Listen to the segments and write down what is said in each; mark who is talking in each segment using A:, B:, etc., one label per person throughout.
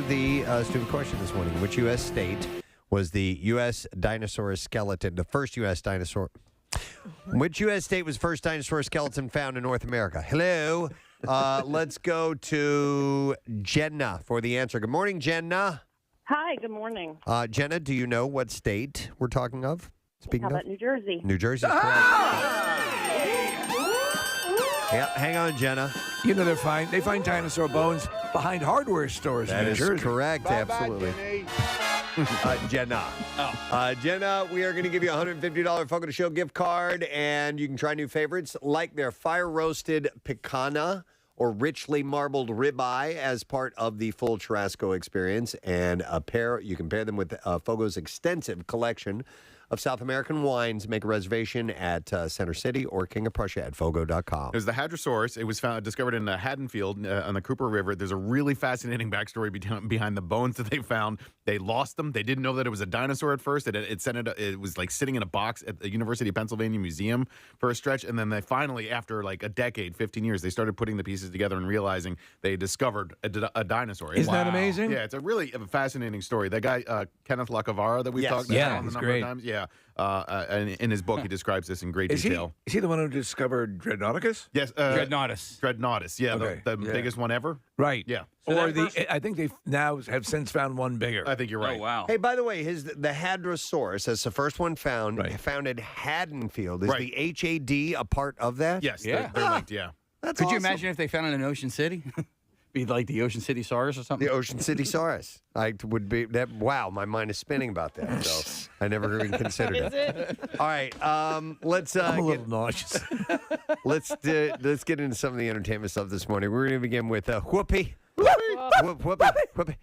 A: the stupid question this morning. Which U.S. state was the U.S. dinosaur skeleton, the first U.S. dinosaur? Which U.S. state was the first dinosaur skeleton found in North America? Hello. Let's go to Jenna for the answer. Good morning, Jenna.
B: Hi, good morning.
A: Jenna, do you know what state we're talking of?
B: How about New Jersey?
A: New Jersey, correct. Yep, hang on, Jenna.
C: You know, they find dinosaur bones behind hardware stores in New Jersey.
A: That is correct, absolutely. Jenna. Jenna, we are going to give you a $150 Fogo de Show gift card, and you can try new favorites like their fire-roasted picana or richly marbled ribeye as part of the full Churrasco experience. And you can pair them with Fogo's extensive collection of South American wines. Make a reservation at Center City or King of Prussia at Fogo.com.
D: It was the Hadrosaurus. It was discovered in Haddonfield on the Cooper River. There's a really fascinating backstory behind the bones that they found. They lost them. They didn't know that it was a dinosaur at first. It was like sitting in a box at the University of Pennsylvania Museum for a stretch. And then they finally, after like a decade, 15 years, they started putting the pieces together and realizing they discovered a dinosaur.
C: Isn't that amazing?
D: Yeah, it's a really fascinating story. That guy, Kenneth Lacavara, that we've talked about on the number of times. Yeah. And in his book, he describes this in great detail.
C: Is he the one who discovered Dreadnoughticus?
D: Yes. Dreadnoughtus, yeah.
C: Okay.
D: The biggest one ever.
C: Right.
D: Yeah.
C: So I think they now have since found one bigger.
D: I think you're right.
E: Oh, wow.
A: Hey, by the way, the Hadrosaurus, that's the first one found at Haddonfield. Is the H-A-D a part of that?
D: Yes.
E: Yeah.
D: They're linked, yeah.
A: That's
E: Could
A: awesome.
E: you imagine if they found it in Ocean City? Be like the Ocean City Saurus or something?
A: The Ocean City Saurus. I would be that. Wow, my mind is spinning about that. So I never even considered it. All right, let's.
C: I'm a little nauseous.
A: Let's get into some of the entertainment stuff this morning. We're going to begin with Whoopi Goldberg.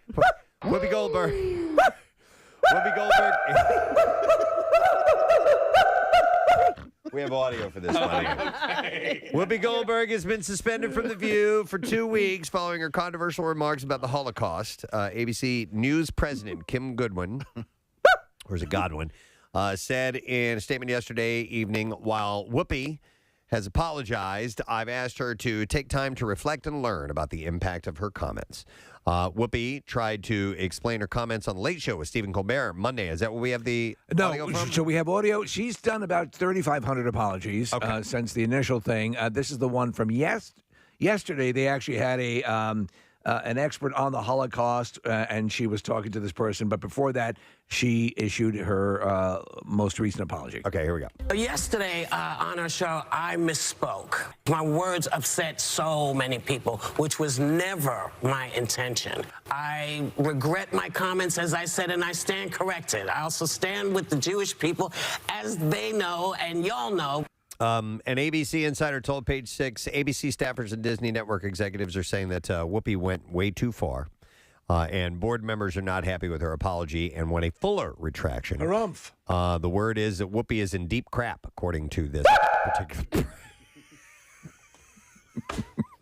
A: Whoopi Goldberg. We have audio for this one. Okay. Whoopi Goldberg has been suspended from The View for 2 weeks following her controversial remarks about the Holocaust. ABC News president Kim Goodwin, or is it Godwin, said in a statement yesterday evening, while Whoopi has apologized, I've asked her to take time to reflect and learn about the impact of her comments. Whoopi tried to explain her comments on The Late Show with Stephen Colbert Monday. Is that what we have the audio from?
C: So we have audio. She's done about 3,500 apologies since the initial thing. This is the one from yesterday. They actually had an expert on the Holocaust, and she was talking to this person. But before that, she issued her most recent apology.
A: Okay, here we go.
F: Yesterday on our show, I misspoke. My words upset so many people, which was never my intention. I regret my comments, as I said, and I stand corrected. I also stand with the Jewish people, as they know and y'all know.
A: An ABC insider told Page Six, ABC staffers and Disney Network executives are saying that Whoopi went way too far, and board members are not happy with her apology and want a fuller retraction.
C: Harumph.
A: The word is that Whoopi is in deep crap, according to this particular.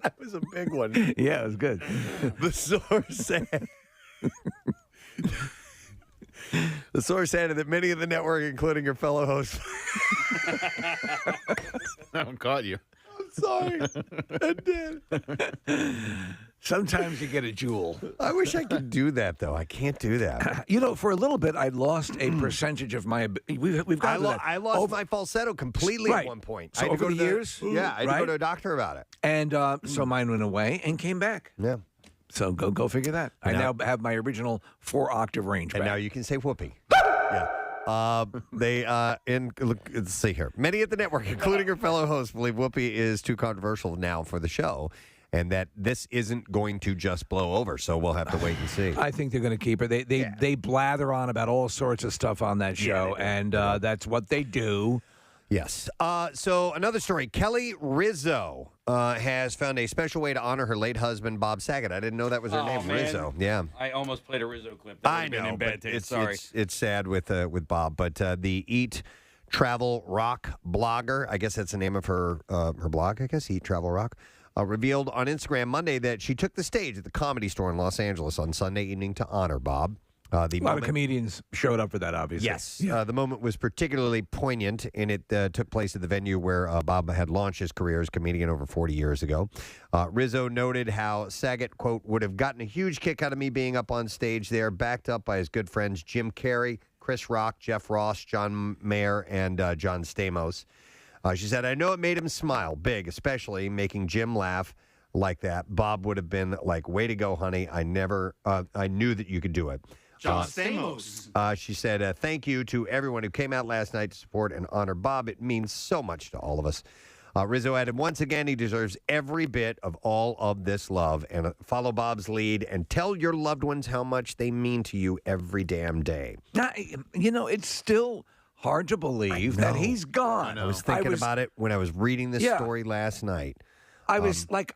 A: That was a big one.
C: Yeah, it was good.
A: The source said. The source added that many of the network, including your fellow hosts.
D: That one caught you.
A: I'm sorry. I did.
C: Sometimes you get a jewel.
A: I wish I could do that, though. I can't do that.
C: You know, for a little bit, I lost a percentage of my. We've got.
A: I lost my falsetto completely at one point.
C: So
A: I had to
C: over
A: go
C: the
A: to
C: years?
A: Yeah, I had to go to a doctor about it.
C: And so mine went away and came back.
A: Yeah.
C: So go figure that. I now have my original 4-octave range
A: And
C: back.
A: now you can say Whoopi. Yeah. Let's see here. Many at the network, including her fellow hosts, believe Whoopi is too controversial now for the show, and that this isn't going to just blow over. So we'll have to wait and see.
C: I think they're going to keep her. They blather on about all sorts of stuff on that show, and that's what they do.
A: Yes. So another story. Kelly Rizzo has found a special way to honor her late husband, Bob Saget. I didn't know that was her name,
E: man.
A: Rizzo. Yeah.
E: I almost played a Rizzo clip. That would've been in bad taste. Sorry.
A: It's sad with Bob, but the Eat Travel Rock blogger, I guess that's the name of her blog, I guess, Eat Travel Rock, revealed on Instagram Monday that she took the stage at the Comedy Store in Los Angeles on Sunday evening to honor Bob.
C: A lot of comedians showed up for that, obviously.
A: Yes. The moment was particularly poignant, and it took place at the venue where Bob had launched his career as a comedian over 40 years ago. Rizzo noted how Saget, quote, would have gotten a huge kick out of me being up on stage there, backed up by his good friends Jim Carrey, Chris Rock, Jeff Ross, John Mayer, and John Stamos. She said, I know it made him smile, big, especially making Jim laugh like that. Bob would have been like, way to go, honey. I knew that you could do it.
E: John Stamos.
A: She said, thank you to everyone who came out last night to support and honor Bob. It means so much to all of us. Rizzo added, once again, he deserves every bit of all of this love. And follow Bob's lead and tell your loved ones how much they mean to you every damn day.
C: Now, it's still hard to believe that he's gone.
A: I was thinking about it when I was reading this story last night.
C: I was like,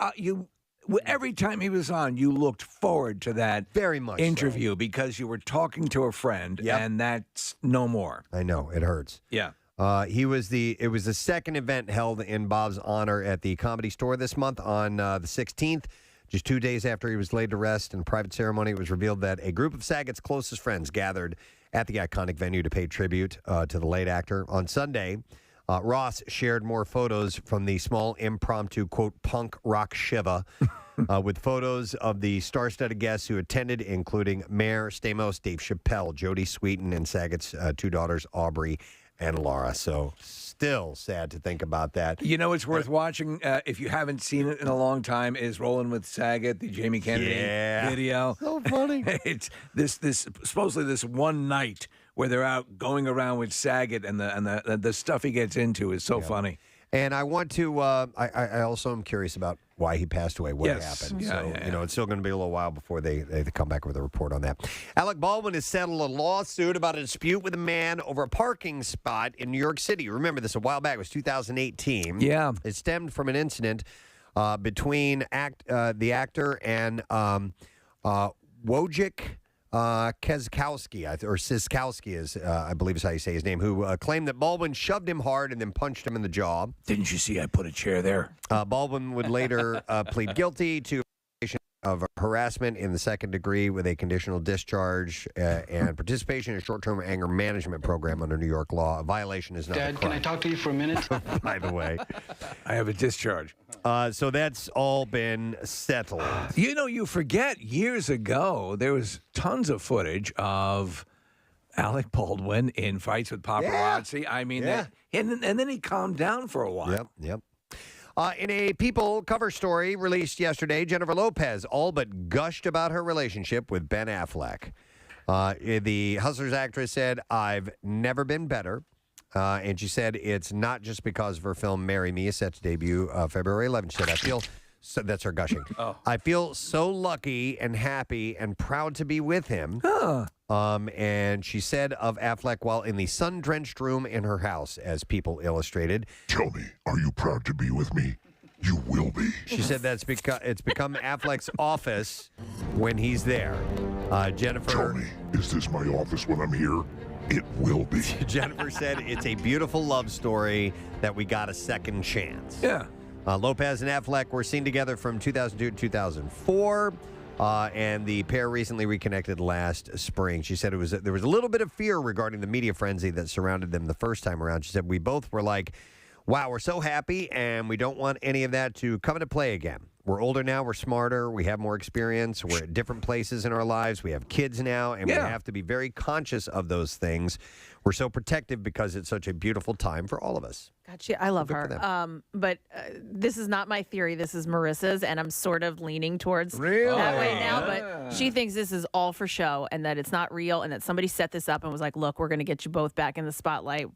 C: every time he was on, you looked forward to that
A: very much
C: interview because you were talking to a friend, and that's no more.
A: I know, it hurts.
C: Yeah.
A: It was the second event held in Bob's honor at the Comedy Store this month on the 16th. Just 2 days after he was laid to rest in a private ceremony, it was revealed that a group of Saget's closest friends gathered at the iconic venue to pay tribute to the late actor. On Sunday, Ross shared more photos from the small impromptu, quote, punk rock Shiva with photos of the star-studded guests who attended, including Mayer, Stamos, Dave Chappelle, Jodie Sweetin, and Saget's two daughters, Aubrey and Laura. So still sad to think about that.
C: It's worth watching if you haven't seen it in a long time is Rolling with Saget, the Jamie Kennedy video.
A: So funny.
C: It's this supposedly this one night where they're out going around with Saget and the stuff he gets into is so funny.
A: And I want to. I also am curious about why he passed away, what happened. It's still going to be a little while before they come back with a report on that. Alec Baldwin has settled a lawsuit about a dispute with a man over a parking spot in New York City. Remember this a while back. It was 2018.
C: Yeah,
A: it stemmed from an incident between the actor and Wojciech Kezkowski, or Siskowski, is I believe is how you say his name, who claimed that Baldwin shoved him hard and then punched him in the jaw.
C: Didn't you see I put a chair there?
A: Baldwin would later plead guilty to of harassment in the second degree with a conditional discharge and participation in a short-term anger management program under New York law. A violation is not a crime.
G: Dad, can I talk to you for a minute?
A: By the way.
C: I have a discharge.
A: So that's all been settled.
C: You forget years ago, there was tons of footage of Alec Baldwin in fights with paparazzi.
A: Yeah.
C: I mean, and then he calmed down for a while.
A: Yep. In a People cover story released yesterday, Jennifer Lopez all but gushed about her relationship with Ben Affleck. The Hustlers actress said, I've never been better. And she said it's not just because of her film Marry Me, set to debut February 11th. She said, I feel... So that's her gushing. I feel so lucky and happy and proud to be with him. And she said of Affleck while in the sun-drenched room in her house, as People illustrated.
H: Tell me, are you proud to be with me? You will be.
A: She said it's become Affleck's office when he's there. Jennifer.
H: Tell me, is this my office when I'm here? It will be.
A: Jennifer said it's a beautiful love story that we got a second chance.
C: Yeah.
A: Lopez and Affleck were seen together from 2002 to 2004, and the pair recently reconnected last spring. She said there was a little bit of fear regarding the media frenzy that surrounded them the first time around. She said, we both were like, wow, we're so happy, and we don't want any of that to come into play again. We're older now, we're smarter, we have more experience, we're at different places in our lives, we have kids now, and we have to be very conscious of those things. We're so protective because it's such a beautiful time for all of us.
I: Gotcha. I love her. But this is not my theory. This is Marissa's, and I'm sort of leaning towards that way now. But she thinks this is all for show and that it's not real and that somebody set this up and was like, look, we're going to get you both back in the spotlight,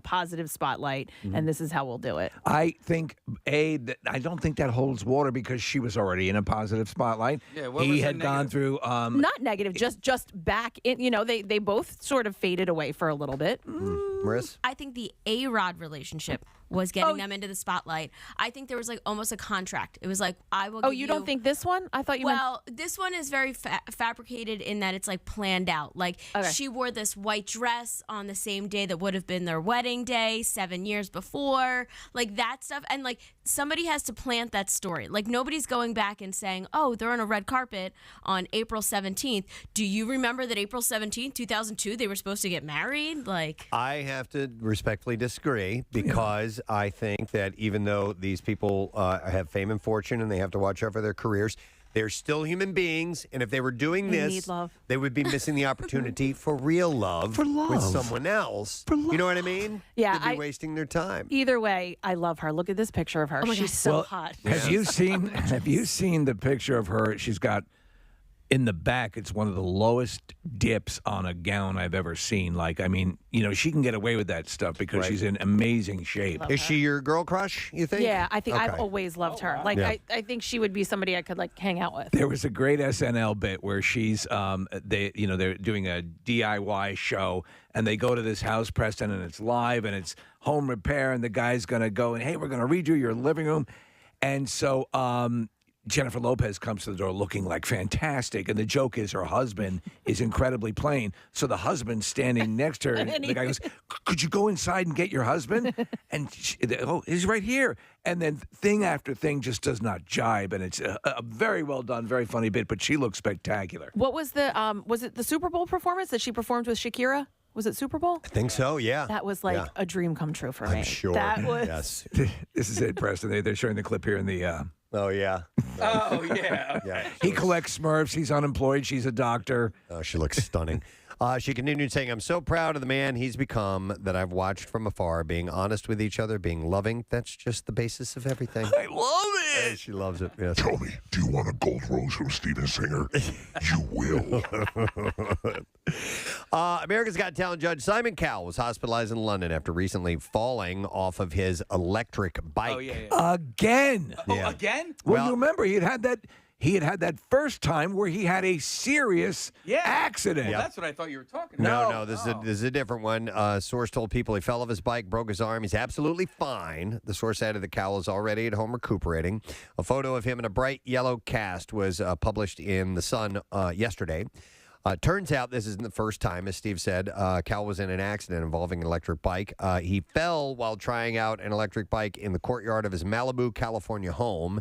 I: positive spotlight, and this is how we'll do it.
C: I think, I don't think that holds water because she was already in a positive spotlight.
E: Yeah, what
C: he
E: was
C: had
E: her
C: gone
E: negative?
C: through...
I: Not negative, just back in, they both sort of faded away for a little bit.
A: Marissa?
J: I think the A-Rod relationship
G: was getting them into the spotlight. I think there was like almost a contract. It was like, I will.
I: Oh,
G: give
I: you don't think this one? I thought you.
G: Well, this one is very fabricated in that it's like planned out. Like she wore this white dress on the same day that would have been their wedding day 7 years before, like that stuff. And like somebody has to plant that story. Like nobody's going back and saying, oh, they're on a red carpet on April 17th. Do you remember that April 17th, 2002, they were supposed to get married? Like,
A: I have to respectfully disagree because I think that even though these people have fame and fortune and they have to watch out for their careers, they're still human beings. And if they were doing this, they would be missing the opportunity for real love, with someone else. You know what I mean?
I: Yeah.
A: They'd be wasting their time.
I: Either way, I love her. Look at this picture of her. She's so hot.
C: Have you seen the picture of her? She's got in the back, it's one of the lowest dips on a gown I've ever seen. Like, I mean, you know, she can get away with that stuff because she's in amazing shape.
A: Is she your girl crush, you think?
I: Yeah, I think I've always loved her. Like, I think she would be somebody I could like hang out with.
C: There was a great SNL bit where she's, they're doing a DIY show and they go to this house, Preston, and it's live and it's home repair and the guy's going to go and, hey, we're going to redo your living room. And so, Jennifer Lopez comes to the door looking like fantastic, and the joke is her husband is incredibly plain. So the husband's standing next to her, and the guy goes, could you go inside and get your husband? And he's right here. And then thing after thing just does not jibe, and it's a very well done, very funny bit, but she looks spectacular.
I: What was was it the Super Bowl performance that she performed with Shakira? Was it Super Bowl?
A: I think so, yeah.
I: That was like a dream come true for me.
A: I'm sure.
I: That was.
A: Yes.
C: This is it, Preston. They're showing the clip here in the...
A: Oh, yeah.
C: Oh, yeah. He collects Smurfs. He's unemployed. She's a doctor.
A: Oh, she looks stunning. She continued saying, I'm so proud of the man he's become that I've watched from afar, being honest with each other, being loving. That's just the basis of everything.
C: I love it.
A: She loves it. Yes.
H: Tell me, do you want a gold rose from Steven Singer? You will.
A: America's Got Talent judge Simon Cowell was hospitalized in London after recently falling off of his electric bike.
C: Oh, yeah. Again.
A: Yeah.
E: Again?
C: Well, you remember he had had that first time where he had a serious accident.
E: Well, that's what I thought you were talking about.
A: No, this is a different one. Source told People he fell off his bike, broke his arm. He's absolutely fine. The source added that Cowell is already at home recuperating. A photo of him in a bright yellow cast was published in The Sun yesterday. Turns out this isn't the first time, as Steve said, Cowell was in an accident involving an electric bike. He fell while trying out an electric bike in the courtyard of his Malibu, California home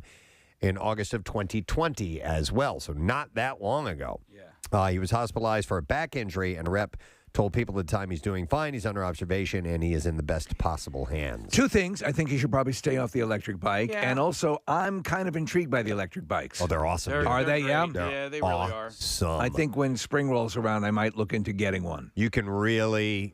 A: in August of 2020 as well, so not that long ago. Yeah. He was hospitalized for a back injury, and a rep told People at the time he's doing fine, he's under observation, and he is in the best possible hands.
C: Two things. I think he should probably stay off the electric bike, and also I'm kind of intrigued by the electric bikes.
A: Oh, they're awesome.
C: Are they? Yeah?
E: Yeah, they really are.
C: I think when spring rolls around, I might look into getting one.
A: You can really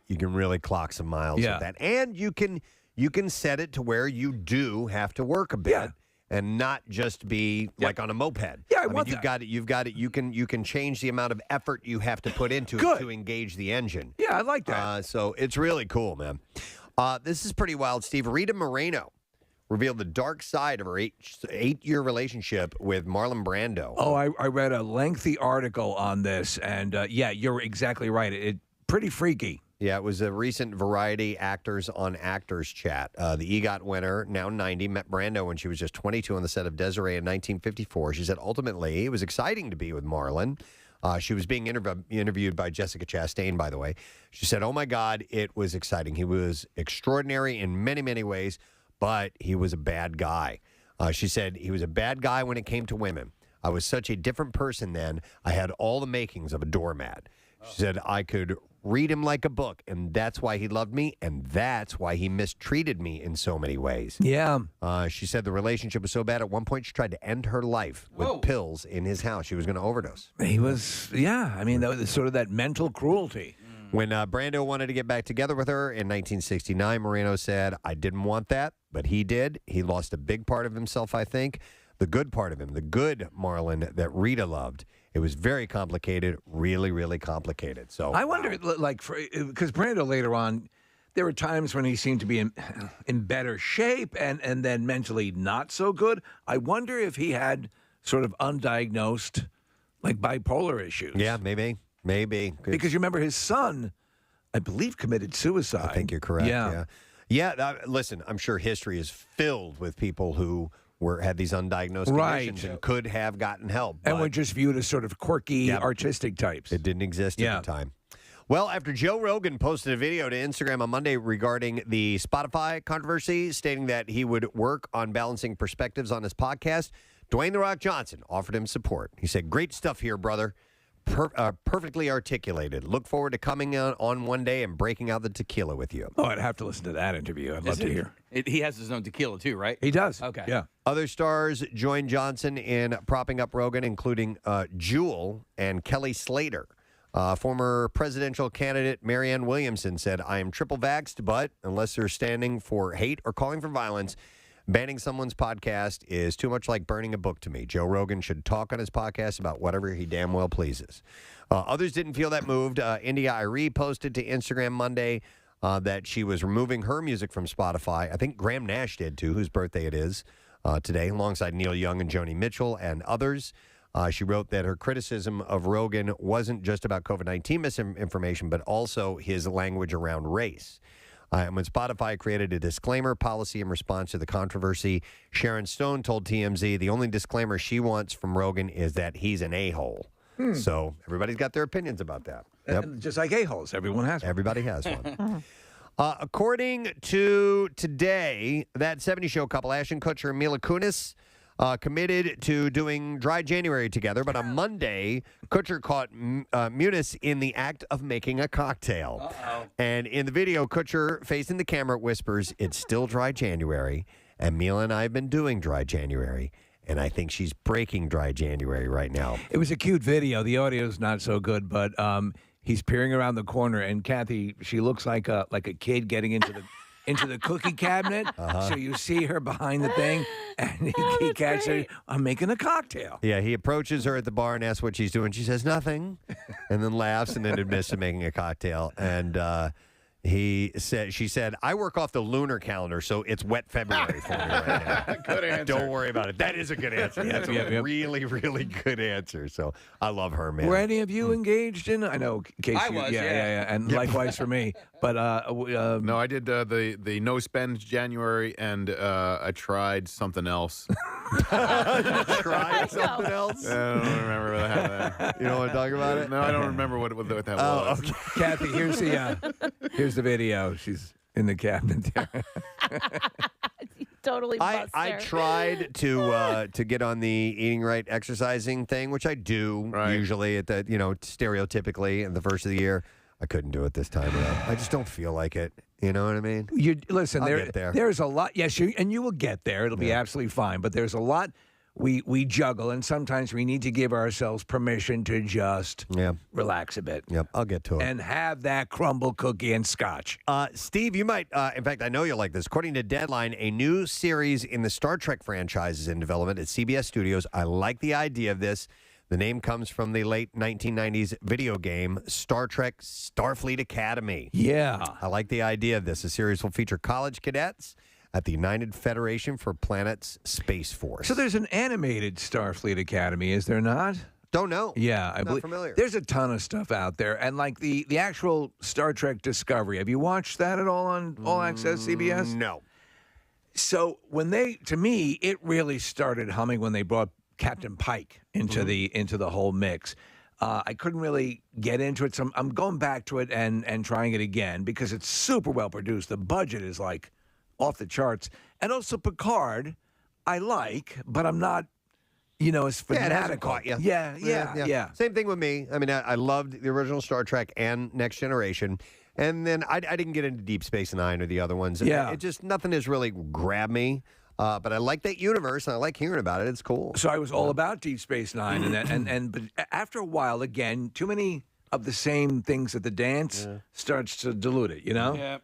A: clock some miles with that. And you can set it to where you do have to work a bit.
C: Yeah.
A: And not just be like on a moped.
C: Yeah,
A: I mean, you've got it. You can change the amount of effort you have to put into it to engage the engine.
C: Yeah, I like that.
A: So it's really cool, man. This is pretty wild, Steve. Rita Moreno revealed the dark side of her eight-year relationship with Marlon Brando.
C: Oh, I read a lengthy article on this, and you're exactly right. It pretty freaky.
A: Yeah, it was a recent Variety Actors on Actors chat. The EGOT winner, now 90, met Brando when she was just 22 on the set of Desiree in 1954. She said, ultimately, it was exciting to be with Marlon. She was being interviewed by Jessica Chastain, by the way. She said, oh, my God, it was exciting. He was extraordinary in many, many ways, but he was a bad guy. She said, he was a bad guy when it came to women. I was such a different person then. I had all the makings of a doormat. She said, I could read him like a book, and that's why he loved me, and that's why he mistreated me in so many ways.
C: Yeah.
A: She said the relationship was so bad at one point she tried to end her life with pills in his house. She was going to overdose.
C: He was, I mean, that was sort of that mental cruelty.
A: When Brando wanted to get back together with her in 1969, Moreno said, I didn't want that, but he did. He lost a big part of himself, I think. The good part of him, the good Marlon that Rita loved. It was very complicated, really, really complicated. So
C: I wonder, because Brando later on, there were times when he seemed to be in better shape and then mentally not so good. I wonder if he had sort of undiagnosed, like, bipolar issues.
A: Yeah, maybe. Because
C: you remember his son, I believe, committed suicide.
A: I think you're correct. Yeah. Yeah, listen, I'm sure history is filled with people who had these undiagnosed conditions and could have gotten help.
C: And were just viewed as sort of quirky, artistic types.
A: It didn't exist at the time. Well, after Joe Rogan posted a video to Instagram on Monday regarding the Spotify controversy, stating that he would work on balancing perspectives on his podcast, Dwayne "The Rock" Johnson offered him support. He said, "Great stuff here, brother. Perfectly articulated. Look forward to coming on one day and breaking out the tequila with you."
C: Oh, I'd have to listen to that interview. I'd love to hear.
E: He has his own tequila too, right?
C: He does.
E: Okay.
C: Yeah.
A: Other stars joined Johnson in propping up Rogan, including Jewel and Kelly Slater. Former presidential candidate Marianne Williamson said, "I am triple vaxxed, but unless they're standing for hate or calling for violence, banning someone's podcast is too much like burning a book to me. Joe Rogan should talk on his podcast about whatever he damn well pleases." Others didn't feel that moved. India Arie posted to Instagram Monday that she was removing her music from Spotify. I think Graham Nash did, too, whose birthday it is today, alongside Neil Young and Joni Mitchell and others. She wrote that her criticism of Rogan wasn't just about COVID-19 misinformation, but also his language around race. And when Spotify created a disclaimer policy in response to the controversy, Sharon Stone told TMZ the only disclaimer she wants from Rogan is that he's an a-hole. So everybody's got their opinions about that. Yep.
C: Just like a-holes. Everyone has one.
A: Everybody has one. According to Today, that 70 Show couple, Ashton Kutcher and Mila Kunis, committed to doing Dry January together, but on Monday, Kutcher caught Muniz in the act of making a cocktail. And in the video, Kutcher, facing the camera, whispers, "It's still Dry January, and Mila and I have been doing Dry January, and I think she's breaking Dry January right now."
C: It was a cute video. The audio's not so good, but he's peering around the corner, and Kathy, she looks like a kid getting into the cookie cabinet. So you see her behind the thing, and he catches her. "I'm making a cocktail."
A: Yeah, he approaches her at the bar and asks what she's doing. She says nothing, and then laughs, and then admits to making a cocktail. And she said, "I work off the lunar calendar, so it's wet February for me right now."
D: Good answer.
A: Don't worry about it. That is a good answer. That's a really, really good answer. So I love her, man.
C: Were any of you engaged in? I know, Casey.
E: I was, yeah.
C: And likewise for me. But
D: no, I did the no spend January, and I tried something else.
A: Tried something else?
D: I don't remember what that.
A: You don't want to talk about it?
D: No, I don't remember what that was.
A: Okay.
C: Kathy, here's the video. She's in the cabinet there.
I: Totally bust
A: I
I: her.
A: tried to get on the eating right exercising thing, which I do usually at the stereotypically in the first of the year. I couldn't do it this time around. I just don't feel like it. You know what I mean?
C: Listen,
A: I'll get there.
C: There's a lot. Yes, and you will get there. It'll be absolutely fine. But there's a lot we juggle, and sometimes we need to give ourselves permission to just relax a bit.
A: Yep, I'll get to it.
C: And have that crumble cookie and scotch.
A: Steve, you might, in fact, I know you'll like this. According to Deadline, a new series in the Star Trek franchise is in development at CBS Studios. I like the idea of this. The name comes from the late 1990s video game Star Trek Starfleet Academy.
C: Yeah.
A: I like the idea of this. The series will feature college cadets at the United Federation for Planets Space Force.
C: So there's an animated Starfleet Academy, is there not?
A: Don't know.
C: Yeah, I
A: Not
C: believe
A: familiar.
C: there's a ton of stuff out there, and like the actual Star Trek Discovery. Have you watched that at all on All Access CBS?
A: No.
C: So to me, it really started humming when they brought Captain Pike into the whole mix. I couldn't really get into it, so I'm going back to it and trying it again because it's super well produced. The budget is like off the charts, and also Picard, I like, but I'm not, as fanatical.
A: It hasn't caught you.
C: Yeah.
A: Same thing with me. I mean, I loved the original Star Trek and Next Generation, and then I didn't get into Deep Space Nine or the other ones.
C: Yeah.
A: It just nothing has really grabbed me. But I like that universe, and I like hearing about it. It's cool.
C: So I was all about Deep Space Nine, but after a while, again, too many of the same things at the dance starts to dilute it.
E: Yeah.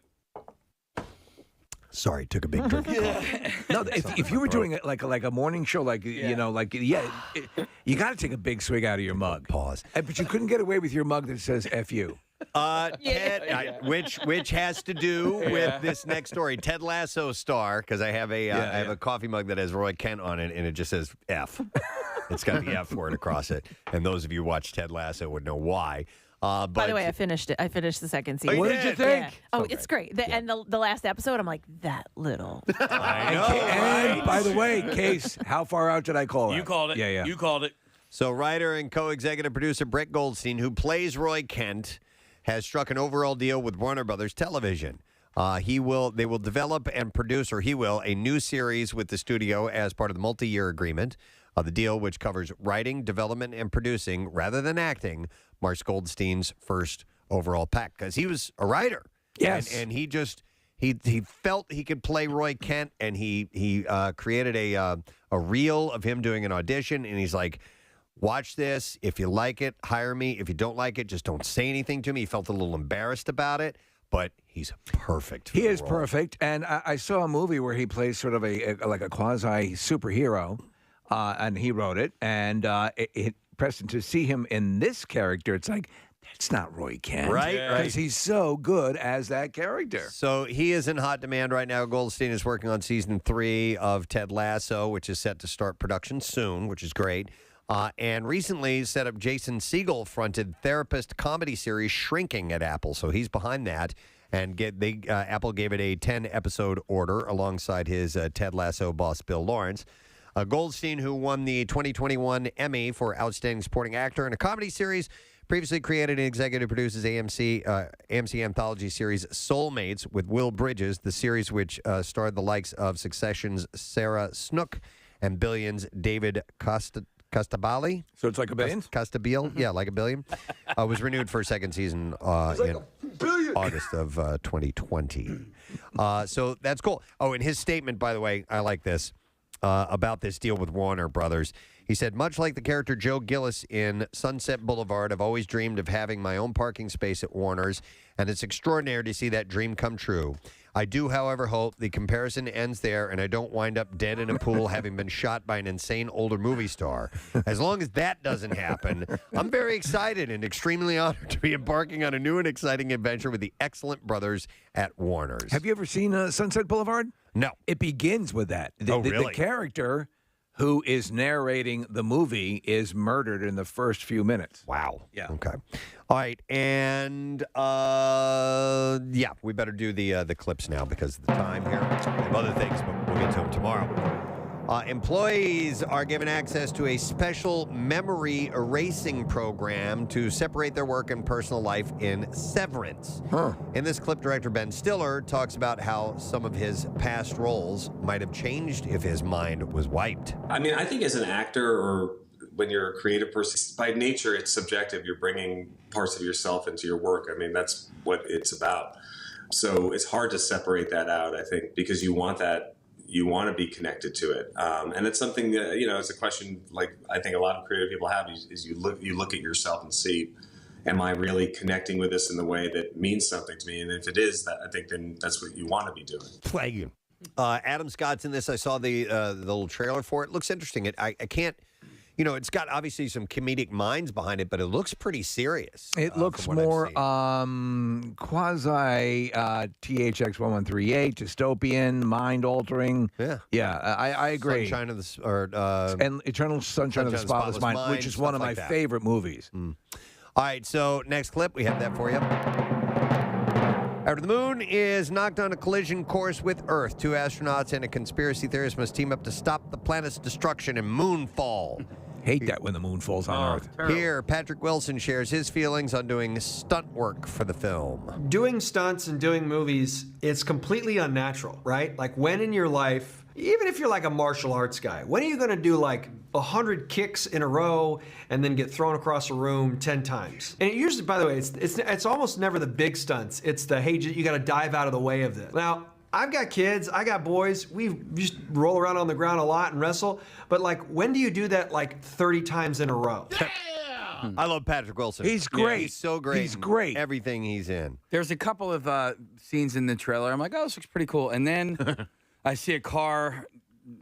A: Sorry, took a big drink of coffee.
C: No, if you were doing it like a morning show, you got to take a big swig out of your mug.
A: Pause.
C: But you couldn't get away with your mug that says "F you."
A: Ted, which has to do with this next story. Ted Lasso star, because I have a coffee mug that has Roy Kent on it, and it just says F. It's got the F word across it. And those of you who watch Ted Lasso would know why. By
I: the way, I finished it. I finished the second season.
C: What did you think?
I: Yeah. Oh, it's great. And the last episode, I'm like, that little.
A: I know,
C: And by the way, Case, how far out did I call it?
E: You called it.
C: Yeah.
E: You called it.
A: So writer and co-executive producer Brett Goldstein, who plays Roy Kent, has struck an overall deal with Warner Brothers Television. They will develop and produce, a new series with the studio as part of the multi-year agreement. The deal, which covers writing, development, and producing rather than acting, marks Goldstein's first overall pact because he was a writer.
C: Yes,
A: and he felt he could play Roy Kent, and he created a reel of him doing an audition, and he's like, watch this. If you like it, hire me. If you don't like it, just don't say anything to me. He felt a little embarrassed about it, but he's perfect.
C: He is perfect. And I saw a movie where he plays sort of a quasi superhero, and he wrote it. And Preston, to see him in this character, it's like, that's not Roy Kent.
A: Right?
C: Because he's so good as that character.
A: So he is in hot demand right now. Goldstein is working on season 3 of Ted Lasso, which is set to start production soon, which is great. And recently set up Jason Segel-fronted therapist comedy series Shrinking at Apple. So he's behind that. And Apple gave it a 10-episode order alongside his Ted Lasso boss, Bill Lawrence. Goldstein, who won the 2021 Emmy for Outstanding Supporting Actor in a Comedy Series, previously created and executive produces AMC anthology series Soulmates with Will Bridges, the series which starred the likes of Succession's Sarah Snook and Billions' David Costabile.
C: So it's like a billion?
A: Costabile, yeah, like a billion. Was renewed for a second season in August of 2020. So that's cool. Oh, and his statement, by the way, I like this, about this deal with Warner Brothers. He said, much like the character Joe Gillis in Sunset Boulevard, I've always dreamed of having my own parking space at Warner's, and it's extraordinary to see that dream come true. I do, however, hope the comparison ends there and I don't wind up dead in a pool having been shot by an insane older movie star. As long as that doesn't happen, I'm very excited and extremely honored to be embarking on a new and exciting adventure with the excellent brothers at Warner's.
C: Have you ever seen Sunset Boulevard?
A: No.
C: It begins with that.
A: Really?
C: The character who is narrating the movie is murdered in the first few minutes.
A: Wow.
C: Yeah.
A: Okay. All right. And, we better do the clips now because of the time here. We have other things, but we'll get to them tomorrow. Employees are given access to a special memory erasing program to separate their work and personal life in Severance. In this clip, director Ben Stiller talks about how some of his past roles might have changed if his mind was wiped.
J: I mean, I think as an actor or when you're a creative person, by nature, it's subjective. You're bringing parts of yourself into your work. I mean, that's what it's about. So it's hard to separate that out, I think, because you want that. You want to be connected to it. And it's something that, it's a question like I think a lot of creative people have is you look at yourself and see, am I really connecting with this in the way that means something to me? And if it is, I think then that's what you want to be doing.
A: Thank you. Adam Scott's in this. I saw the little trailer for it. Looks interesting. I can't, it's got obviously some comedic minds behind it, but it looks pretty serious.
C: It looks more quasi THX 1138, dystopian, mind altering. Yeah. I agree.
A: Sunshine of the
C: and Eternal Sunshine of the Spotless Mind, which is one of my favorite movies.
A: All right, so next clip, we have that for you. After the moon is knocked on a collision course with Earth, 2 astronauts and a conspiracy theorist must team up to stop the planet's destruction in Moonfall.
C: Hate that when the moon falls on Earth.
A: Terrible. Here, Patrick Wilson shares his feelings on doing stunt work for the film.
K: Doing stunts and doing movies, it's completely unnatural, right? Like when in your life, even if you're like a martial arts guy, when are you going to do like 100 kicks in a row and then get thrown across a room 10 times? And it usually, by the way, it's almost never the big stunts. It's the, hey, you got to dive out of the way of this. Now, I've got kids, I got boys, we just roll around on the ground a lot and wrestle, but like, when do you do that like 30 times in a row?
A: Yeah! I love Patrick Wilson.
C: He's great.
A: He's so great.
C: He's great.
A: Everything he's in.
E: There's a couple of scenes in the trailer. I'm like, oh, this looks pretty cool. And then I see a car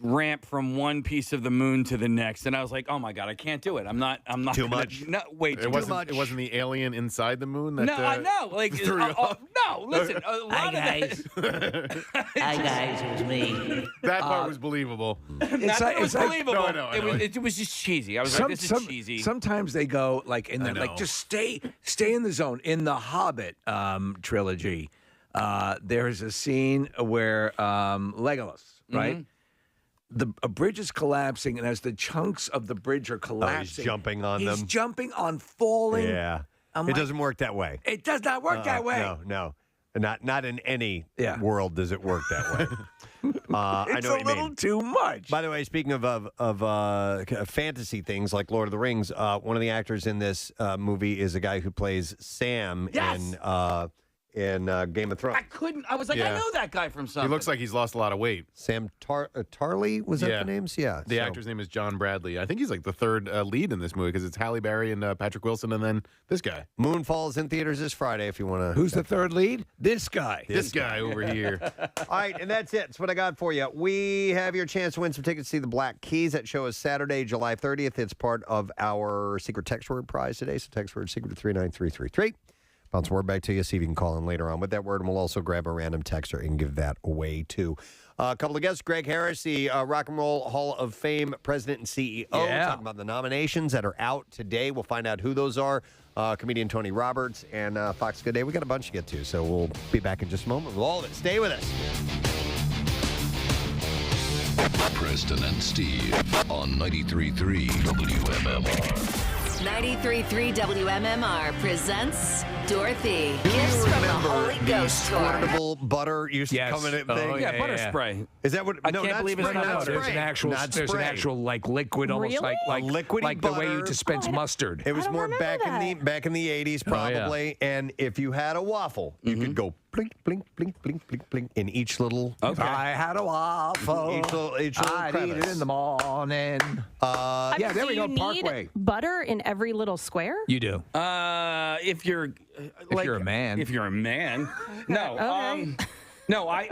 E: ramp from one piece of the moon to the next, and I was like, "Oh my god, I can't do it. I'm not
A: Too much?
E: No, wait,
D: It wasn't. It wasn't the alien inside the moon. That,
E: no, I know. Like,
D: threw you off?
E: no. Listen, a lot of that.
L: Hi guys, it was me.
D: That part was believable.
E: Not that it was believable.
D: No, I know.
E: It was just cheesy. I was like, this is cheesy.
C: Sometimes they go like in the like just stay in the zone. In the Hobbit trilogy, there's a scene where Legolas, right? A bridge is collapsing, and as the chunks of the bridge are collapsing,
A: he's jumping on them.
C: He's jumping on falling.
A: Yeah. It doesn't work that way.
C: It does not work that way.
A: No. Not in any world does it work that way. I
C: It's
A: know
C: a
A: what you
C: little
A: mean.
C: too much.
A: By the way, speaking of fantasy things like Lord of the Rings, one of the actors in this movie is a guy who plays Sam in Game of Thrones.
E: I was like, I know that guy from something.
D: He looks like he's lost a lot of weight.
A: Sam Tarley, was that the names? Yeah.
D: The actor's name is John Bradley. I think he's like the third lead in this movie because it's Halle Berry and Patrick Wilson and then this guy.
A: Moonfall is in theaters this Friday if you want to.
C: Who's the third lead? This guy.
D: This guy over here.
A: All right, and that's it. That's what I got for you. We have your chance to win some tickets to see the Black Keys. That show is Saturday, July 30th. It's part of our secret text word prize today. So text word secret to 39333. Bounce a word back to you. See if you can call in later on with that word, and we'll also grab a random texter and give that away too. A couple of guests: Greg Harris, the Rock and Roll Hall of Fame president and CEO, talking about the nominations that are out today. We'll find out who those are. Comedian Tony Roberts and Fox Good Day. We got a bunch to get to, so we'll be back in just a moment with all of it. Stay with us.
M: Preston and Steve on 93.3 WMMR.
N: 93.3 WMMR presents Dorothy. Gifts from the Holy Ghost Tour.
A: Squirtable butter used to come in it thing.
E: butter spray.
A: Is that what?
E: I
A: no,
E: can't
A: not
E: believe it's
A: spray,
E: not
A: not
E: butter.
C: There's an actual like liquid, almost
I: Really?
C: like
A: liquidy
C: like the way you
A: butter.
C: dispense mustard.
A: It was more back
I: that.
A: in the 80s probably, and if you had a waffle, you could go blink, blink, blink, blink, blink, blink in each little.
C: Okay. I had a waffle.
A: Each little
C: I'd eat it
A: crevice.
C: in the morning.
I: Yeah,
C: there we go.
I: Do you
C: Parkway.
I: need butter in every little square?
C: You do.
E: If you're
C: you're a man.
E: If you're a man, no.
I: Okay.
E: No, I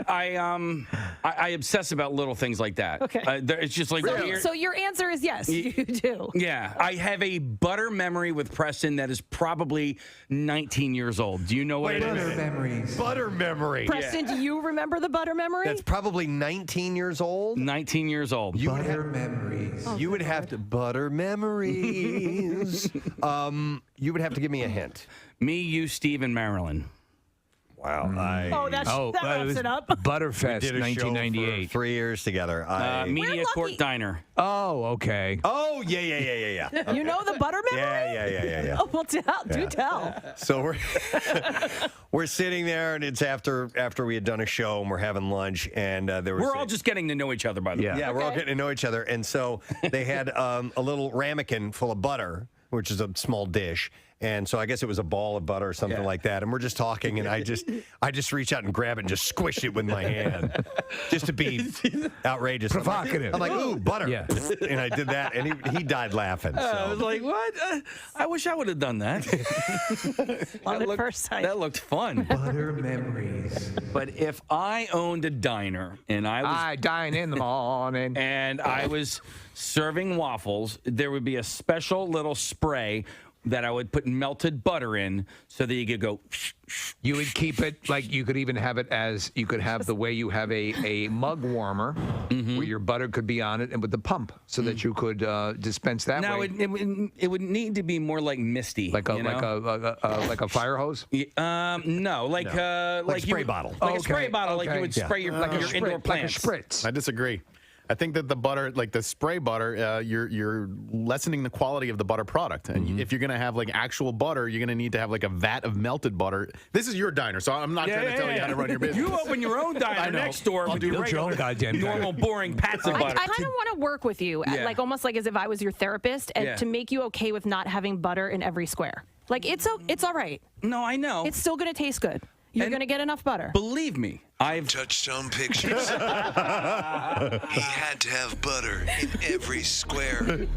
E: obsess about little things like that.
I: Okay.
E: It's just like weird.
I: So your answer is yes, you do.
E: Yeah, I have a butter memory with Preston that is probably 19 years old. Do you know what it is?
A: Butter memory.
I: Preston, do you remember the butter memory?
A: That's probably 19 years old.
E: 19 years old.
C: memories.
A: You would have to butter memories. You would have to give me a hint.
E: Me, you, Steve, and Marilyn.
A: Wow.
I: that wraps it up.
C: Butterfest,
A: Did a show
C: 1998.
A: for 3 years together.
E: Media Court Diner.
C: Oh, okay.
A: Oh, yeah.
I: You know the butter memory?
A: Yeah.
I: Oh, well, do tell.
A: So we're sitting there, and it's after we had done a show, and we're having lunch, and there was
E: We're all just getting to know each other, by the way.
A: yeah, we're all getting to know each other, and so they had a little ramekin full of butter, which is a small dish. And so I guess it was a ball of butter or something like that. And we're just talking, and I just reach out and grab it and just squish it with my hand, just to be outrageous,
C: Provocative.
A: I'm like, ooh, butter.
C: Yeah.
A: And I did that, and he died laughing. So.
E: I was like, what? I wish I would have done that.
I: Love at first sight.
E: That looked fun.
C: Butter memories.
E: But if I owned a diner and
C: I dine in the morning.
E: and I was serving waffles, there would be a special little spray that I would put melted butter in so that you could go.
C: You would keep it like you could even have it as you could have the way you have a mug warmer where your butter could be on it and with the pump so that you could dispense that
E: Now
C: way.
E: it would need to be more like misty,
C: like a fire hose.
E: No, like
A: a spray bottle.
E: like a spray bottle, like you would spray your indoor plants.
C: Like a spritz.
D: I disagree. I think that the butter, like the spray butter, you're lessening the quality of the butter product. And if you're going to have like actual butter, you're going to need to have like a vat of melted butter. This is your diner, so I'm not trying to tell you how to run your business.
E: You open your own diner next door with your
C: own goddamn
E: normal, boring pats of butter.
I: I kind of want to work with you, like almost like as if I was your therapist, and to make you okay with not having butter in every square. Like it's all right.
E: No, I know.
I: It's still going to taste good. You're going to get enough butter.
E: Believe me, I've
M: Touchstone Pictures. He had to have butter in every square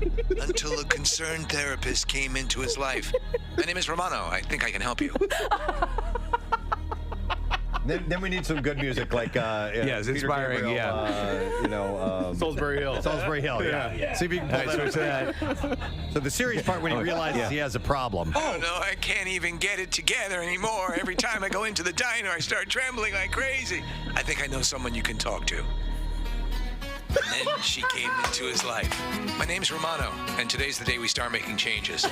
M: until a concerned therapist came into his life. My name is Romano. I think I can help you.
A: Then we need some good music, like
C: yes,
A: Peter
C: inspiring.
A: Gabriel,
D: Salisbury Hill.
A: Salisbury Hill. Yeah. See if you can pull that. So the serious part when he realizes he has a problem.
M: Oh, no, I can't even get it together anymore. Every time I go into the diner, I start trembling like crazy. I think I know someone you can talk to. And then she came into his life. My name's Romano, and today's the day we start making changes.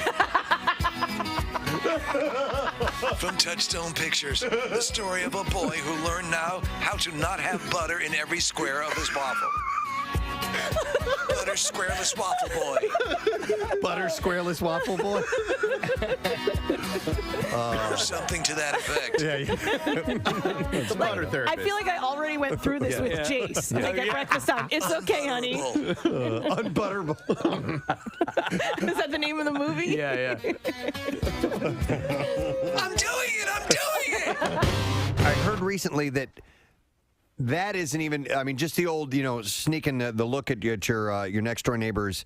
M: From Touchstone Pictures, the story of a boy who learned now how to not have butter in every square of his waffle. Butter Squareless Waffle Boy.
A: Butter Squareless Waffle Boy?
M: Or something to that effect.
D: It's a butter therapist.
I: I feel like I already went through this with Jace. Like at breakfast time. It's okay, honey.
A: Unbutterable.
I: Is that the name of the movie?
C: Yeah.
M: I'm doing it!
A: I heard recently that isn't even, I mean, just the old, sneaking the look at your next door neighbor's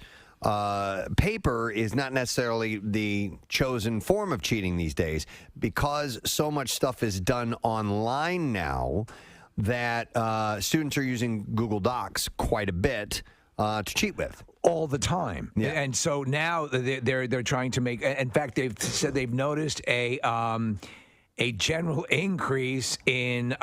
A: paper is not necessarily the chosen form of cheating these days, because so much stuff is done online now that students are using Google Docs quite a bit to cheat with.
C: All the time.
A: Yeah.
C: And so now they're trying to make, in fact, they've said they've noticed a general increase in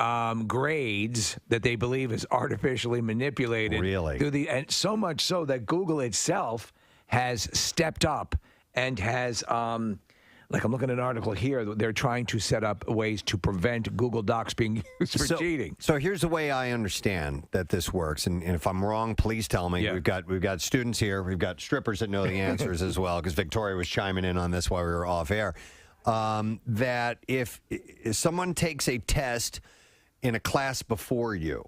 C: grades that they believe is artificially manipulated.
A: Really?
C: And so much so that Google itself has stepped up and has, like I'm looking at an article here, they're trying to set up ways to prevent Google Docs being used for cheating.
A: So here's the way I understand that this works, and if I'm wrong, please tell me.
C: Yeah.
A: We've got students here, we've got strippers that know the answers as well, because Victoria was chiming in on this while we were off air. That if someone takes a test in a class before you,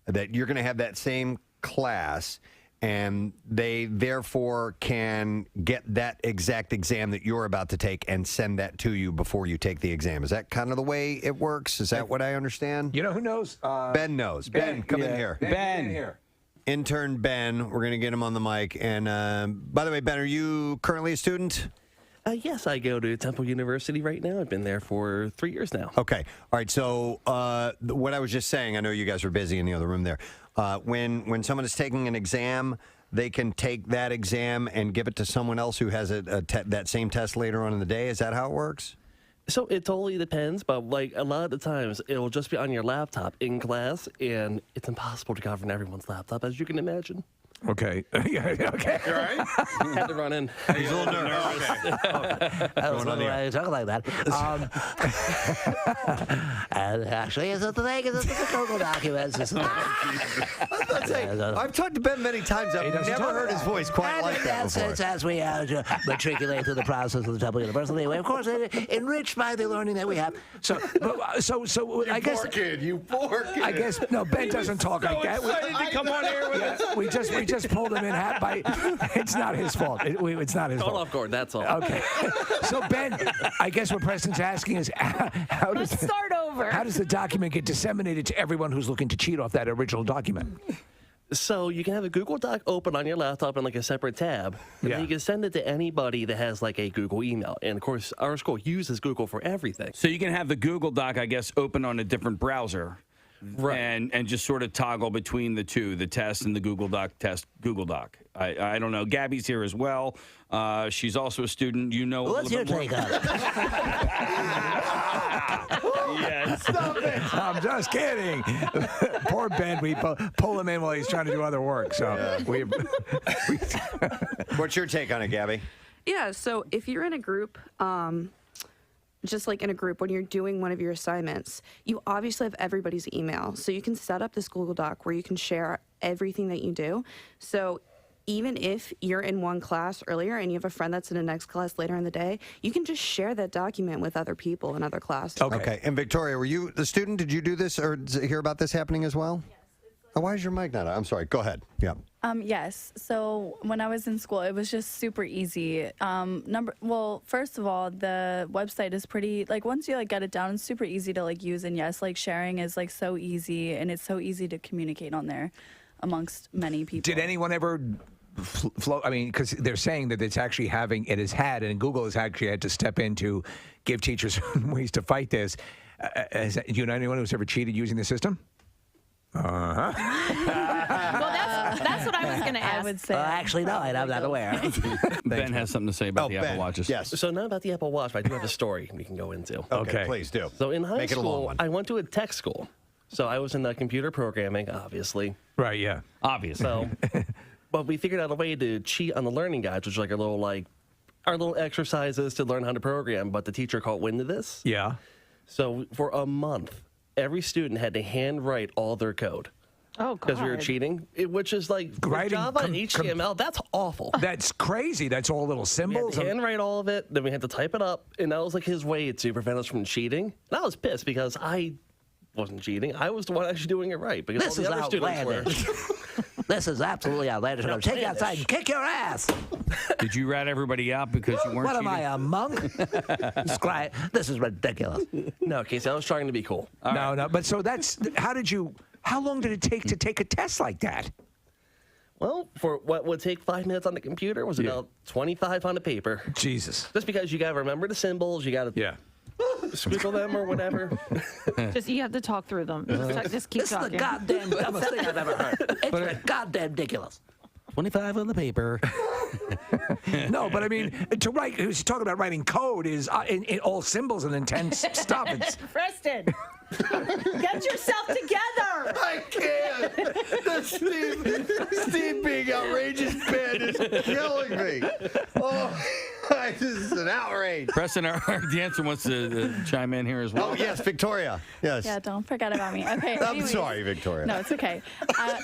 A: that you're going to have that same class, and they therefore can get that exact exam that you're about to take and send that to you before you take the exam. Is that kind of the way it works? Is that what I understand?
C: You know who knows?
A: Ben knows. Ben, come in here.
C: Ben here.
A: Intern Ben, we're going to get him on the mic. And by the way, Ben, are you currently a student?
O: Yes, I go to Temple University right now. I've been there for 3 years now.
A: Okay. All right. So what I was just saying, I know you guys are busy in the other room there. When someone is taking an exam, they can take that exam and give it to someone else who has that same test later on in the day. Is that how it works?
O: So it totally depends, but like a lot of the times it'll just be on your laptop in class, and it's impossible to govern everyone's laptop, as you can imagine.
C: Okay. Okay.
D: You all right?
O: Had to run in.
A: He's a little nervous.
L: I was wondering why you talk like that. And actually, it's the thing. It's the Google documents.
A: I've talked to Ben many times. I've never heard his voice quite like that before.
L: It's as we matriculate through the process of the Temple University. Anyway, of course, enriched by the learning that we have.
C: So I guess.
D: You poor kid.
C: I guess no. Ben doesn't talk like that.
E: Excited to come on air with us.
C: We just pulled him in hat by. It's not his fault. It's not his fault.
O: Off guard, that's all.
C: Okay. So Ben, I guess what Preston's asking is how does
I: Let's start over.
C: How does the document get disseminated to everyone who's looking to cheat off that original document?
O: So you can have a Google Doc open on your laptop in like a separate tab, and then you can send it to anybody that has like a Google email. And of course, our school uses Google for everything.
E: So you can have the Google Doc, I guess, open on a different browser. Right. And just sort of toggle between the two, the test and the Google Doc test, Google Doc. I don't know. Gabby's here as well. She's also a student. You know.
L: What's your take on it?
E: Yes.
C: Stop it. I'm just kidding. Poor Ben. We pull him in while he's trying to do other work. So
A: What's your take on it, Gabby?
P: Yeah. So if you're in a group, just like in a group, when you're doing one of your assignments, you obviously have everybody's email. So you can set up this Google Doc where you can share everything that you do. So even if you're in one class earlier and you have a friend that's in the next class later in the day, you can just share that document with other people in other classes.
A: Okay. And Victoria, were you the student? Did you do this or hear about this happening as well? Yes. Oh, why is your mic not on? I'm sorry. Go ahead. Yeah.
Q: Yes. So when I was in school, it was just super easy. First of all, the website is pretty, like, once you get it down, it's super easy to use. And yes, sharing is so easy, and it's so easy to communicate on there amongst many people.
C: Did anyone ever flow? I mean, because they're saying that it has had, and Google has actually had to step in to give teachers ways to fight this. Do you know anyone who's ever cheated using the system?
I: Well, that's what I was going to ask.
Q: I would say.
L: Actually, no, I'm not aware.
E: Ben has something to say about the Apple Watches.
A: Yes.
O: So not about the Apple Watch, but I do have a story we can go into.
A: Okay, please do.
O: So in high
A: Make it a long
O: school,
A: one.
O: I went to a tech school. So I was in computer programming, obviously.
C: Right, yeah.
E: Obviously.
O: So, but we figured out a way to cheat on the learning guides, which is like our little exercises to learn how to program, but the teacher caught wind of this.
C: Yeah.
O: So for a month, every student had to handwrite all their code.
I: Oh, God.
O: Because we were cheating, which is like
C: Writing
O: Java and HTML. That's awful.
C: That's crazy. That's all little
O: We had
C: symbols.
O: to handwrite all of it, then we had to type it up, and that was like his way to prevent us from cheating. And I was pissed because I wasn't cheating. I was the one actually doing it right because
L: This
O: all
L: is
O: the other students were.
L: outlandish. This is absolutely outlandish. I'm going to take you outside and kick your ass.
E: Did you rat everybody out because you weren't
L: What am
E: cheating?
L: I, a monk? This is ridiculous.
O: No, Casey, I was trying to be cool.
C: No. But so how long did it take to take a test like that?
O: Well, for what would take 5 minutes on the computer was about 25 on the paper.
C: Jesus.
O: Just because you got to remember the symbols, you got to squiggle them or whatever.
I: Just you have to talk through them. Just keep
L: This
I: talking.
L: is the goddamn dumbest thing I've ever heard. It's goddamn ridiculous.
E: 25 on the paper.
C: No, but I mean, to write, who's talking about writing code is in all symbols and intense stuff. It's,
I: Preston, get yourself together.
A: I can't. Steve being outrageous Ben is killing me. Oh, this is an outrage.
E: Preston, our dancer wants to chime in here as well.
A: Oh, yes, Victoria. Yes.
Q: Yeah, don't forget about me. Okay.
A: I'm
Q: anyways.
A: sorry, Victoria.
Q: No, it's okay.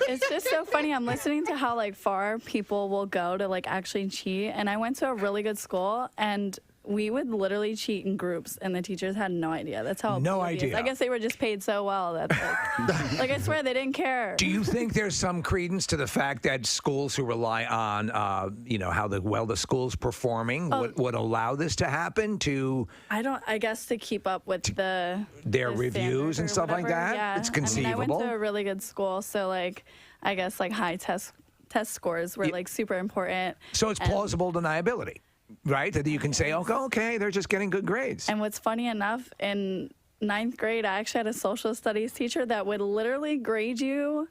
Q: It's just so funny. I'm listening to how far people will go to actually cheat, and I went to a really good school, and we would literally cheat in groups, and the teachers had no idea. That's how
C: No
Q: oblivious.
C: idea.
Q: I guess they were just paid so well that I swear they didn't care.
C: do you think there's some credence to the fact that schools who rely on, how the school's performing would allow this to happen to
Q: I guess to keep up with
C: their
Q: the
C: reviews and
Q: standard or
C: stuff like
Q: whatever.
C: that?
Q: Yeah.
C: It's
Q: I mean, I
C: conceivable.
Q: went to a really good school, so I guess high test scores were super important.
C: So it's
Q: And-
C: plausible deniability, right? That you can say, okay, they're just getting good grades.
Q: And what's funny enough, in 9th grade, I actually had a social studies teacher that would literally grade you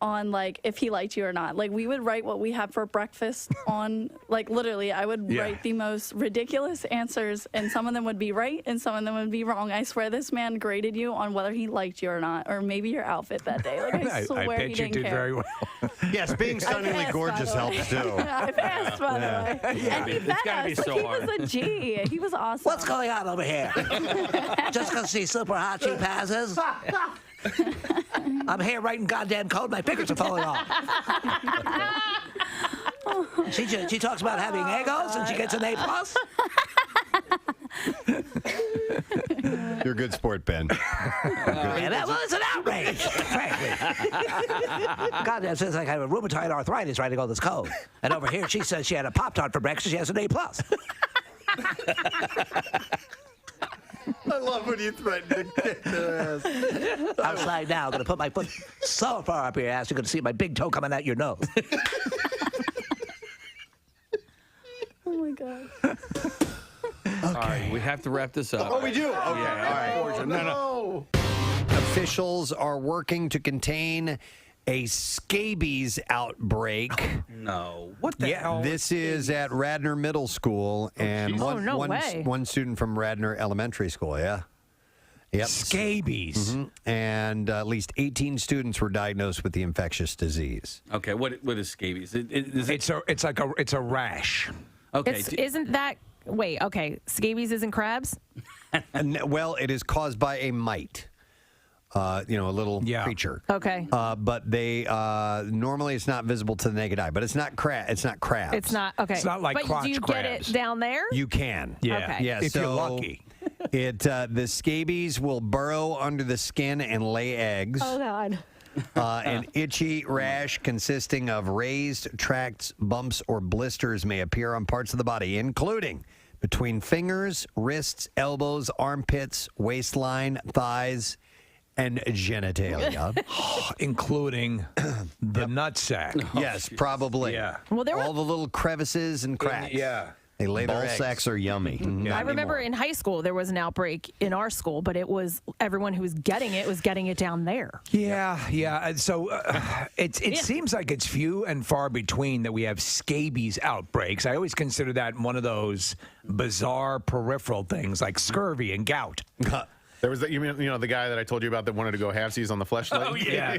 Q: on if he liked you or not. We would write what we had for breakfast on literally I would write the most ridiculous answers, and some of them would be right and some of them would be wrong. I swear this man graded you on whether he liked you or not, or maybe your outfit that day. I swear
C: I bet
Q: he
C: you
Q: didn't
C: did
Q: care.
C: very well.
A: Yes, being stunningly
Q: passed,
A: gorgeous
Q: by the way.
A: helps too.
Q: I passed, by the way. And he
E: It's
Q: met
E: gotta be
Q: us.
E: so
Q: He
E: hard.
Q: was a G. He was awesome.
L: What's going on over here? Just because she's super hot, she passes? I'm here writing goddamn code. My fingers are falling off. She talks about having egos and she gets an A+.
A: You're a good sport, Ben.
L: Well, it's an outrage, frankly. Goddamn, says I have a rheumatoid arthritis writing all this code. And over here, she says she had a Pop-Tart for breakfast. She has an A+.
A: I love when you threaten to kick their ass.
L: Outside now, I'm going to put my foot so far up your ass, you're going to see my big toe coming out your nose.
Q: Oh, my God.
E: All right, we have to wrap this up.
A: Oh, we do? Okay,
E: Yeah,
A: all right.
E: No.
A: Officials are working to contain a scabies outbreak.
E: No. What the hell?
A: This is at Radnor Middle School and one student from Radnor Elementary School, yeah. Yep.
C: Scabies.
A: Mhm. And at least 18 students were diagnosed with the infectious disease.
E: Okay, what is scabies?
C: It's a rash.
E: Okay.
I: Isn't that... Wait, okay. Scabies isn't crabs?
A: Well, it is caused by a mite. A little creature.
I: Okay.
A: But they normally it's not visible to the naked eye. But it's not It's not crabs.
I: It's not, okay.
C: It's not like
I: but
C: crotch
I: do you
C: crabs.
I: get it down there?
A: You can.
C: Yeah.
I: Okay.
A: Yeah.
C: If you're
A: so
C: lucky.
A: The scabies will burrow under the skin and lay eggs.
I: Oh, God.
A: An itchy rash consisting of raised tracts, bumps, or blisters may appear on parts of the body, including between fingers, wrists, elbows, armpits, waistline, thighs, and genitalia.
C: Including the nutsack.
A: Yes, probably.
C: Yeah.
I: Well, there
A: all the little crevices and cracks.
C: Yeah.
A: They lay their
R: Ball
A: eggs.
R: sacks are yummy.
I: I remember in high school there was an outbreak in our school, but it was everyone who was getting it down there.
C: Yeah. So it seems like it's few and far between that we have scabies outbreaks. I always consider that one of those bizarre peripheral things like scurvy and gout.
D: There was the guy that I told you about that wanted to go halfsies on the fleshlight.
C: Oh yeah.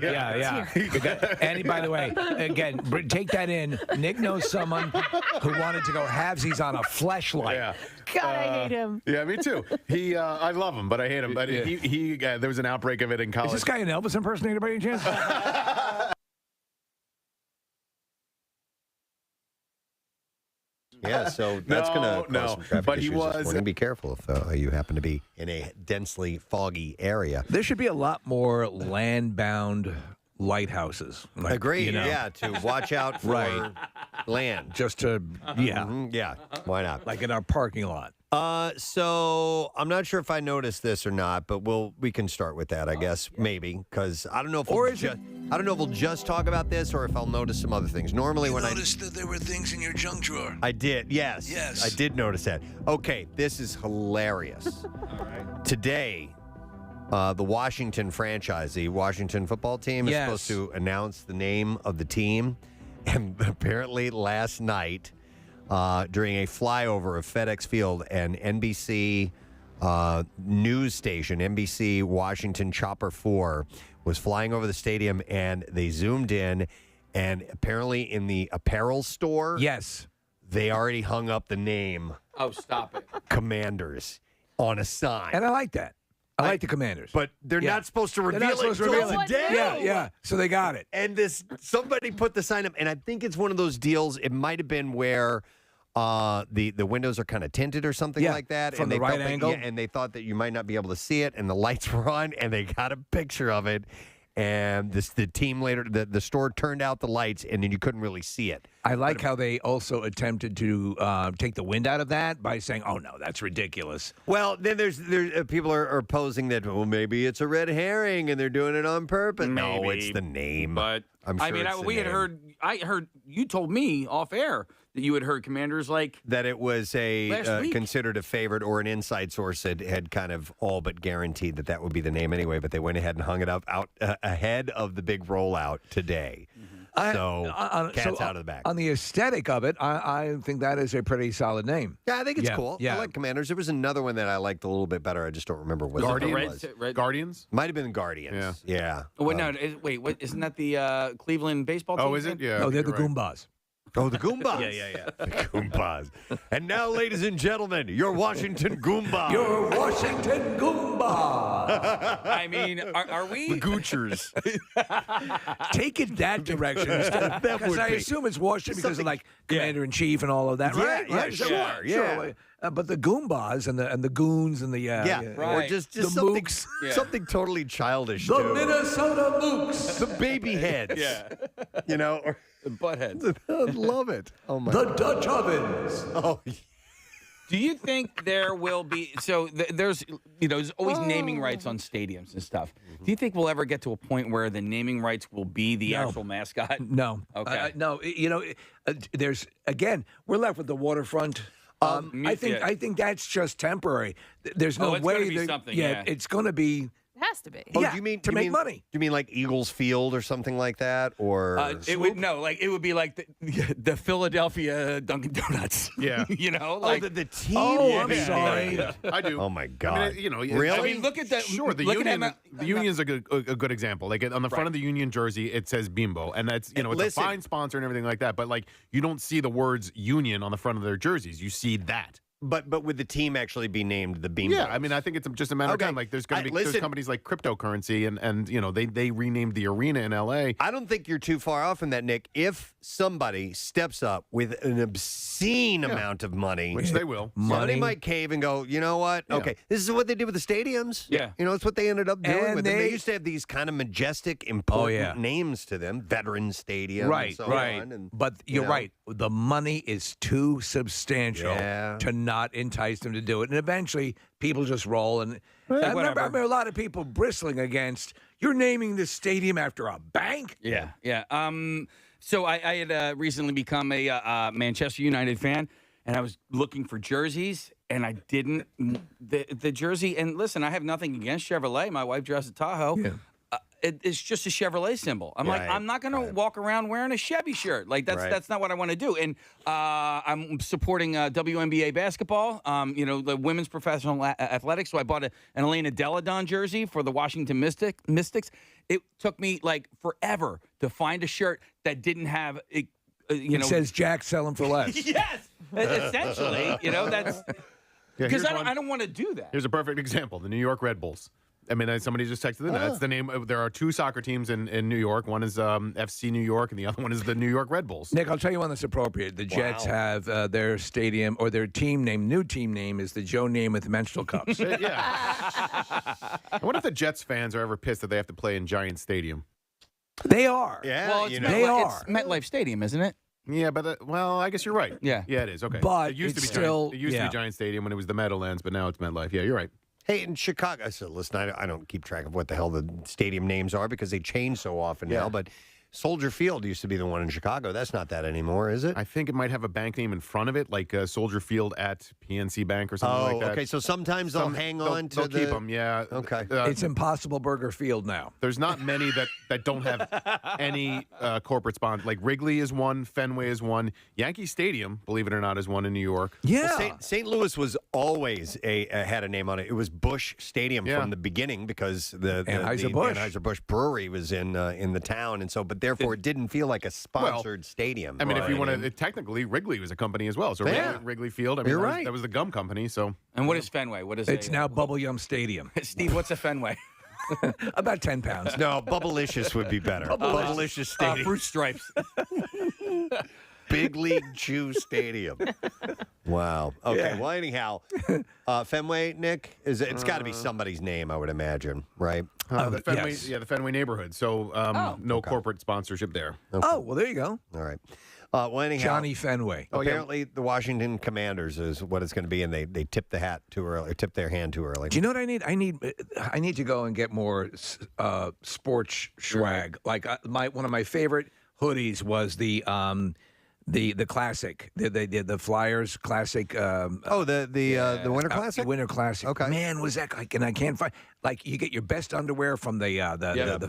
C: And by the way, again, take that in. Nick knows someone who wanted to go halvesies on a fleshlight.
D: Yeah.
I: God, I hate him.
D: Yeah, me too. I love him, but I hate him. But there was an outbreak of it in college.
C: Is this guy an Elvis impersonator by any chance?
A: Yeah, so that's going to cause some traffic
D: but he
A: issues
D: was.
A: this morning. Be careful if you happen to be in a densely foggy area.
C: There should be a lot more land-bound lighthouses.
A: Agreed. Yeah, to watch out for land.
C: Just to,
A: yeah, why not?
C: Like in our parking lot.
A: So I'm not sure if I noticed this or not, but we can start with that, I guess, maybe, because I don't know if I don't know if we'll just talk about this or if I'll notice some other things. Normally, when I
M: noticed that there were things in your junk drawer.
A: I did, yes, I did notice that. Okay, this is hilarious. All right, today. The Washington franchise, the Washington football team, is supposed to announce the name of the team. And apparently last night, during a flyover of FedEx Field, an NBC news station, NBC Washington Chopper 4, was flying over the stadium, and they zoomed in, and apparently in the apparel store, they already hung up the name.
E: Oh, stop it.
A: Commanders on a sign.
C: And I like that. I like the Commanders.
A: But they're not supposed to reveal it until today.
C: Yeah. So they got it.
A: And somebody put the sign up, and I think it's one of those deals. It might have been where the windows are kind of tinted or something like that.
C: From
A: and
C: the right angle.
A: And they thought that you might not be able to see it, and the lights were on, and they got a picture of it. And the team later, the store turned out the lights, and then you couldn't really see it.
C: I like how they also attempted to take the wind out of that by saying, "Oh no, that's ridiculous."
A: Well, then there's people are posing that maybe it's a red herring and they're doing it on purpose. No,
E: Maybe,
A: it's the name.
E: But
A: I'm sure
E: I heard you told me off air that you had heard Commanders like
A: that it was
E: last week.
A: considered a favorite, or an inside source had kind of all but guaranteed that would be the name anyway. But they went ahead and hung it up out ahead of the big rollout today. So cat's out of the bag.
C: On the aesthetic of it, I think that is a pretty solid name.
A: Yeah, I think it's cool. I like Commanders. There was another one that I liked a little bit better. I just don't remember what it was.
D: Guardians?
A: Might have been Guardians. Yeah.
E: Oh, wait, what, isn't that the Cleveland baseball team?
D: Oh, is it? Yeah.
C: Oh, they're the Goombas.
A: Oh, the Goombas.
E: Yeah.
A: The Goombas. And now, ladies and gentlemen, your Washington Goombas.
C: Your Washington Goombas.
E: I mean, are we?
A: The Goochers.
C: Take it that direction instead. Because I assume it's Washington because of like Commander-in-Chief and all of that, right?
A: Yeah, sure. Yeah.
C: But the Goombas and the Goons and the
A: or just
C: the
A: something,
C: Mooks.
A: something totally childish.
C: The
A: too.
C: Minnesota Mooks.
A: The baby heads. Or
E: the butt heads.
A: I love it. Oh my.
C: The Dutch ovens.
A: Oh.
E: Do you think there will be there's always naming rights on stadiums and stuff. Do you think we'll ever get to a point where the naming rights will be the actual mascot?
C: No.
E: Okay.
C: No. There's again, we're left with the waterfront. I think that's just temporary. There's no
E: it's
C: way.
E: gonna be something, yeah.
C: It's going to be.
I: It has to be.
A: Oh,
C: Yeah,
A: do you mean
C: to make money?
A: Do you mean like Eagles Field or something like that, or
E: it would be like the Philadelphia Dunkin' Donuts.
D: Yeah.
A: the team?
C: Oh, I'm sorry.
D: I do.
A: Oh my God.
D: Really?
E: I mean, look at that.
D: Sure, the union's a good example. Like on the front of the Union jersey, it says Bimbo, and that's it's a fine sponsor and everything like that. But like you don't see the words Union on the front of their jerseys. You see that.
A: But would the team actually be named the Beam?
D: Yeah, I mean, I think it's just a matter of time. Like, there's going to be there's companies like cryptocurrency, and they renamed the arena in L.A.
A: I don't think you're too far off in that, Nick. If somebody steps up with an obscene amount of money,
D: which they will,
A: somebody might cave and go, you know what? Okay, this is what they did with the stadiums.
E: Yeah,
A: it's what they ended up doing
C: And
A: with them. They used to have these kind of majestic, important names to them, Veterans Stadium,
C: Right,
A: and so
C: right.
A: on. And,
C: but you're right. The money is too substantial
A: Yeah.
C: to not entice them to do it, and eventually people just roll. And I remember a lot of people bristling against you're naming this stadium after a bank.
E: Yeah. So I had recently become a Manchester United fan, and I was looking for jerseys, and I didn't. The jersey, and listen, I have nothing against Chevrolet. My wife drives a Tahoe. Yeah. It's just a Chevrolet symbol. I'm like, I'm not going to walk around wearing a Chevy shirt. Like that's not what I want to do. And I'm supporting WNBA basketball. The women's professional athletics. So I bought an Elena Deladon jersey for the Washington Mystics. It took me like forever to find a shirt that didn't have it
C: says Jack selling for less.
E: Yes, essentially. That's because I don't want to do that.
D: Here's a perfect example: the New York Red Bulls. I mean, somebody just texted in. That's the name. There are two soccer teams in New York. One is FC New York, and the other one is the New York Red Bulls.
C: Nick, I'll tell you one that's appropriate. The Jets have their stadium or their new team name is the Joe Namath Menstrual Cups.
D: Yeah. I wonder if the Jets fans are ever pissed that they have to play in Giant Stadium.
C: They are.
A: Yeah,
E: well,
C: they are.
E: It's MetLife Stadium, isn't it?
D: Yeah, but I guess you're right.
E: Yeah,
D: it is. Okay,
C: but
D: it used to be
C: still,
D: Giant, it used to be Giant Stadium when it was the Meadowlands, but now it's MetLife. Yeah, you're right.
A: Hey, in Chicago, so listen, I don't keep track of what the hell the stadium names are because they change so often now, but Soldier Field used to be the one in Chicago. That's not that anymore, is it?
D: I think it might have a bank name in front of it, like Soldier Field at PNC Bank or something like that.
A: Okay, so sometimes they'll hang on to
D: they'll keep them, yeah.
A: Okay.
C: It's Impossible Burger Field now.
D: There's not many that don't have any corporate sponsors. Like Wrigley is one, Fenway is one, Yankee Stadium, believe it or not, is one in New York.
C: Yeah.
A: Well, St. Louis was always had a name on it. It was Busch Stadium from the beginning because the Anheuser-Busch Brewery was in the town, and so therefore it didn't feel like a sponsored stadium.
D: I mean, if you want to, technically Wrigley was a company as well. So Wrigley Field. I mean,
A: you're right.
D: That was the gum company. So.
E: And what is Fenway? What is
C: It's now Bubble Yum Stadium.
E: Steve, what's a Fenway?
C: About 10 pounds.
A: No, Bubblicious would be better. Bubblicious Stadium.
E: Fruit Stripes.
A: Big League Chew Stadium. Wow. Okay.
C: Yeah.
A: Well, anyhow, Fenway, Nick, it's got to be somebody's name, I would imagine, right?
D: The Fenway, the Fenway neighborhood. So no corporate sponsorship there.
A: Okay.
C: Oh, well, there you go.
A: All right. Well, anyhow,
C: Johnny Fenway.
A: Apparently, the Washington Commanders is what it's going to be, and they tipped the hat too early, or tipped their hand too early.
C: Do you know what I need? I need to go and get more sports swag. Like one of my favorite hoodies was the classic, the Flyers classic.
A: The Winter Classic.
C: Winter Classic.
A: Okay.
C: Man, was that like? And I can't find you get your best underwear from the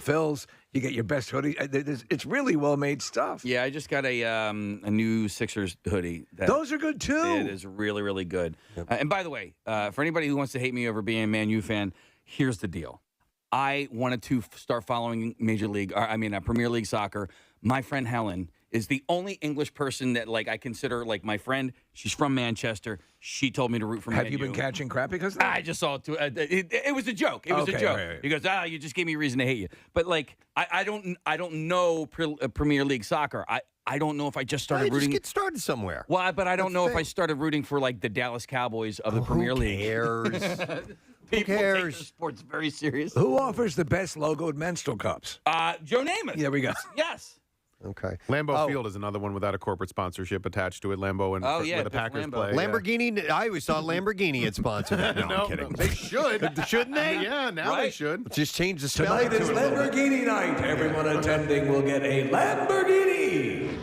C: Phils. You get your best hoodie. It's really well made stuff.
E: Yeah, I just got a new Sixers hoodie.
C: Those are good too.
E: It is really, really good. And by the way, for anybody who wants to hate me over being a Man U fan, here's the deal. I wanted to start following Premier League soccer. My friend Helen is the only English person that I consider my friend. She's from Manchester. She told me to root for Man U.
C: Have you been catching crap because of that?
E: I just saw it too. It was a joke. It was a joke.
C: Right.
E: He goes, you just gave me a reason to hate you. But I don't know Premier League soccer. I don't know if I just started rooting.
A: Just get started somewhere.
E: Well, but I don't know if I started rooting for the Dallas Cowboys of the Premier League.
A: Who cares?
E: People take the sports very serious.
C: Who offers the best logoed menstrual cups?
E: Joe Namath.
C: There we go.
E: Yes.
A: Okay.
D: Lambeau Field is another one without a corporate sponsorship attached to it. Lambeau and where the Packers play.
A: Lamborghini. I always thought Lamborghini had sponsored that. No, I'm kidding.
D: They should.
A: Shouldn't they?
D: Yeah, now they should.
A: Just change the spelling.
C: Tonight is Lamborghini night. Everyone attending will get a Lamborghini.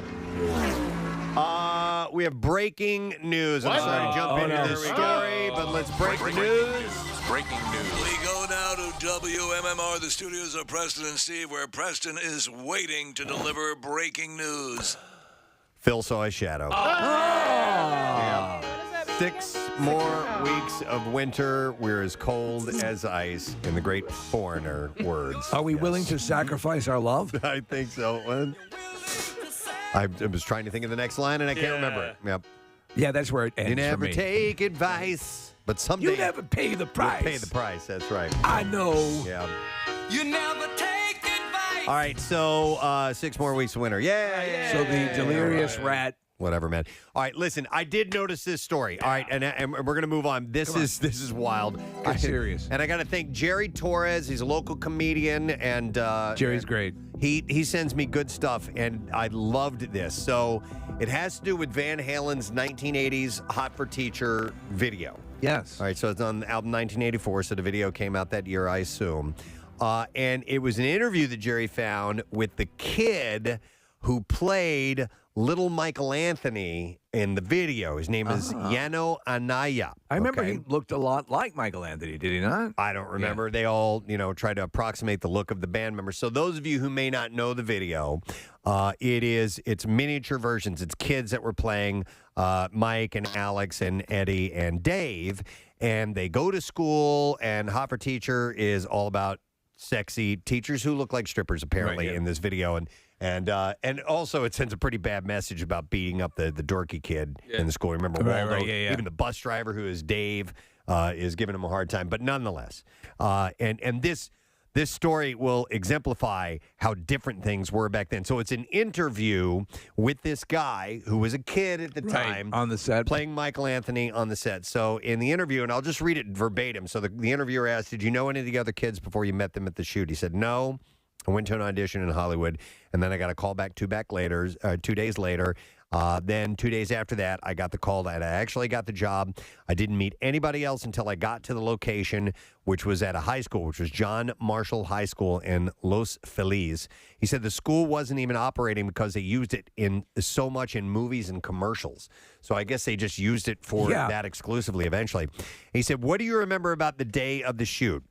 A: We have breaking news. I'm sorry to jump into this story, but let's break the news.
M: Breaking news. We go now to WMMR, the studios of Preston and Steve, where Preston is waiting to deliver breaking news.
A: Phil saw a shadow. Yeah. 6 more weeks of winter. We're as cold as ice, in the great foreigner words.
C: Are we willing to sacrifice our love?
A: I think so. I was trying to think of the next line, and I can't remember it. Yep.
C: Yeah, that's where it ends.
A: You never
C: for me.
A: take advice, but someday
C: You never pay the price.
A: You'll pay the price. That's right.
C: I know.
A: Yeah.
M: You never take advice.
A: All right, so 6 more weeks of winter. Yay!
C: So the delirious rat.
A: Whatever, man. All right, listen. I did notice this story. All right, and we're gonna move on. This is wild.
C: Get serious.
A: And I got to thank Jerry Torres. He's a local comedian, and
C: Jerry's great.
A: He sends me good stuff, and I loved this. So it has to do with Van Halen's 1980s "Hot for Teacher" video.
C: Yes.
A: All right, so it's on the album 1984. So the video came out that year, I assume. And it was an interview that Jerry found with the kid who played little Michael Anthony in the video. His name is Yano Anaya.
C: I remember he looked a lot like Michael Anthony, did he not?
A: I don't remember. They all, try to approximate the look of the band members. So those of you who may not know the video, it's miniature versions. It's kids that were playing Mike and Alex and Eddie and Dave, and they go to school, and Hot for Teacher is all about sexy teachers who look like strippers, apparently, in this video. And also it sends a pretty bad message about beating up the dorky kid in the school. Remember Waldo? Even the bus driver, who is Dave, is giving him a hard time. But nonetheless, and this story will exemplify how different things were back then. So it's an interview with this guy who was a kid at the time.
C: On the set.
A: Playing Michael Anthony on the set. So in the interview, and I'll just read it verbatim. So the interviewer asked, did you know any of the other kids before you met them at the shoot? He said, no. I went to an audition in Hollywood, and then I got a call back 2 days later. Then 2 days after that, I got the call that I actually got the job. I didn't meet anybody else until I got to the location, which was at a high school, which was John Marshall High School in Los Feliz. He said the school wasn't even operating because they used it so much in movies and commercials. So I guess they just used it for that exclusively eventually. He said, what do you remember about the day of the shoot?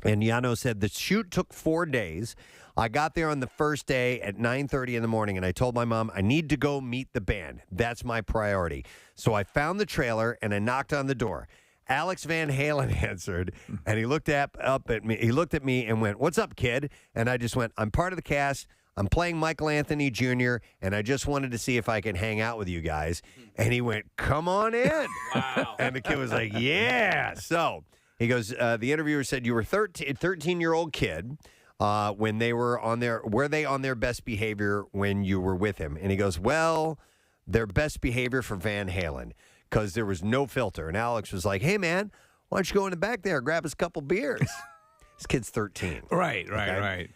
A: And Yano said, the shoot took 4 days. I got there on the first day at 9:30 in the morning, and I told my mom, I need to go meet the band. That's my priority. So I found the trailer, and I knocked on the door. Alex Van Halen answered, and he looked up at me. He looked at me and went, what's up, kid? And I just went, I'm part of the cast. I'm playing Michael Anthony Jr., and I just wanted to see if I could hang out with you guys. And he went, come on in. Wow. And the kid was like, yeah. So he goes, the interviewer said, you were 13-year-old kid when they were on their best behavior when you were with him? And he goes, well, their best behavior for Van Halen, because there was no filter. And Alex was like, hey, man, why don't you go in the back there and grab us a couple beers? This kid's 13.
C: Right.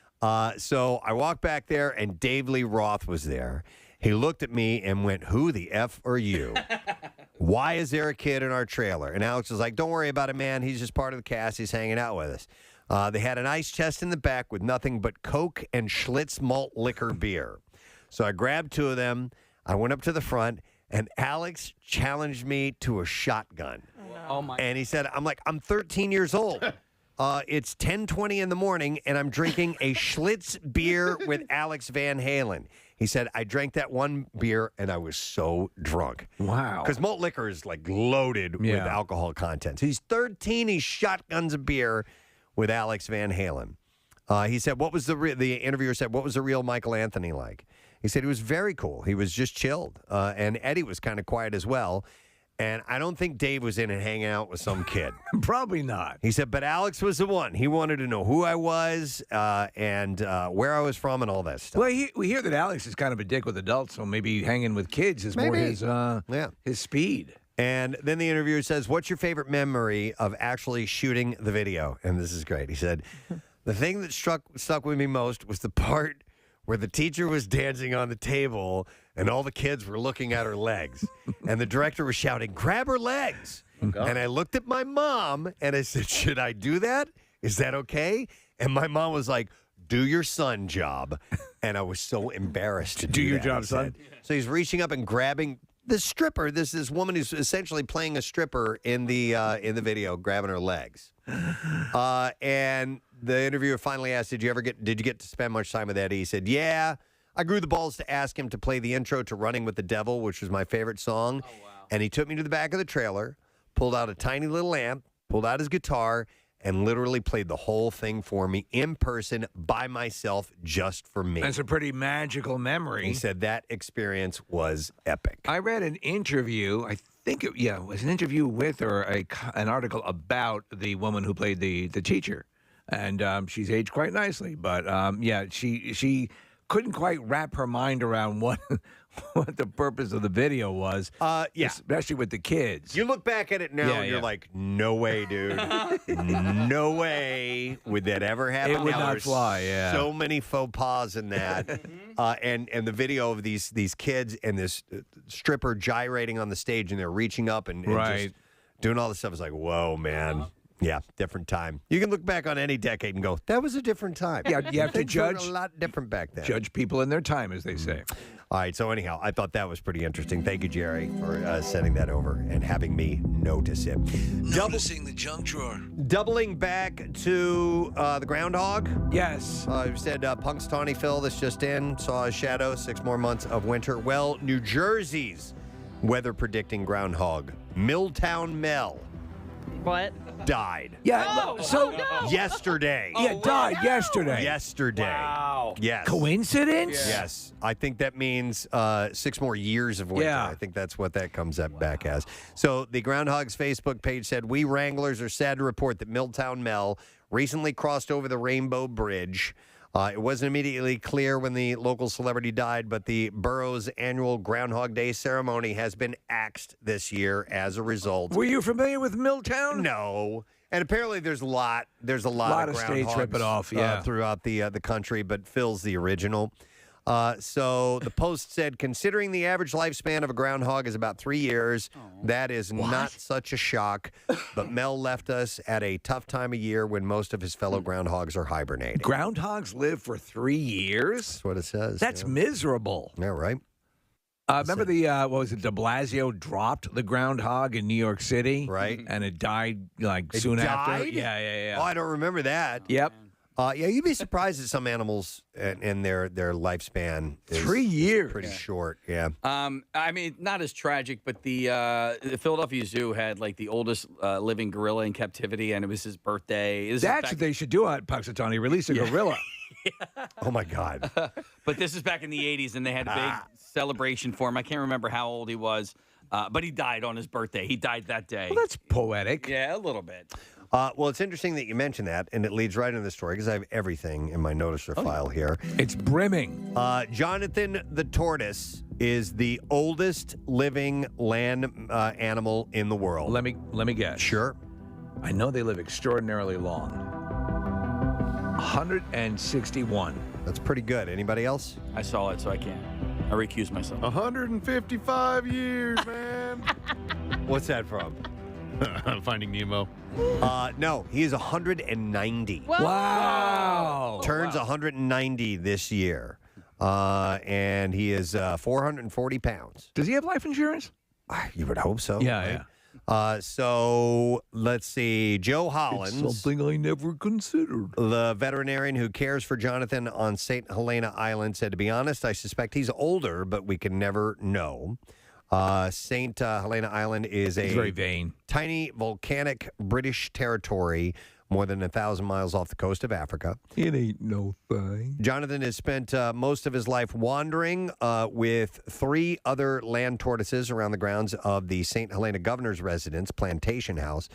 A: So I walked back there, and Dave Lee Roth was there. He looked at me and went, who the F are you? Why is there a kid in our trailer? And Alex was like, don't worry about it, man. He's just part of the cast. He's hanging out with us. They had an ice chest in the back with nothing but Coke and Schlitz malt liquor beer. So I grabbed 2 of them. I went up to the front, and Alex challenged me to a shotgun.
E: Oh, my.
A: And he said, I'm 13 years old. It's 10:20 in the morning, and I'm drinking a Schlitz beer with Alex Van Halen. He said, I drank that one beer, and I was so drunk.
C: Wow.
A: Because malt liquor is, loaded with alcohol content. So he's 13. He shotguns a beer with Alex Van Halen. He said, the interviewer said, what was the real Michael Anthony like? He said he was very cool. He was just chilled. And Eddie was kind of quiet as well. And I don't think Dave was in and hanging out with some kid.
C: Probably not.
A: He said, but Alex was the one. He wanted to know who I was and where I was from and all that stuff.
C: Well, we hear that Alex is kind of a dick with adults, so maybe hanging with kids is more his speed.
A: And then the interviewer says, what's your favorite memory of actually shooting the video? And this is great. He said, the thing that stuck with me most was the part where the teacher was dancing on the table and all the kids were looking at her legs. And the director was shouting, grab her legs. And I looked at my mom and I said, should I do that? Is that okay? And my mom was like, do your son job. And I was so embarrassed to do
C: your
A: that,
C: job, son.
A: So he's reaching up and grabbing the stripper. This woman who's essentially playing a stripper in the video, grabbing her legs. And the interviewer finally asked, did you get to spend much time with Eddie? He said, yeah. I grew the balls to ask him to play the intro to Running with the Devil, which was my favorite song. Oh, wow. And he took me to the back of the trailer, pulled out a tiny little amp, pulled out his guitar, and literally played the whole thing for me in person by myself just for me.
C: That's a pretty magical memory.
A: He said that experience was epic.
C: I read an interview, I think it was an interview with or an article about the woman who played the teacher. And she's aged quite nicely. But, she couldn't quite wrap her mind around what the purpose of the video was. Especially with the kids.
A: You look back at it now and you're like, no way, dude. No way would that ever happen.
C: It would not fly, yeah.
A: So many faux pas in that. And the video of these kids and this stripper gyrating on the stage and they're reaching up and just doing all this stuff is like, whoa, man. Yeah, different time. You can look back on any decade and go, that was a different time.
C: Yeah, you have to
A: Things were
C: judge.
A: a lot different back then.
C: Judge people in their time, as they say.
A: All right, so anyhow, I thought that was pretty interesting. Thank you, Jerry, for sending that over and having me notice it.
M: Noticing the junk drawer.
A: Doubling back to the Groundhog.
C: Yes.
A: You said Punxsutawney Phil, this just in, saw a shadow, 6 more months of winter. Well, New Jersey's weather predicting groundhog, Milltown Mel,
I: What?
A: died.
C: Yeah.
A: Yesterday.
C: Yeah, died yesterday.
A: Yesterday.
E: Wow.
A: Yes.
C: Coincidence?
A: Yes. I think that means 6 more years of winter.
C: Yeah.
A: I think that's what that comes up back as. So the Groundhog's Facebook page said, we Wranglers are sad to report that Milltown Mel recently crossed over the Rainbow Bridge. It wasn't immediately clear when the local celebrity died, but the borough's annual Groundhog Day ceremony has been axed this year as a result.
C: Were you familiar with Milltown?
A: No. And apparently there's a lot of
C: states rip it off,
A: throughout the country, but Phil's the original. So the Post said, considering the average lifespan of a groundhog is about 3 years, that is not such a shock. But Mel left us at a tough time of year when most of his fellow groundhogs are hibernating.
C: Groundhogs live for 3 years?
A: That's what it says.
C: That's miserable.
A: Yeah, right.
C: Remember the, what was it, de Blasio dropped the groundhog in New York City?
A: Right.
C: And it died
A: It
C: soon after?
A: died?
C: Yeah.
A: Oh, I don't remember that.
C: Yep.
A: Yeah, you'd be surprised at some animals and their lifespan.
C: 3 years.
A: Pretty short, yeah.
E: I mean, not as tragic, but the Philadelphia Zoo had like the oldest living gorilla in captivity, and it was his birthday.
C: That's what they should do at Punxsutawney, release a gorilla.
A: Oh, my God.
E: But this is back in the 80s, and they had a big celebration for him. I can't remember how old he was, but he died on his birthday. He died that day.
C: Well, that's poetic.
E: Yeah, a little bit.
A: Well, it's interesting that you mention that, and it leads right into the story because I have everything in my noticer file here.
C: It's brimming.
A: Jonathan the tortoise is the oldest living land animal in the world.
C: Let me guess.
A: Sure.
C: I know they live extraordinarily long. 161.
A: That's pretty good. Anybody else?
E: I saw it, so I can't. I recuse myself.
D: 155 years, man.
A: What's that from?
D: Finding Nemo.
A: No, he is 190.
C: Wow.
A: Turns 190 this year. And he is 440 pounds.
C: Does he have life insurance?
A: You would hope so.
C: Yeah.
A: So let's see. Joe Hollins.
C: It's something I never considered.
A: The veterinarian who cares for Jonathan on St. Helena Island said, to be honest, I suspect he's older, but we can never know. St. Helena Island is
C: He's very vain.
A: Tiny volcanic British territory more than 1,000 miles off the coast of Africa.
C: It ain't no thing.
A: Jonathan has spent most of his life wandering with 3 other land tortoises around the grounds of the St. Helena governor's residence, Plantation House.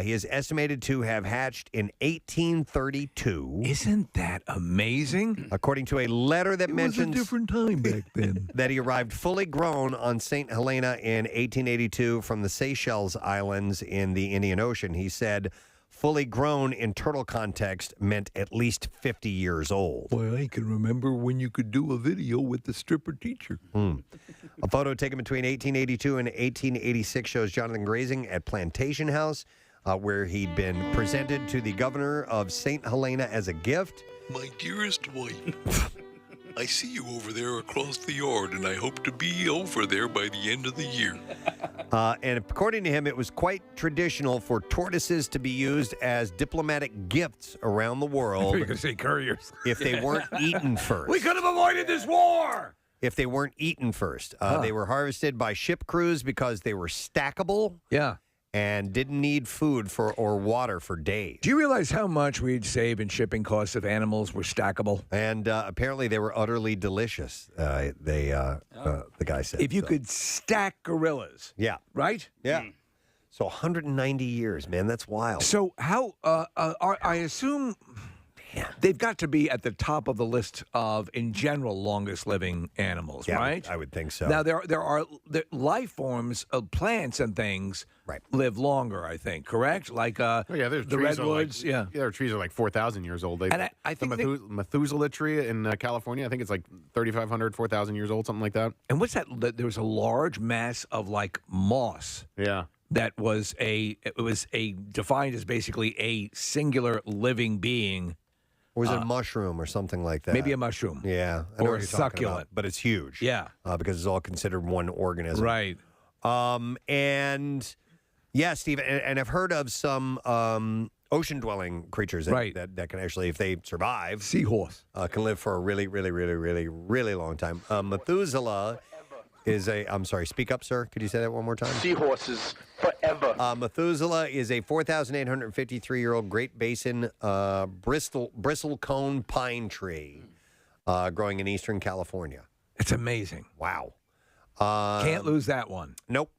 A: He is estimated to have hatched in 1832.
C: Isn't that amazing?
A: According to a letter that mentions
C: was a different time back then.
A: that he arrived fully grown on St. Helena in 1882 from the Seychelles Islands in the Indian Ocean. He said, fully grown in turtle context meant at least 50 years old.
C: Boy, I can remember when you could do a video with the stripper teacher.
A: A photo taken between 1882 and 1886 shows Jonathan grazing at Plantation House, where he'd been presented to the governor of St. Helena as a gift.
M: My dearest wife, I see you over there across the yard, and I hope to be over there by the end of the year.
A: And according to him, it was quite traditional for tortoises to be used as diplomatic gifts around the world.
C: You're going to say couriers.
A: If they weren't eaten first.
C: We could have avoided this war!
A: If they weren't eaten first. They were harvested by ship crews because they were stackable.
C: Yeah.
A: And didn't need food or water for days.
C: Do you realize how much we'd save in shipping costs if animals were stackable?
A: And apparently they were utterly delicious, the guy said.
C: If you could stack gorillas.
A: Yeah.
C: Right?
A: Yeah. So 190 years, man. That's wild.
C: So how, I assume they've got to be at the top of the list of, in general, longest living animals, right?
A: I would think so.
C: Now, there are life forms of plants and things live longer, I think, correct? Like
D: there's
C: the
D: trees
C: redwoods.
D: Their trees are like 4,000 years old.
C: And I think
D: the Methuselah tree in California, I think it's like 3,500, 4,000 years old, something like that.
C: And what's that? There's a large mass of like moss.
D: Yeah.
C: that was defined as basically a singular living being.
A: Or was it a mushroom or something like that?
C: Maybe a mushroom.
A: Yeah. I know
C: Or
A: what
C: a
A: you're talking about,
C: succulent.
A: but it's huge.
C: Yeah.
A: Because it's all considered one organism.
C: Right.
A: And yeah, Steve, and I've heard of some ocean-dwelling creatures that can actually, if they survive,
C: seahorse,
A: can live for a really, really, really, really, really long time. Methuselah is I'm sorry, speak up, sir. Could you say that one more time?
R: Seahorses forever.
A: Methuselah is a 4,853-year-old Great Basin bristlecone pine tree growing in eastern California.
C: It's amazing.
A: Wow.
C: Can't lose that one.
A: Nope.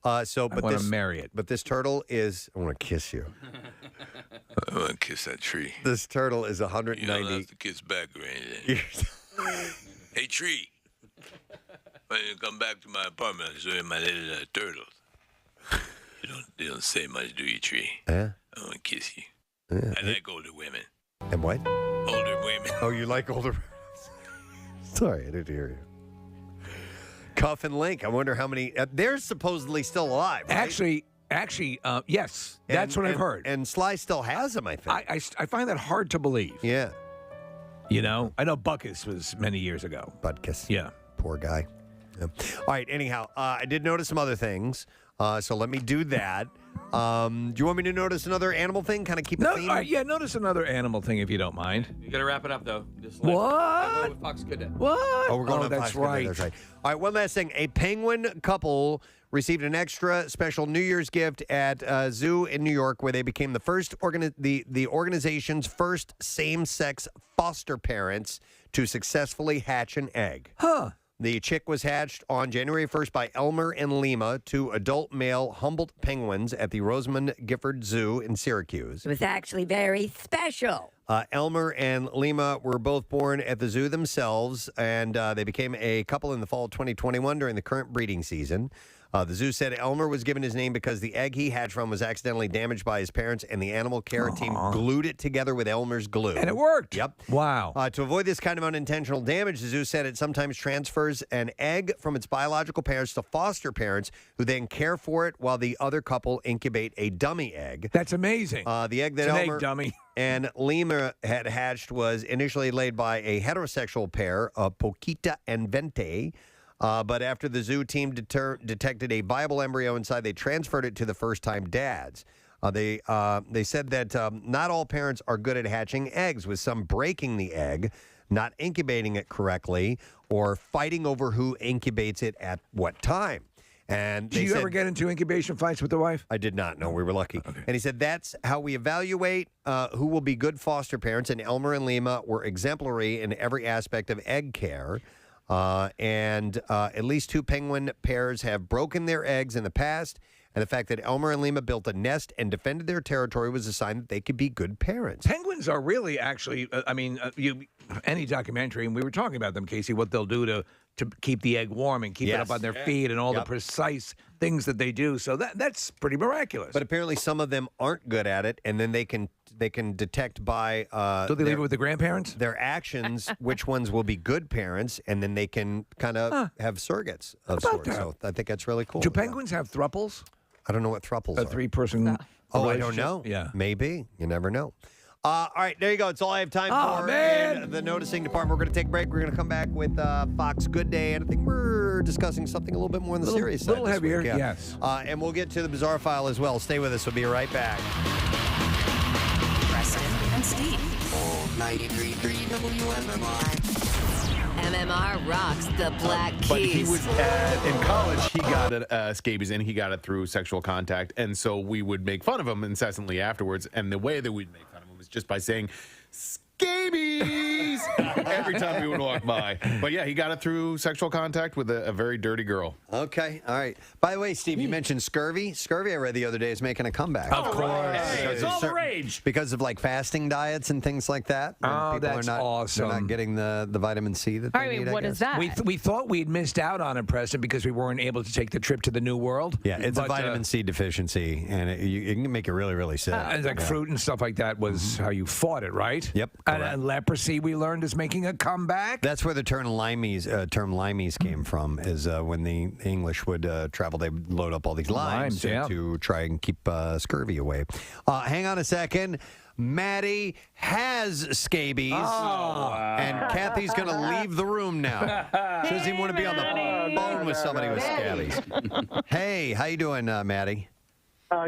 A: But
C: I want to marry it.
A: But this turtle is. I want to kiss you.
M: I want to kiss that tree.
A: This turtle is 190.
M: You don't have to kiss back or anything. Hey, tree. When you come back to my apartment, I'll show you my little turtles. They don't say much, do you, tree?
A: Yeah.
M: I want to kiss you.
A: Yeah.
M: I like older women.
A: And what?
M: Older women.
A: Oh, you like older. Sorry, I didn't hear you. Cuff and Link. I wonder how many. They're supposedly still alive. Right?
C: Actually, yes. That's what I've heard.
A: And Sly still has them, I think.
C: I find that hard to believe.
A: Yeah.
C: You know? I know Buckus was many years ago.
A: Butkus.
C: Yeah.
A: Poor guy. Yeah. All right, anyhow, I did notice some other things, so let me do that. Do you want me to notice another animal thing? Kind of keep a theme?
C: Yeah, notice another animal thing if you don't mind.
E: You got to wrap it up, though.
C: What?
E: Fox Good Day.
C: What?
A: Oh, we're going on
C: that's
A: Fox Good Day,
C: right.
A: That's right. All right, one last thing. A penguin couple received an extra special New Year's gift at a zoo in New York where they became the first the organization's first same-sex foster parents to successfully hatch an egg.
C: Huh.
A: The chick was hatched on January 1st by Elmer and Lima, two adult male Humboldt penguins at the Rosamond Gifford Zoo in Syracuse.
S: It was actually very special.
A: Elmer and Lima were both born at the zoo themselves, and they became a couple in the fall of 2021 during the current breeding season. The zoo said Elmer was given his name because the egg he hatched from was accidentally damaged by his parents, and the animal care team glued it together with Elmer's glue.
C: And it worked.
A: Yep.
C: Wow.
A: To avoid this kind of unintentional damage, the zoo said it sometimes transfers an egg from its biological parents to foster parents who then care for it while the other couple incubate a dummy egg.
C: That's amazing.
A: The egg that
C: It's an
A: Elmer
C: egg dummy.
A: and Lima had hatched was initially laid by a heterosexual pair, Poquita and Vente. But after the zoo team detected a viable embryo inside, they transferred it to the first-time dads. They said that not all parents are good at hatching eggs, with some breaking the egg, not incubating it correctly, or fighting over who incubates it at what time. And
C: Did you ever get into incubation fights with the wife?
A: I did not. No, we were lucky. Okay. And he said that's how we evaluate who will be good foster parents. And Elmer and Lima were exemplary in every aspect of egg care. And at least two penguin pairs have broken their eggs in the past. And the fact that Elmer and Lima built a nest and defended their territory was a sign that they could be good parents.
C: Penguins are really actually, any documentary, and we were talking about them, Casey, what they'll do to keep the egg warm and keep it up on their feet and all the precise things that they do. So that's pretty miraculous.
A: But apparently some of them aren't good at it, and then they can detect by
C: do they leave it with the grandparents?
A: Their actions which ones will be good parents, and then they can kind of have surrogates of sorts.
C: that?
A: So I think that's really cool.
C: Do penguins have thruples?
A: I don't know what thruples are.
C: A three-person
A: Oh, I don't
C: relationship?
A: know.
C: Yeah.
A: Maybe. You never know. All right, there you go. It's all I have time for in the noticing department. We're going to take a break. We're going to come back with Fox Good Day, and I think we're discussing something a little bit more on the serious side.
C: A little
A: this
C: heavier,
A: week, yeah.
C: yes.
A: And we'll get to the bizarre file as well. Stay with us. We'll be right back.
N: Preston and Steve.
F: 93.3 WMMR.
N: MMR rocks the Black Keys.
D: But he was in college. He got scabies, and he got it through sexual contact, and so we would make fun of him incessantly afterwards. And the way that we'd make fun of him was just by saying "scabies" every time we would walk by. But yeah, he got it through sexual contact with a very dirty girl.
A: Okay, all right. By the way, Steve, you mentioned scurvy. Scurvy, I read the other day, is making a comeback.
C: Of course.
E: Hey, it's all the rage.
A: Because of like fasting diets and things like that.
C: Oh,
A: People
C: that's
A: are not,
C: awesome.
A: They're not getting the vitamin C that they need, I
I: what
A: guess.
I: is that?
C: We thought we'd missed out on it, Preston, because we weren't able to take the trip to the New World.
A: Yeah, it's a
C: But,
A: vitamin C deficiency, and it can make you really, really sick.
C: Like fruit and stuff like that was how you fought it, right?
A: Yep,
C: I And leprosy, we learned, is making a comeback.
A: That's where the term limeys came from, is when the English would travel, they would load up all these limes to try and keep scurvy away. Hang on a second. Maddie has scabies, and Kathy's going to leave the room now. She doesn't even want to be on the phone with somebody with scabies. Hey, how you doing, Maddie?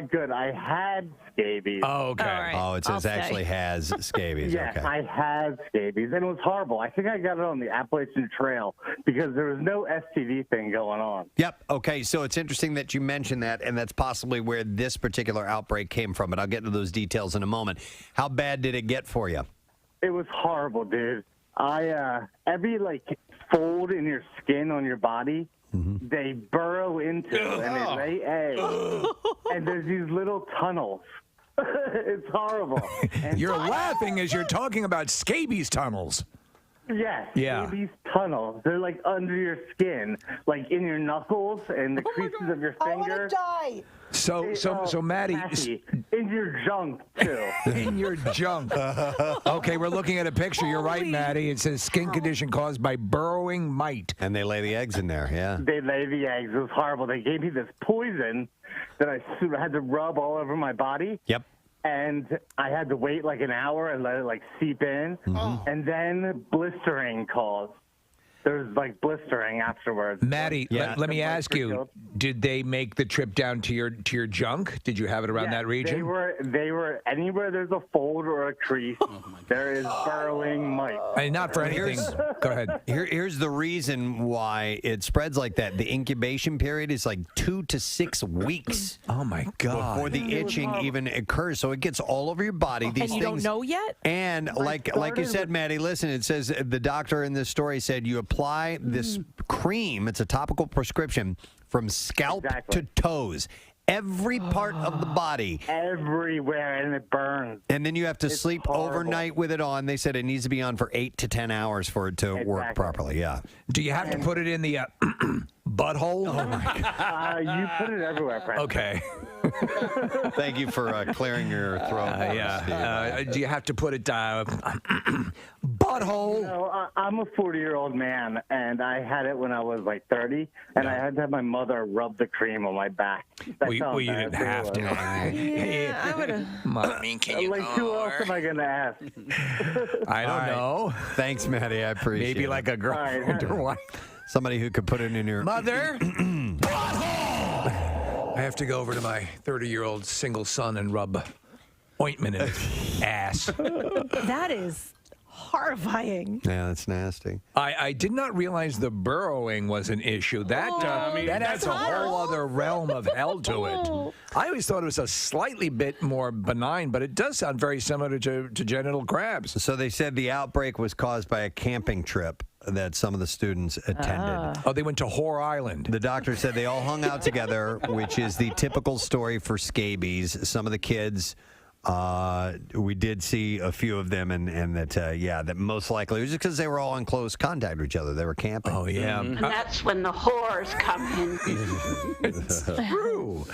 T: Good. I had scabies.
A: Oh, okay. Right. Oh, it says actually has scabies.
T: Yes,
A: okay.
T: I had scabies, and it was horrible. I think I got it on the Appalachian Trail because there was no STD thing going on.
A: Yep. Okay. So it's interesting that you mentioned that, and that's possibly where this particular outbreak came from. But I'll get into those details in a moment. How bad did it get for you?
T: It was horrible, dude. Every fold in your skin on your body, they burrow into and they lay eggs, and there's these little tunnels. It's horrible. And
C: You're laughing as you're talking about scabies tunnels.
T: Yes,
C: Yeah.
T: these tunnels. They're under your skin, in your knuckles and the creases of your finger.
S: die.
C: So Maddie,
T: Kathy, in your junk too.
C: in your junk. Okay, we're looking at a picture. You're right, Maddie. It says skin condition caused by burrowing mite.
A: And they lay the eggs in there, yeah.
T: They lay the eggs. It was horrible. They gave me this poison that I had to rub all over my body.
A: Yep.
T: And I had to wait an hour and let it seep in. And then blistering caused. There's blistering afterwards.
C: Maddie, let me ask you: did they make the trip down to your junk? Did you have it around that region?
T: They were anywhere there's a fold or a crease. There is burrowing mite.
C: And not for anything. Go ahead.
A: Here's the reason why it spreads like that. The incubation period is 2 to 6 weeks.
C: Oh my God!
A: Before the itching even occurs, so it gets all over your body. These
I: and you
A: things,
I: don't know yet.
A: And like you said, Maddie, listen. It says the doctor in this story said you apply this cream. It's a topical prescription from scalp to toes. Every part of the body.
T: Everywhere, and it burns.
A: And then you have to sleep overnight with it on. They said it needs to be on for 8 to 10 hours for it to work properly. Yeah.
C: Do you have to put it in the butthole?
A: Oh, my God.
T: You put it everywhere, Preston.
C: Okay.
A: Thank you for clearing your throat.
C: Do you have to put it butthole?
T: No, I'm a 40-year-old man, and I had it when I was 30, and I had to have my mother rub the cream on my back.
C: Well, you didn't have to.
I: Yeah, I would have.
M: Mommy, can you
T: who else am I going to ask?
C: I don't know.
A: Thanks, Maddie. I appreciate it.
C: Maybe like a girl or wife.
A: Somebody who could put it in your
C: mother. I have to go over to my 30-year-old single son and rub ointment in his ass.
I: That is horrifying.
A: Yeah, that's nasty.
C: I did not realize the burrowing was an issue. That adds a whole other realm of hell to it. I always thought it was a slightly bit more benign, but it does sound very similar to genital crabs.
A: So they said the outbreak was caused by a camping trip that some of the students attended.
C: Oh, they went to Whore Island.
A: The doctor said they all hung out together, which is the typical story for scabies. Some of the kids, we did see a few of them, and that, that most likely it was just because they were all in close contact with each other. They were camping.
C: Oh, yeah.
S: And that's when the whores come in.
C: It's true.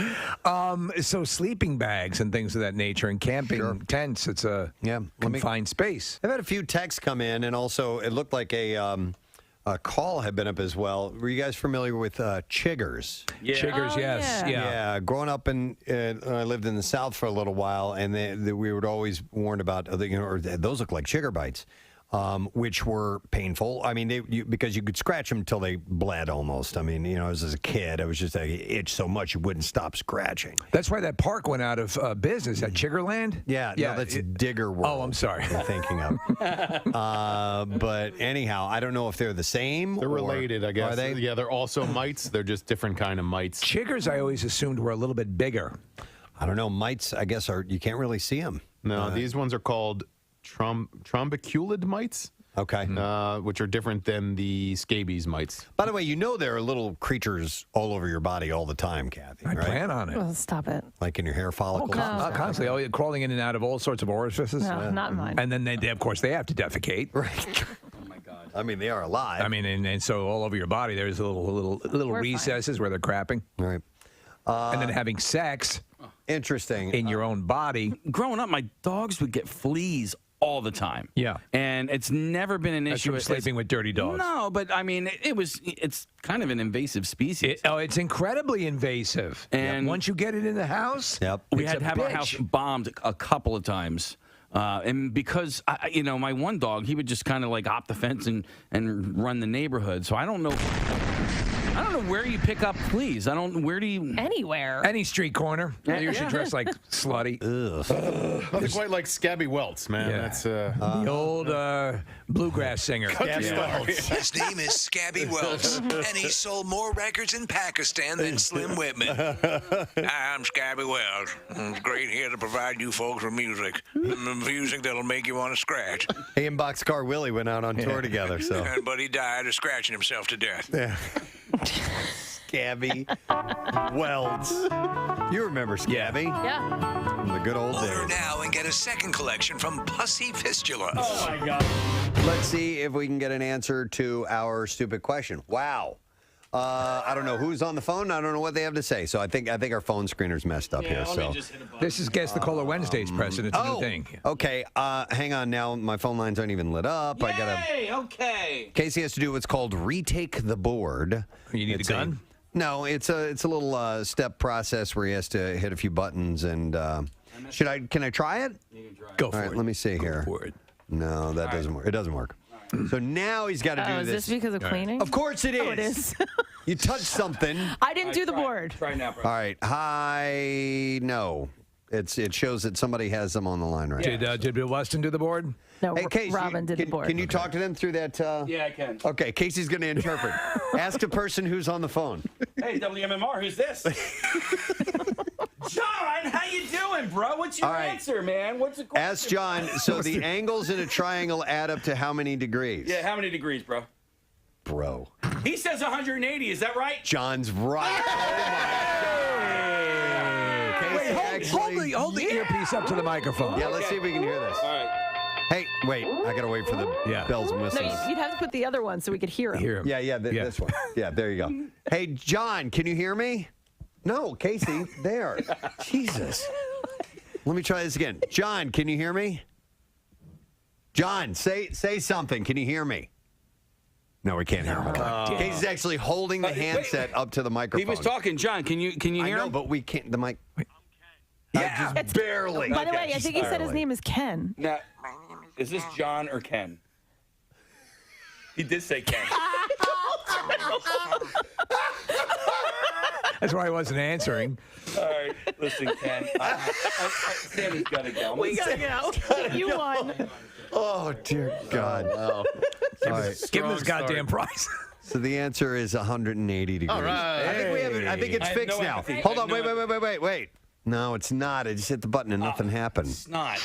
C: So sleeping bags and things of that nature and camping tents, it's a confined space.
A: I've had a few texts come in, and also it looked like a call had been up as well. Were you guys familiar with chiggers?
C: Yeah. Chiggers, yes.
A: Yeah. Growing up I lived in the South for a little while, and we would always warn about, those look like chigger bites. Which were painful. I mean, because you could scratch them until they bled almost. I mean, as a kid, I was just itch so much you wouldn't stop scratching.
C: That's why that park went out of business at Chiggerland.
A: Yeah, no, that's Digger World.
C: Oh, I'm sorry.
A: I'm thinking of. But anyhow, I don't know if they're the same.
D: They're related, I guess.
A: Are they?
D: Yeah, they're also mites. They're just different kind of mites.
C: Chiggers, I always assumed, were a little bit bigger.
A: I don't know. Mites, I guess, you can't really see them.
D: No, these ones are called trombiculid mites.
A: Okay.
D: Which are different than the scabies mites.
A: By the way, there are little creatures all over your body all the time, Kathy.
C: I plan on it.
I: Oh, stop it.
A: Like in your hair follicles.
C: Constantly, crawling in and out of all sorts of orifices.
I: No, not mine.
C: And then, of course, they have to defecate.
A: Right. Oh, my God. I mean, they are alive.
C: I mean, and so all over your body, there's little recesses where they're crapping.
A: Right.
C: And then having sex.
A: Interesting.
C: In your own body.
E: Growing up, my dogs would get fleas all the time.
C: Yeah.
E: And it's never been an
C: That's
E: issue
C: from sleeping with dirty dogs.
E: No, but I mean, it's kind of an invasive species.
C: It's incredibly invasive.
E: And
C: once you get it in the house,
E: we had to have our house bombed a couple of times. And because, my one dog, he would just kind of like hop the fence and run the neighborhood. So I don't know where you pick up fleas. Where do you?
I: Anywhere.
C: Any street corner. They usually dress like slutty.
D: Nothing quite like Scabby Welts, man.
C: Yeah.
D: That's
C: the old bluegrass singer.
M: His name is Scabby Welts, and he sold more records in Pakistan than Slim Whitman. Hi, I'm Scabby Welts. It's great here to provide you folks with music. Music that'll make you want to scratch.
A: He and Boxcar Willie went out on tour together. So,
M: But he died of scratching himself to death.
A: Yeah. Scabby Welts. You remember Scabby?
I: Yeah.
A: From the good old
M: Order
A: days.
M: now and get a second collection from Pussy Fistula.
E: Oh, my God.
A: Let's see if we can get an answer to our stupid question. Wow. I don't know who's on the phone. I don't know what they have to say. So I think our phone screener's messed up here. So
C: This is Guess the Caller Wednesdays, Preston. It's a new thing.
A: Okay. Hang on now. My phone lines aren't even lit up. I gotta.
E: Okay.
A: Casey has to do what's called retake the board.
C: You need a gun?
A: No, it's a little step process where he has to hit a few buttons. And can I try it?
C: Go for
A: All right,
C: it.
A: let me see here.
C: For it.
A: No, that doesn't work. It doesn't work. So now he's got to do
I: Is
A: this.
I: this because of cleaning?
A: Of course it is.
I: Oh, it is.
A: You touched something.
I: I didn't do the board.
E: Try now, bro.
A: All right. Hi. No. It shows that somebody has them on the line right now.
C: Did Bill Weston do the board?
I: No,
A: Hey, Casey,
I: Robin did the board.
A: Can you talk to them through that?
E: Yeah, I can.
A: Okay, Casey's going to interpret. Ask the person who's on the phone.
E: Hey, WMMR, who's this? John, how you doing, bro? What's your
A: All right.
E: answer, man? What's the question?
A: Ask John. So the angles in a triangle add up to how many degrees?
E: Yeah, how many degrees, bro?
A: Bro.
E: He says 180. Is that right?
A: John's right.
C: Wait, hold the earpiece up to the microphone.
A: Yeah, let's see if we can hear this.
E: All right.
A: Hey, wait. I got to wait for the bells and
I: No,
A: whistles.
I: you'd have to put the other one so we could hear him.
A: Yeah, this one. Yeah, there you go. Hey, John, can you hear me? No, Casey, there. Jesus. Let me try this again. John, can you hear me? John, say something. Can you hear me? No, we can't hear him. Casey's actually holding the handset up to the microphone.
E: He was talking, John. Can you hear
A: I know,
E: him?
A: but we can't. The mic.
C: Yeah,
A: just barely.
I: By the
E: Okay.
I: way, I think he said his name is Ken.
E: Now, is this John or Ken? He did say Ken.
C: That's why I wasn't answering.
E: All right, listen, Ken. Sammy's got to go.
I: We gotta go. You won.
A: Oh dear God. All right.
C: Give him his goddamn prize.
A: So the answer is 180 degrees.
D: All right.
A: I think we have it. I think it's
E: I have
A: fixed
E: no
A: now.
E: empathy.
A: Hold
E: I
A: on.
E: have no
A: Wait. No, it's not. I just hit the button and nothing happened.
E: It's not.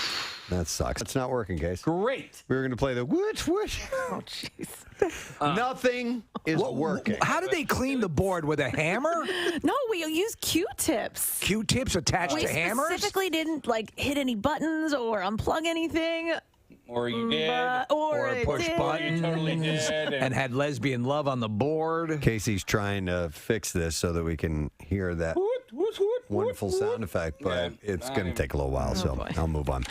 A: That sucks. It's not working, Case.
E: Great.
A: We were going to play the whoosh.
I: Oh, jeez.
A: Nothing is working.
C: How did they clean the board with a hammer?
I: No, we use Q-tips.
C: Q-tips attached
I: We
C: to hammers?
I: specifically didn't hit any buttons or unplug anything.
E: Or you did.
I: Or it
C: push
I: did.
C: buttons
E: You totally did.
C: and had lesbian love on the board.
A: Casey's trying to fix this so that we can hear that wonderful sound effect, but it's going to take a little while, so I'll move on.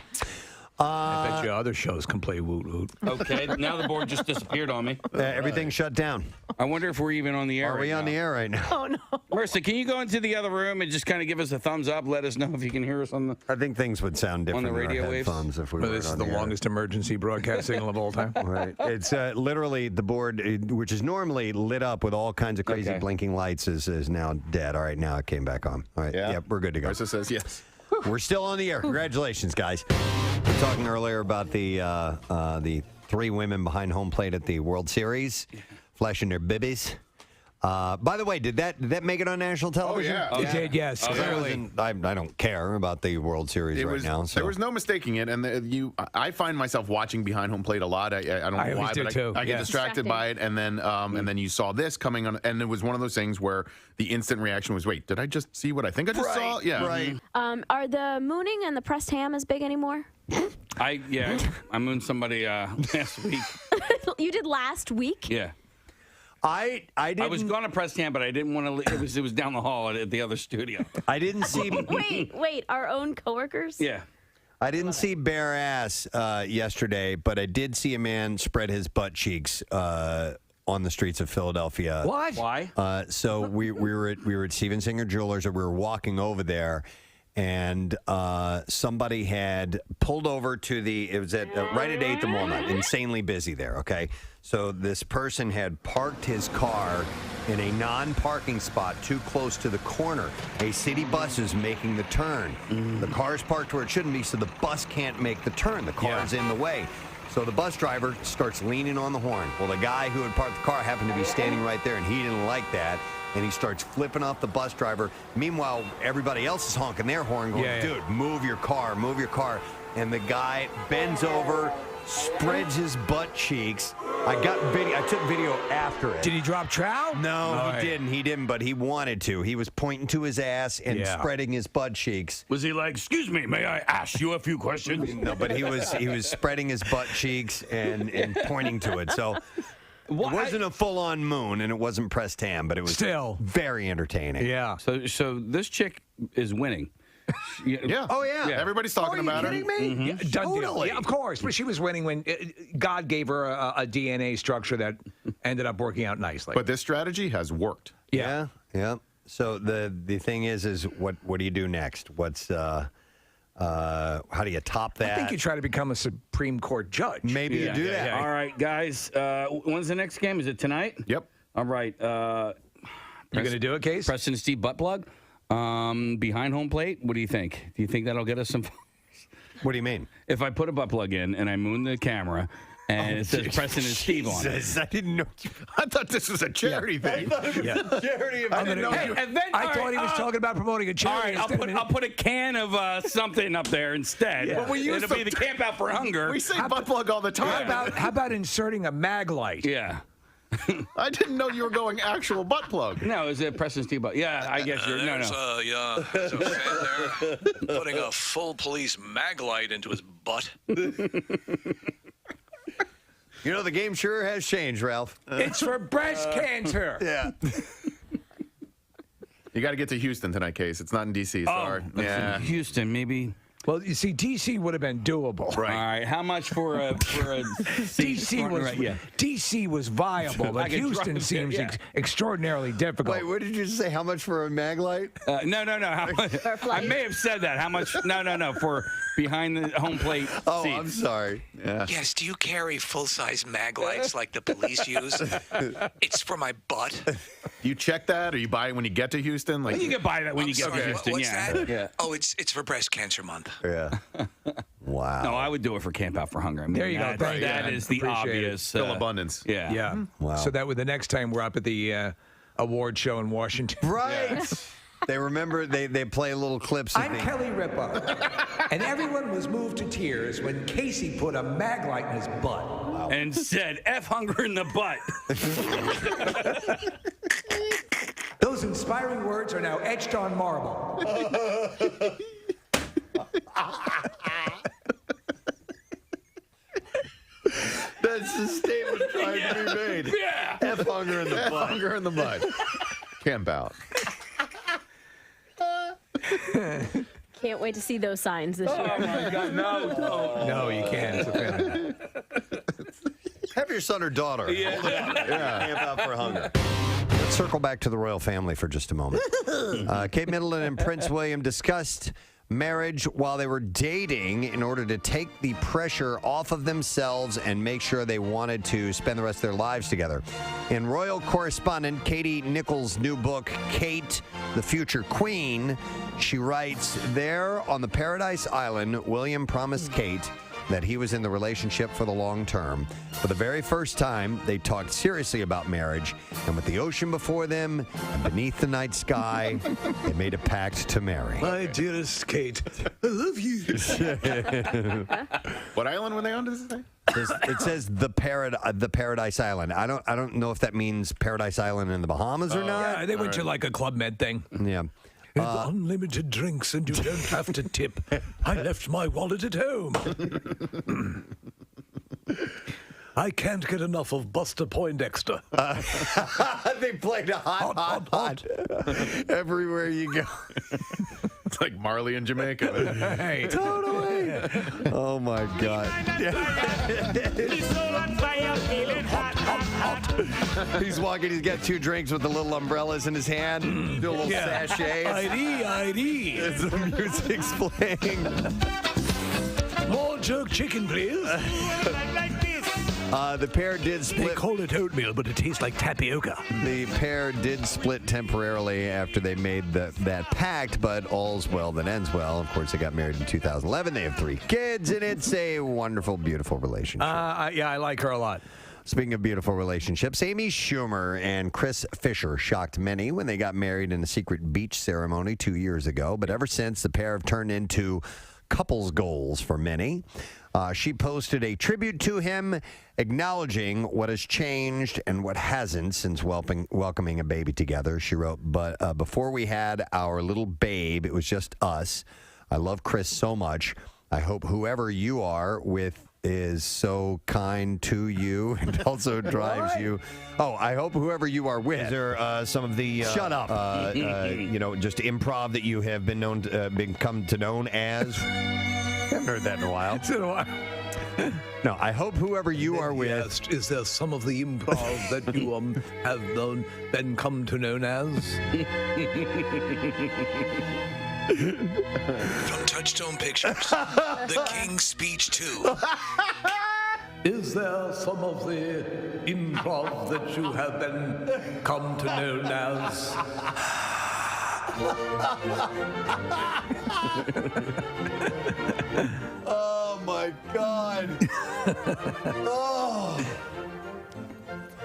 C: I bet you other shows can play woot woot.
E: Okay, now the board just disappeared on me.
A: Everything's shut down.
E: I wonder if we're even on the air.
A: Are we on the air right now?
I: Oh, no.
E: Marissa, can you go into the other room and just kind of give us a thumbs up? Let us know if you can hear us on the.
A: I think things would sound different
E: On the radio
A: in our
E: waves?
A: headphones if we
C: Well,
A: were
C: this is
A: on
C: the
A: the air.
C: longest emergency broadcast signal of all time.
A: Right. It's literally the board, which is normally lit up with all kinds of crazy blinking lights, is now dead. All right, now it came back on. All right.
D: Yeah.
A: Yep, we're good to go.
D: Marissa says yes.
A: We're still on the air. Congratulations, guys. We were talking earlier about the three women behind home plate at the World Series, flashing their bibbies. By the way, did that make it on national television?
D: Oh, yeah.
C: It did, yes. Clearly.
A: I don't care about the World Series right now. So.
D: There was no mistaking it, and I find myself watching behind home plate a lot. I don't know
C: I
D: why,
C: always do
D: but
C: too.
D: I get distracted by it, and then you saw this coming on, and it was one of those things where the instant reaction was, "Wait, did I just see what I think I just saw?" Yeah,
A: right.
U: Are the mooning and the pressed ham as big anymore?
E: I mooned somebody last week.
U: You did last week?
E: Yeah.
A: I didn't.
E: I was going to press hand, but I didn't want to. It was down the hall at the other studio.
A: I didn't see.
U: Wait, our own coworkers?
E: Yeah.
A: I didn't see bare ass yesterday, but I did see a man spread his butt cheeks on the streets of Philadelphia.
C: What?
E: Why?
A: So we were at Steven Singer Jewelers, and we were walking over there, and somebody had pulled over to it was at right at 8th and Walnut, insanely busy there, okay? So this person had parked his car in a non-parking spot too close to the corner. A city bus is making the turn. The car's parked where it shouldn't be, so the bus can't make the turn. The car is in the way. So the bus driver starts leaning on the horn. Well, the guy who had parked the car happened to be standing right there, and he didn't like that. And he starts flipping off the bus driver. Meanwhile, everybody else is honking their horn, going, dude, move your car, move your car. And the guy bends over, spreads his butt cheeks. I took video after it.
C: Did he drop trow?
A: No, he didn't, but he wanted to. He was pointing to his ass and spreading his butt cheeks.
E: Was he like, excuse me, may I ask you a few questions?
A: No, but he was spreading his butt cheeks and pointing to it. So it wasn't a full-on moon, and it wasn't pressed ham, but it was
C: still
A: very entertaining.
C: Yeah.
E: So this chick is winning.
D: Yeah.
A: Oh, yeah.
D: Everybody's talking about
C: her. Are you kidding me?
A: Mm-hmm.
C: Done deal. Yeah, of course. But she was winning when God gave her a DNA structure that ended up working out nicely.
D: But this strategy has worked.
A: Yeah. So the thing is what do you do next? What's how do you top that?
C: I think you try to become a Supreme Court judge.
A: Maybe you do that.
E: All right, guys. When's the next game? Is it tonight?
D: Yep.
E: All right.
C: You're going to do it, Case?
E: Preston Steve butt plug. Behind home plate, what do you think? Do you think that'll get us some?
A: What do you mean?
E: If I put a butt plug in and I moon the camera and it says Preston and Steve on it.
A: I didn't know.
D: I thought this was a charity thing.
A: I thought it was a charity event.
C: I thought he was talking about promoting a charity.
E: All right, I'll put a can of something up there instead.
D: Yeah. But
E: It'll be the Camp Out for Hunger.
D: We say butt plug all the time.
C: How about inserting a mag light?
E: Yeah.
D: I didn't know you were going actual butt plug.
E: No, is it Preston Steve butt? Yeah, I guess you're. No.
M: There's a fan there putting a full police mag light into his butt.
A: You know, the game sure has changed, Ralph.
C: It's for breast cancer.
A: Yeah.
D: You got to get to Houston tonight, Case. It's not in D.C. Sorry.
E: Yeah. Houston, maybe.
C: Well, you see, D.C. would have been doable.
E: Right. All right. How much for a
C: D.C. was viable, but Houston seems extraordinarily difficult.
A: Wait, what did you say? How much for a mag light?
E: No. How much? I may have said that. How much? No. For behind the home plate seats.
A: Oh, I'm sorry. Yeah.
M: Yes, do you carry full-size mag lights like the police use? It's for my butt.
D: You check that, or you buy it when you get to Houston? Like
E: you can buy that when you get to Houston.
M: What's that?
E: Yeah.
M: Oh, it's for breast cancer month.
A: Yeah. Wow.
E: No, I would do it for Camp Out for Hunger. I mean,
C: there you go.
E: That is the obvious.
D: Still abundance.
E: Yeah.
C: Yeah.
A: Wow.
C: So that way, the next time we're up at the award show in Washington.
A: Right. They remember, they play little clips.
C: I'm Kelly Ripa, and everyone was moved to tears when Casey put a mag light in his butt.
A: Wow.
E: And said, F hunger in the butt.
C: Those inspiring words are now etched on marble.
A: That's the statement trying to be made.
E: Yeah.
A: F hunger in the butt.
D: F hunger in the butt. Camp out.
U: Can't wait to see those signs this year.
E: Oh, my God.
C: No, you can't. It's a failure.
A: Have your son or daughter.
E: Yeah.
A: Camp Out for Hunger. Let's circle back to the royal family for just a moment. Kate Middleton and Prince William discussed marriage while they were dating in order to take the pressure off of themselves and make sure they wanted to spend the rest of their lives together. In royal correspondent Katie Nichols' new book, Kate, the Future Queen, she writes, there on the Paradise Island, William promised Kate that he was in the relationship for the long term. For the very first time, they talked seriously about marriage, and with the ocean before them and beneath the night sky, they made a pact to marry.
C: My dearest Kate, I love you.
D: What island were they on, does it say?
A: It says the Paradise Island. I don't know if that means Paradise Island in the Bahamas or not.
C: Yeah, they went to like a Club Med thing.
A: Yeah.
C: Unlimited drinks and you don't have to tip. I left my wallet at home. I can't get enough of Buster Poindexter.
A: They played a hot. Everywhere you go.
D: It's like Marley in Jamaica.
C: Hey.
A: Totally. Oh my God. He's walking. He's got 2 drinks with the little umbrellas in his hand. Do a little sachet.
C: ID.
A: As the music's playing.
C: More jerk chicken, please.
A: The pair did split.
C: They call it oatmeal, but it tastes like tapioca.
A: The pair did split temporarily after they made that pact, but all's well that ends well. Of course, they got married in 2011. They have 3 kids, and it's a wonderful, beautiful relationship.
C: Yeah, I like her a lot.
A: Speaking of beautiful relationships, Amy Schumer and Chris Fisher shocked many when they got married in a secret beach ceremony 2 years ago. But ever since, the pair have turned into couples goals for many. She posted a tribute to him, acknowledging what has changed and what hasn't since welcoming a baby together. She wrote, but before we had our little babe, it was just us. I love Chris so much. I hope whoever you are with is so kind to you and also drives you. Oh, I hope whoever you are with. Is there some of the shut up? Just improv that you have been known to, become to known as? I haven't heard that in a while.
C: It's been a while.
A: No, I hope whoever you are with.
C: Yes, is there some of the improv that you have been come to known as?
M: From Touchstone Pictures, The King's Speech 2.
C: Is there some of the improv that you have been come to known as?
A: Oh my God. Oh.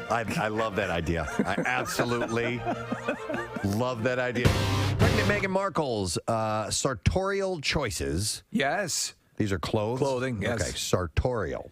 A: I love that idea. I absolutely love that idea. Pregnant Meghan Markle's sartorial choices.
C: Yes.
A: These are clothes?
C: Clothing, yes.
A: Okay, sartorial.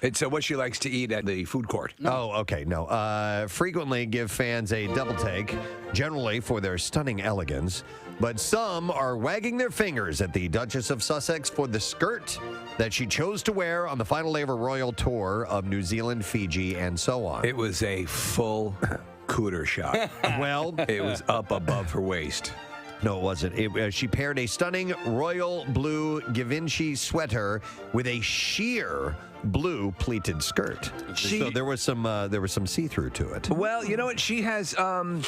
C: It's what she likes to eat at the food court.
A: Oh, okay. No. Frequently give fans a double take, generally for their stunning elegance. But some are wagging their fingers at the Duchess of Sussex for the skirt that she chose to wear on the final day of her royal tour of New Zealand, Fiji, and so on.
C: It was a full cooter shot.
A: Well,
C: it was up above her waist.
A: No, it wasn't. She paired a stunning royal blue Givenchy sweater with a sheer blue pleated skirt. So there was some see-through to it.
C: Well, you know what? She has.
I: Oh,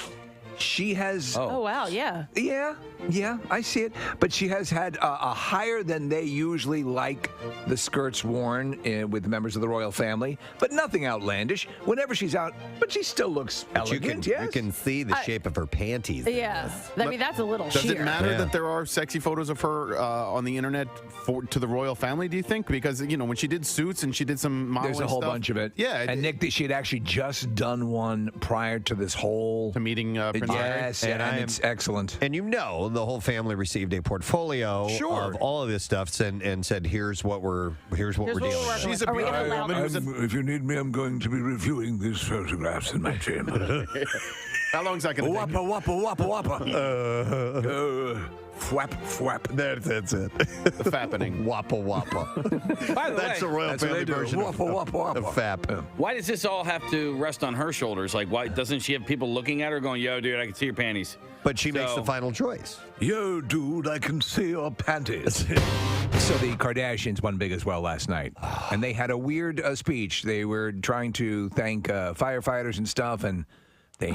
I: wow, yeah.
C: Yeah, I see it. But she has had a higher than they usually like the skirts worn with members of the royal family, but nothing outlandish. Whenever she's out, but she still looks elegant.
A: You can see the shape of her panties.
I: Yes. I mean, that's a little
D: Does
I: sheer.
D: it matter that there are sexy photos of her on the internet to the royal family, do you think? Because, when she did Suits and she did some modeling
C: There's a whole
D: stuff,
C: bunch of it.
D: Yeah.
C: And Nick, she had actually just done one prior to this whole...
D: To meeting Prince Harry?
C: Yes, and it's excellent.
A: And the whole family received a portfolio of all of this stuff and said, here's what we're dealing with.
D: She's a beautiful woman.
C: If you need me, I'm going to be reviewing these photographs in my chamber.
D: How long is that going to take?
C: Wappa. Fwap.
A: That's it.
D: The fappening.
A: Wappa.
E: By the
A: That's
E: way,
A: the royal family version of fap.
E: Why does this all have to rest on her shoulders? Like, why doesn't she have people looking at her going, yo, dude, I can see your panties?
A: But she makes the final choice.
C: Yo, dude, I can see your panties. So the Kardashians won big as well last night. And they had a weird speech. They were trying to thank firefighters and stuff, and they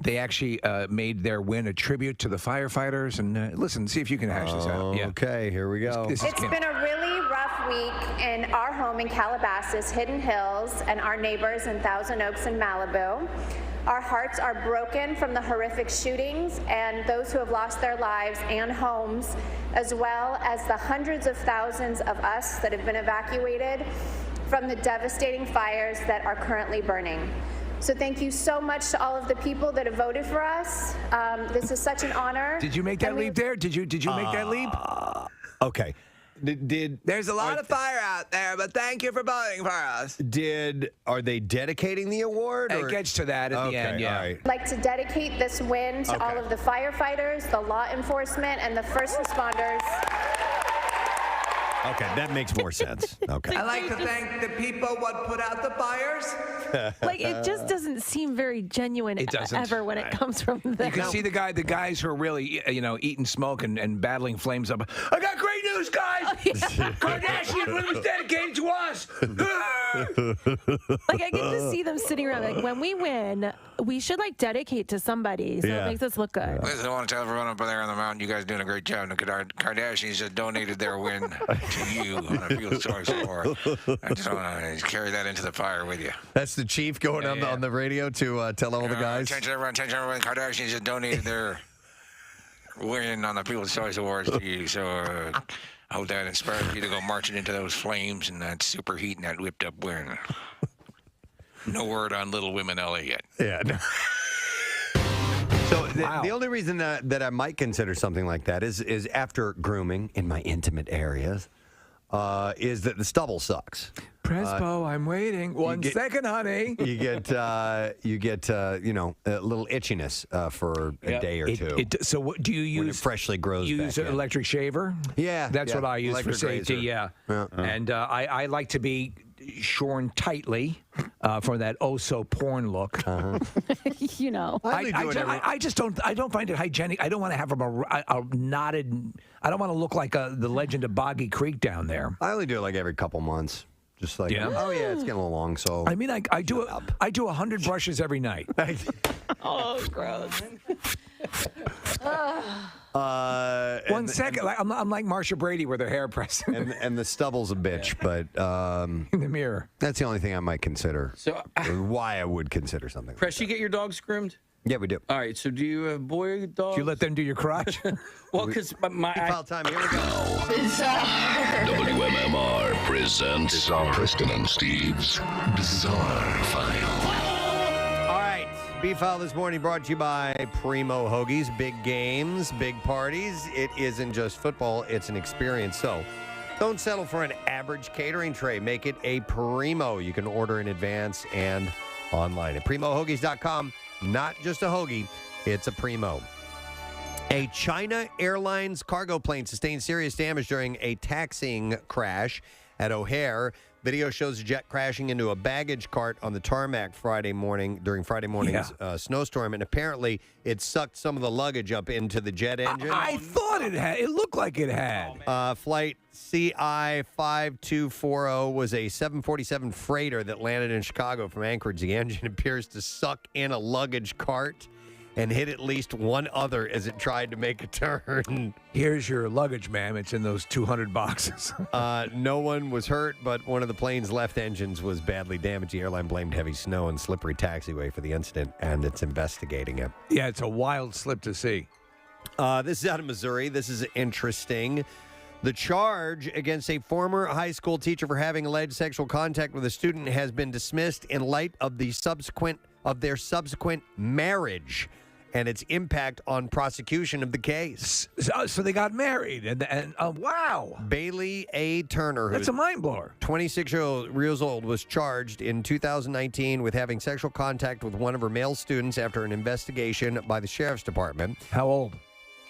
C: They actually made their win a tribute to the firefighters. And listen, see if you can hash this out. Yeah.
A: Okay, here we go.
B: It's been a really rough week in our home in Calabasas, Hidden Hills, and our neighbors in Thousand Oaks and Malibu. Our hearts are broken from the horrific shootings and those who have lost their lives and homes, as well as the hundreds of thousands of us that have been evacuated from the devastating fires that are currently burning. So thank you so much to all of the people that have voted for us. This is such an honor.
C: Did you make that leap there? Did you make that leap?
A: Okay.
C: There's a lot of fire out there, but thank you for voting for us.
A: Are they dedicating the award?
C: It gets to that at the end, yeah.
A: All right.
B: I'd like to dedicate this win to all of the firefighters, the law enforcement, and the first responders.
A: Okay, that makes more sense. Okay.
C: I like to thank the people what put out the fires.
I: Like, it just doesn't seem very genuine
C: It doesn't.
I: ever when it comes from them.
C: You can see the guys who are really, eating smoke and battling flames up. I got great news, guys! Kardashian was dedicated to us!
I: Like, I get to see them sitting around, like, when we win, we should, like, dedicate to somebody so it makes us look good.
M: Listen, I want to tell everyone up there on the mountain, you guys are doing a great job. The Kardashians just donated their win to you on a field choice award. I just want to carry that into the fire with you.
A: That's the chief going on the radio to tell all the guys.
M: Attention, everyone. The Kardashians just donated their win on the People's Choice Awards to you. So I hope that inspires you to go marching into those flames and that superheat and that whipped up win. No word on Little Women LA yet.
A: Yeah. No. So the only reason that I might consider something like that is after grooming in my intimate areas, is that the stubble sucks.
C: Prespo, I'm waiting. One second, honey.
A: You get a little itchiness for a day or two.
C: So what do you use?
A: When it freshly grows
C: use
A: back
C: an
A: in.
C: electric shaver?
A: Yeah,
C: That's what I use for
A: electric
C: safety,
A: razor.
C: yeah. And I like to be shorn tightly for that oh-so-porn look.
I: You know.
C: I just don't find it hygienic. I don't want to have a knotted. I don't want to look like the legend of Boggy Creek down there.
A: I only do it like every couple months. Just like, oh yeah, it's getting a little long. So
C: I mean, I do 100 brushes every night.
I: Oh, gross.
C: One second, I'm like Marsha Brady with her hair pressed.
A: and the stubble's a bitch, but
C: in the mirror.
A: That's the only thing I might consider.
E: So
A: why I would consider something.
E: Press, you get your dogs groomed?
A: Yeah, we do.
E: All right, so do you have boy dogs?
C: Do you let them do your crotch?
E: Well, because
A: file time. Here we go.
H: WMMR presents Preston and Steve's Bizarre File.
A: All right. B-File this morning brought to you by Primo Hoagies. Big games, big parties. It isn't just football, it's an experience. So don't settle for an average catering tray. Make it a Primo. You can order in advance and online at PrimoHoagies.com. Not just a hoagie, it's a Primo. A China Airlines cargo plane sustained serious damage during a taxiing crash at O'Hare. Video shows the jet crashing into a baggage cart on the tarmac during Friday morning's snowstorm, and apparently it sucked some of the luggage up into the jet engine.
C: I thought it had. It looked like it had.
A: Flight CI-5240 was a 747 freighter that landed in Chicago from Anchorage. The engine appears to suck in a luggage cart and hit at least one other as it tried to make a turn.
C: Here's your luggage, ma'am. It's in those 200 boxes.
A: No one was hurt, but one of the plane's left engines was badly damaged. The airline blamed heavy snow and slippery taxiway for the incident, and it's investigating it.
C: Yeah, it's a wild slip to see.
A: This is out of Missouri. This is interesting. The charge against a former high school teacher for having alleged sexual contact with a student has been dismissed in light of their subsequent marriage and its impact on prosecution of the case.
C: So they got married, and wow.
A: Bailey A. Turner,
C: That's a mind blower.
A: 26 years old, was charged in 2019 with having sexual contact with one of her male students after an investigation by the sheriff's department.
C: How old?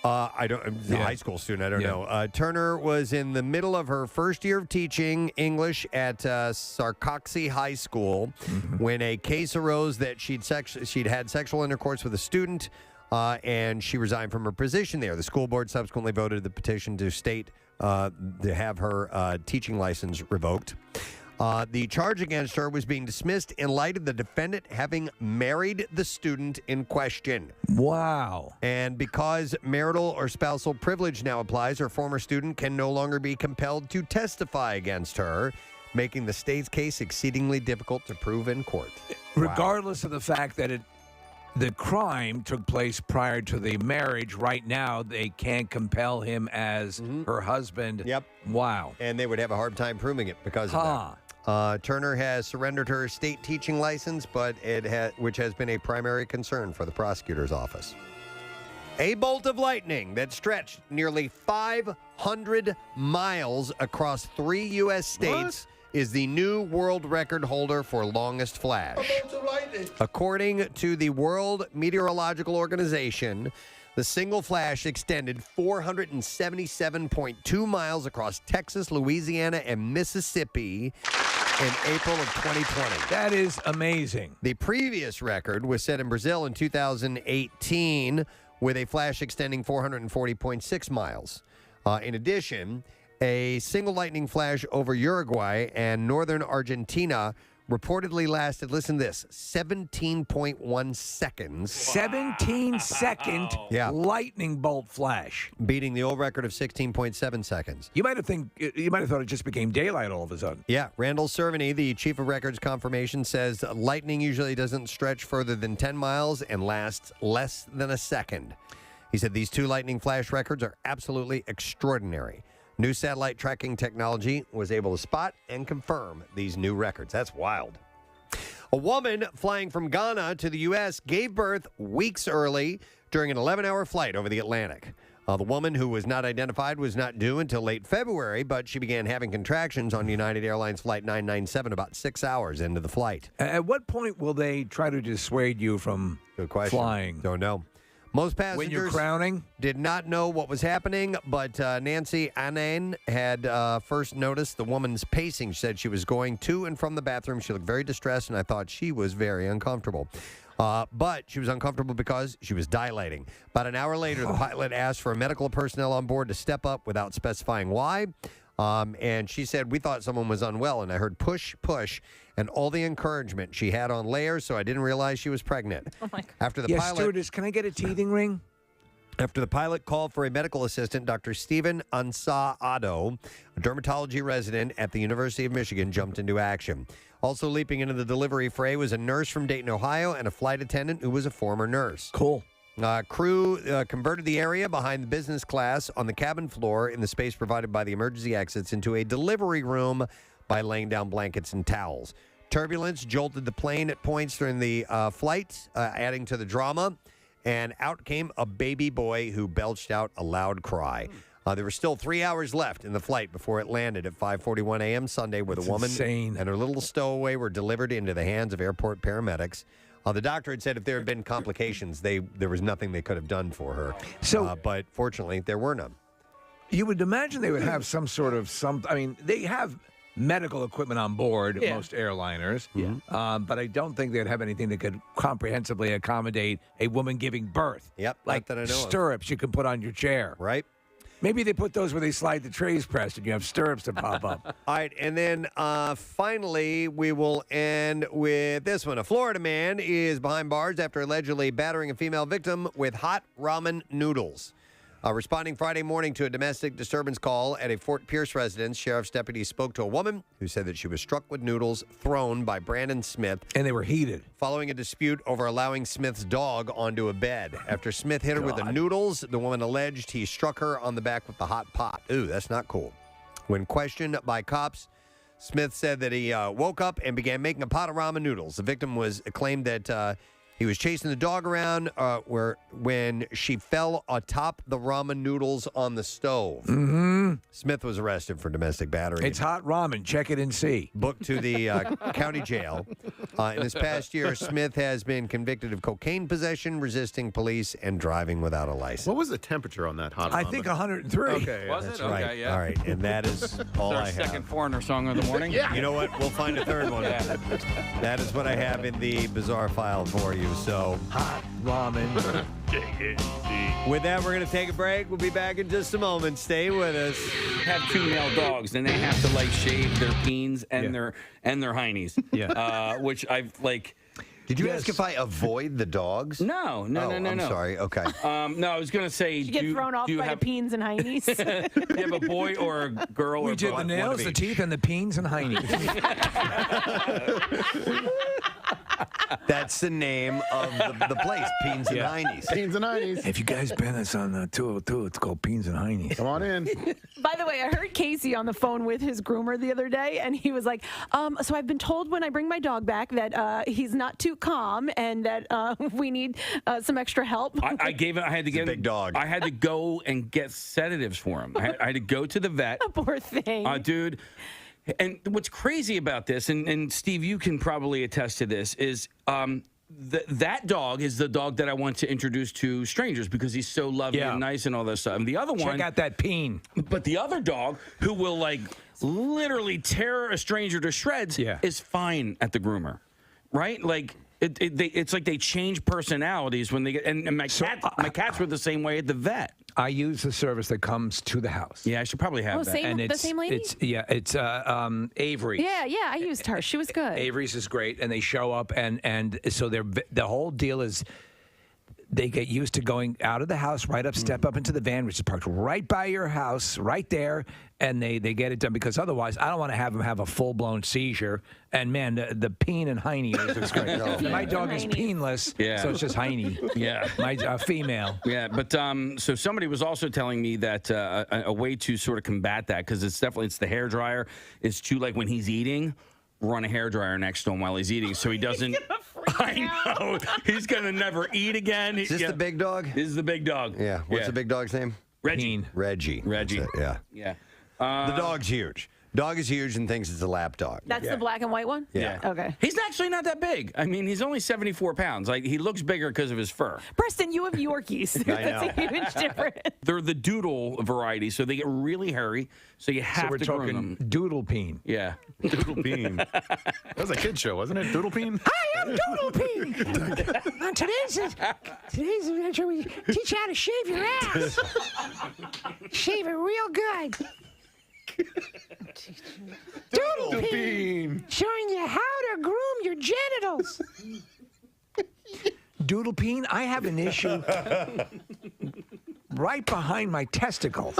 A: I don't. A high school student. I don't know. Turner was in the middle of her first year of teaching English at Sarcoxy High School when a case arose that she'd had sexual intercourse with a student, and she resigned from her position there. The school board subsequently voted the petition to state to have her teaching license revoked. The charge against her was being dismissed in light of the defendant having married the student in question.
C: Wow.
A: And because marital or spousal privilege now applies, her former student can no longer be compelled to testify against her, making the state's case exceedingly difficult to prove in court.
C: Regardless of the fact that the crime took place prior to the marriage, right now they can't compel him as her husband.
A: Yep.
C: Wow.
A: And they would have a hard time proving it because of that. Turner has surrendered her state teaching license, but which has been a primary concern for the prosecutor's office. A bolt of lightning that stretched nearly 500 miles across 3 U.S. states is the new world record holder for longest flash. According to the World Meteorological Organization, The single flash extended 477.2 miles across Texas, Louisiana, and Mississippi in April of 2020.
C: That is amazing.
A: The previous record was set in Brazil in 2018 with a flash extending 440.6 miles. In addition, a single lightning flash over Uruguay and northern Argentina reportedly lasted, listen to this, 17.1 seconds.
C: 17-second lightning bolt flash.
A: Beating the old record of 16.7 seconds.
C: You might have thought it just became daylight all of a sudden.
A: Yeah, Randall Cerveny, the chief of records confirmation, says lightning usually doesn't stretch further than 10 miles and lasts less than a second. He said these two lightning flash records are absolutely extraordinary. New satellite tracking technology was able to spot and confirm these new records. That's wild. A woman flying from Ghana to the U.S. gave birth weeks early during an 11-hour flight over the Atlantic. The woman, who was not identified, was not due until late February, but she began having contractions on United Airlines Flight 997 about 6 hours into the flight.
C: At what point will they try to dissuade you from flying?
A: Don't know. Most passengers
C: When you're crowning?
A: did not know what was happening, but Nancy Anan had first noticed the woman's pacing. She said she was going to and from the bathroom. She looked very distressed, and I thought she was very uncomfortable. But she was uncomfortable because she was dilating. About an hour later, the pilot asked for medical personnel on board to step up without specifying why. And she said, we thought someone was unwell, and I heard push, push, and all the encouragement. She had on layers, so I didn't realize she was pregnant.
I: Oh, my God.
A: After the
C: Yes,
A: pilot,
C: stewardess, can I get a teething ring?
A: After the pilot called for a medical assistant, Dr. Stephen Ansah-Addo, a dermatology resident at the University of Michigan, jumped into action. Also leaping into the delivery fray was a nurse from Dayton, Ohio, and a flight attendant who was a former nurse.
C: Cool.
A: Crew converted the area behind the business class on the cabin floor in the space provided by the emergency exits into a delivery room by laying down blankets and towels. Turbulence jolted the plane at points during the flight, adding to the drama, and out came a baby boy who belched out a loud cry. There were still 3 hours left in the flight before it landed at 5:41 a.m. Sunday, where the woman and her little stowaway were delivered into the hands of airport paramedics. The doctor had said if there had been complications, there was nothing they could have done for her. But fortunately, there were none.
C: You would imagine they would have some sort of I mean, they have medical equipment on board, most airliners. Yeah. But I don't think they'd have anything that could comprehensively accommodate a woman giving birth.
A: Yep.
C: Like
A: that I know of.
C: stirrups you can put on your chair.
A: Right.
C: Maybe they put those where they slide the trays, Preston. You have stirrups that pop up.
A: All right, and then finally, we will end with this one. A Florida man is behind bars after allegedly battering a female victim with hot ramen noodles. Responding Friday morning to a domestic disturbance call at a Fort Pierce residence, sheriff's deputies spoke to a woman who said that she was struck with noodles thrown by Brandon Smith.
C: And they were heated.
A: Following a dispute over allowing Smith's dog onto a bed. After Smith hit her with the noodles, the woman alleged he struck her on the back with the hot pot. Ooh, that's not cool. When questioned by cops, Smith said that he woke up and began making a pot of ramen noodles. The victim claimed that he was chasing the dog around when she fell atop the ramen noodles on the stove.
C: Mm-hmm.
A: Smith was arrested for domestic battery.
C: It's hot ramen. Check it and see.
A: Booked to the county jail. In this past year, Smith has been convicted of cocaine possession, resisting police, and driving without a license.
D: What was the temperature on that hot ramen?
C: I think 103.
D: Okay.
E: Was
A: That's
E: it?
A: right.
E: Okay, yeah.
A: All right, and that is all I have.
E: Second foreigner song of the morning.
D: Yeah.
A: You know what? We'll find a third one. That is what I have in the bizarre file for you. So
C: hot ramen.
A: With that, we're going to take a break. We'll be back in just a moment. Stay with us.
E: Have two male dogs, and they have to like shave their peens and their heinies.
A: Yeah.
E: Which I've like.
A: Did you ask if I avoid the dogs?
E: No.
A: I'm sorry. Okay.
E: No, I was going to say.
I: You get thrown off by the peens and heinies.
E: Do you have a boy or a girl?
C: We
E: or
C: did
E: both?
C: the nails, the teeth, and the peens and heinies.
A: That's the name of the place, Peens and Heinies.
D: Peens and Heinies.
C: Have you guys been? It's on 202. It's called Peens and Heinies.
D: Come on in.
I: By the way, I heard Casey on the phone with his groomer the other day, and he was like, so I've been told when I bring my dog back that he's not too calm and that we need some extra help.
E: I had to give him a big dog. I had to go and get sedatives for him. I had to go to the vet.
I: Poor thing.
E: Dude. And what's crazy about this, and Steve, you can probably attest to this, is that dog is the dog that I want to introduce to strangers because he's so loving and nice and all that stuff. And the other one,
C: check out that peen.
E: But the other dog, who will like literally tear a stranger to shreds, is fine at the groomer, right? Like it's like they change personalities when they get. And my cats were the same way at the vet.
C: I use the service that comes to the house.
E: Yeah, I should probably have that.
I: The same lady?
C: It's Avery.
I: Yeah, I used her. She was good.
C: Avery's is great, and they show up, and so the whole deal is they get used to going out of the house, right up, step up into the van, which is parked right by your house, right there, and they get it done because otherwise I don't want to have them have a full-blown seizure. And, man, the peen and hiney is great. My dog is peenless, so it's just hiney.
E: Yeah.
C: My female.
E: Yeah, but so somebody was also telling me that a way to sort of combat that, because it's the hairdryer, is to, like, when he's eating, run a hairdryer next to him while he's eating so he doesn't. I know. He's going to never eat again.
A: Is this the big dog?
E: This is the big dog.
A: Yeah. What's the big dog's name?
E: Reggie.
A: Reggie.
E: Reggie.
A: Yeah.
E: Yeah.
A: The dog's huge. Dog is huge and thinks it's a lap dog.
I: That's the black and white one?
A: Yeah.
I: Okay.
E: He's actually not that big. I mean, he's only 74 pounds. Like, he looks bigger because of his fur.
I: Preston, you have Yorkies. That's a huge difference.
E: They're the doodle variety, so they get really hairy, so you have to groom them.
C: Doodle peen.
E: Yeah.
D: Doodle Peen. That was a kid show, wasn't it? Doodle Peen?
L: Hi, I'm Doodle Peen. On today's adventure, we teach you how to shave your ass. Shave it real good. Doodle Peen. Showing you how to groom your genitals.
C: Doodle peen, I have an issue right behind my testicles.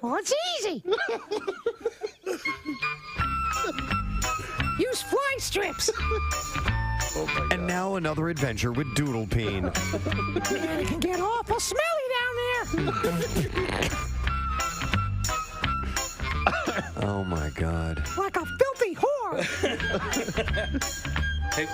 L: Well, it's easy. Use fly strips.
A: And now another adventure with Doodle Peen.
L: Man, it can get awful smelly down there.
A: Oh, my God.
L: Like a filthy whore.
E: Hey,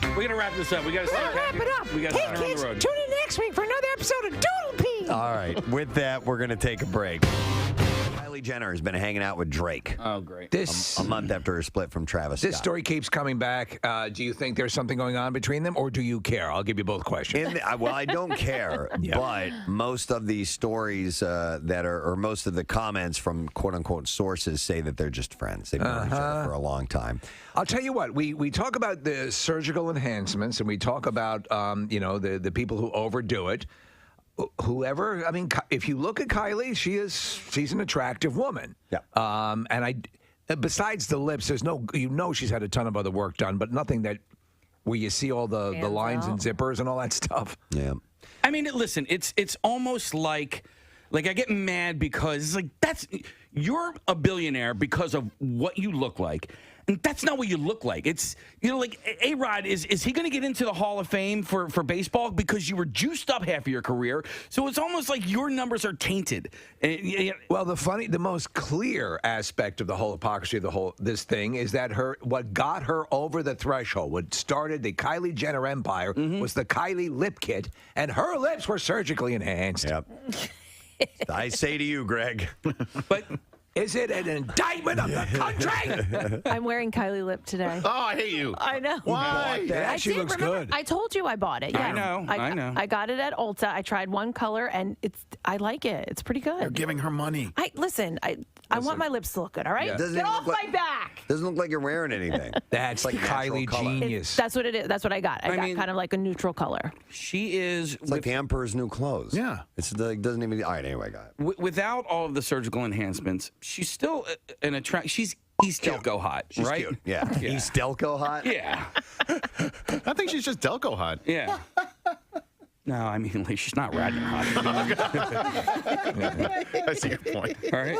E: we're going to wrap this up. We got to
L: wrap it up.
E: We got to
L: Hey,
E: turn on
L: kids,
E: the road.
L: tune in next week for another episode of Doodle Peen.
A: All right. With that, we're going to take a break. Kylie Jenner has been hanging out with Drake.
E: Oh, great.
A: A month after her split from Travis
C: This
A: Scott.
C: story keeps coming back. Do you think there's something going on between them, or do you care? I'll give you both questions.
A: Well, I don't care, but most of these stories or most of the comments from quote-unquote sources say that they're just friends. They've known each other for a long time.
C: I'll tell you what, we talk about the surgical enhancements, and we talk about, the people who overdo it. Whoever, I mean, if you look at Kylie, she's an attractive woman.
A: Yeah.
C: And besides the lips, there's she's had a ton of other work done, but nothing where you see all the lines and zippers and all that stuff.
A: Yeah.
E: I mean, listen, it's almost like I get mad because it's like you're a billionaire because of what you look like. And that's not what you look like. It's, like A-Rod, is he going to get into the Hall of Fame for baseball because you were juiced up half of your career? So it's almost like your numbers are tainted.
C: Well, the most clear aspect of the whole hypocrisy of this thing is that what got her over the threshold, what started the Kylie Jenner empire, was the Kylie lip kit, and her lips were surgically enhanced.
A: Yep. I say to you, Greg.
C: But is it an indictment of the country?
I: I'm wearing Kylie lip today.
D: Oh, I hate you.
I: I know.
C: Why? That actually looks good.
I: I told you I bought it. Yeah.
E: I know.
I: I got it at Ulta. I tried one color, and I like it. It's pretty good.
D: You're giving her money.
I: I want my lips to look good, all right?
A: Yeah.
I: Get off my back.
A: Doesn't look like you're wearing anything.
C: That's
A: like
C: Kylie genius.
I: That's what it is. That's what I got. I got kind of like a neutral color.
E: She is...
A: It's like the Emperor's New Clothes.
D: Yeah.
A: It's like, doesn't even... All right, anyway, got it.
E: Without all of the surgical enhancements, she's still an attract. She's East Delco hot,
A: She's
E: right?
A: cute. Yeah. East Delco hot?
E: Yeah.
D: I think she's just Delco hot.
E: Yeah. No, I mean, like, she's not Radnor hot.
D: I see your point.
E: All right.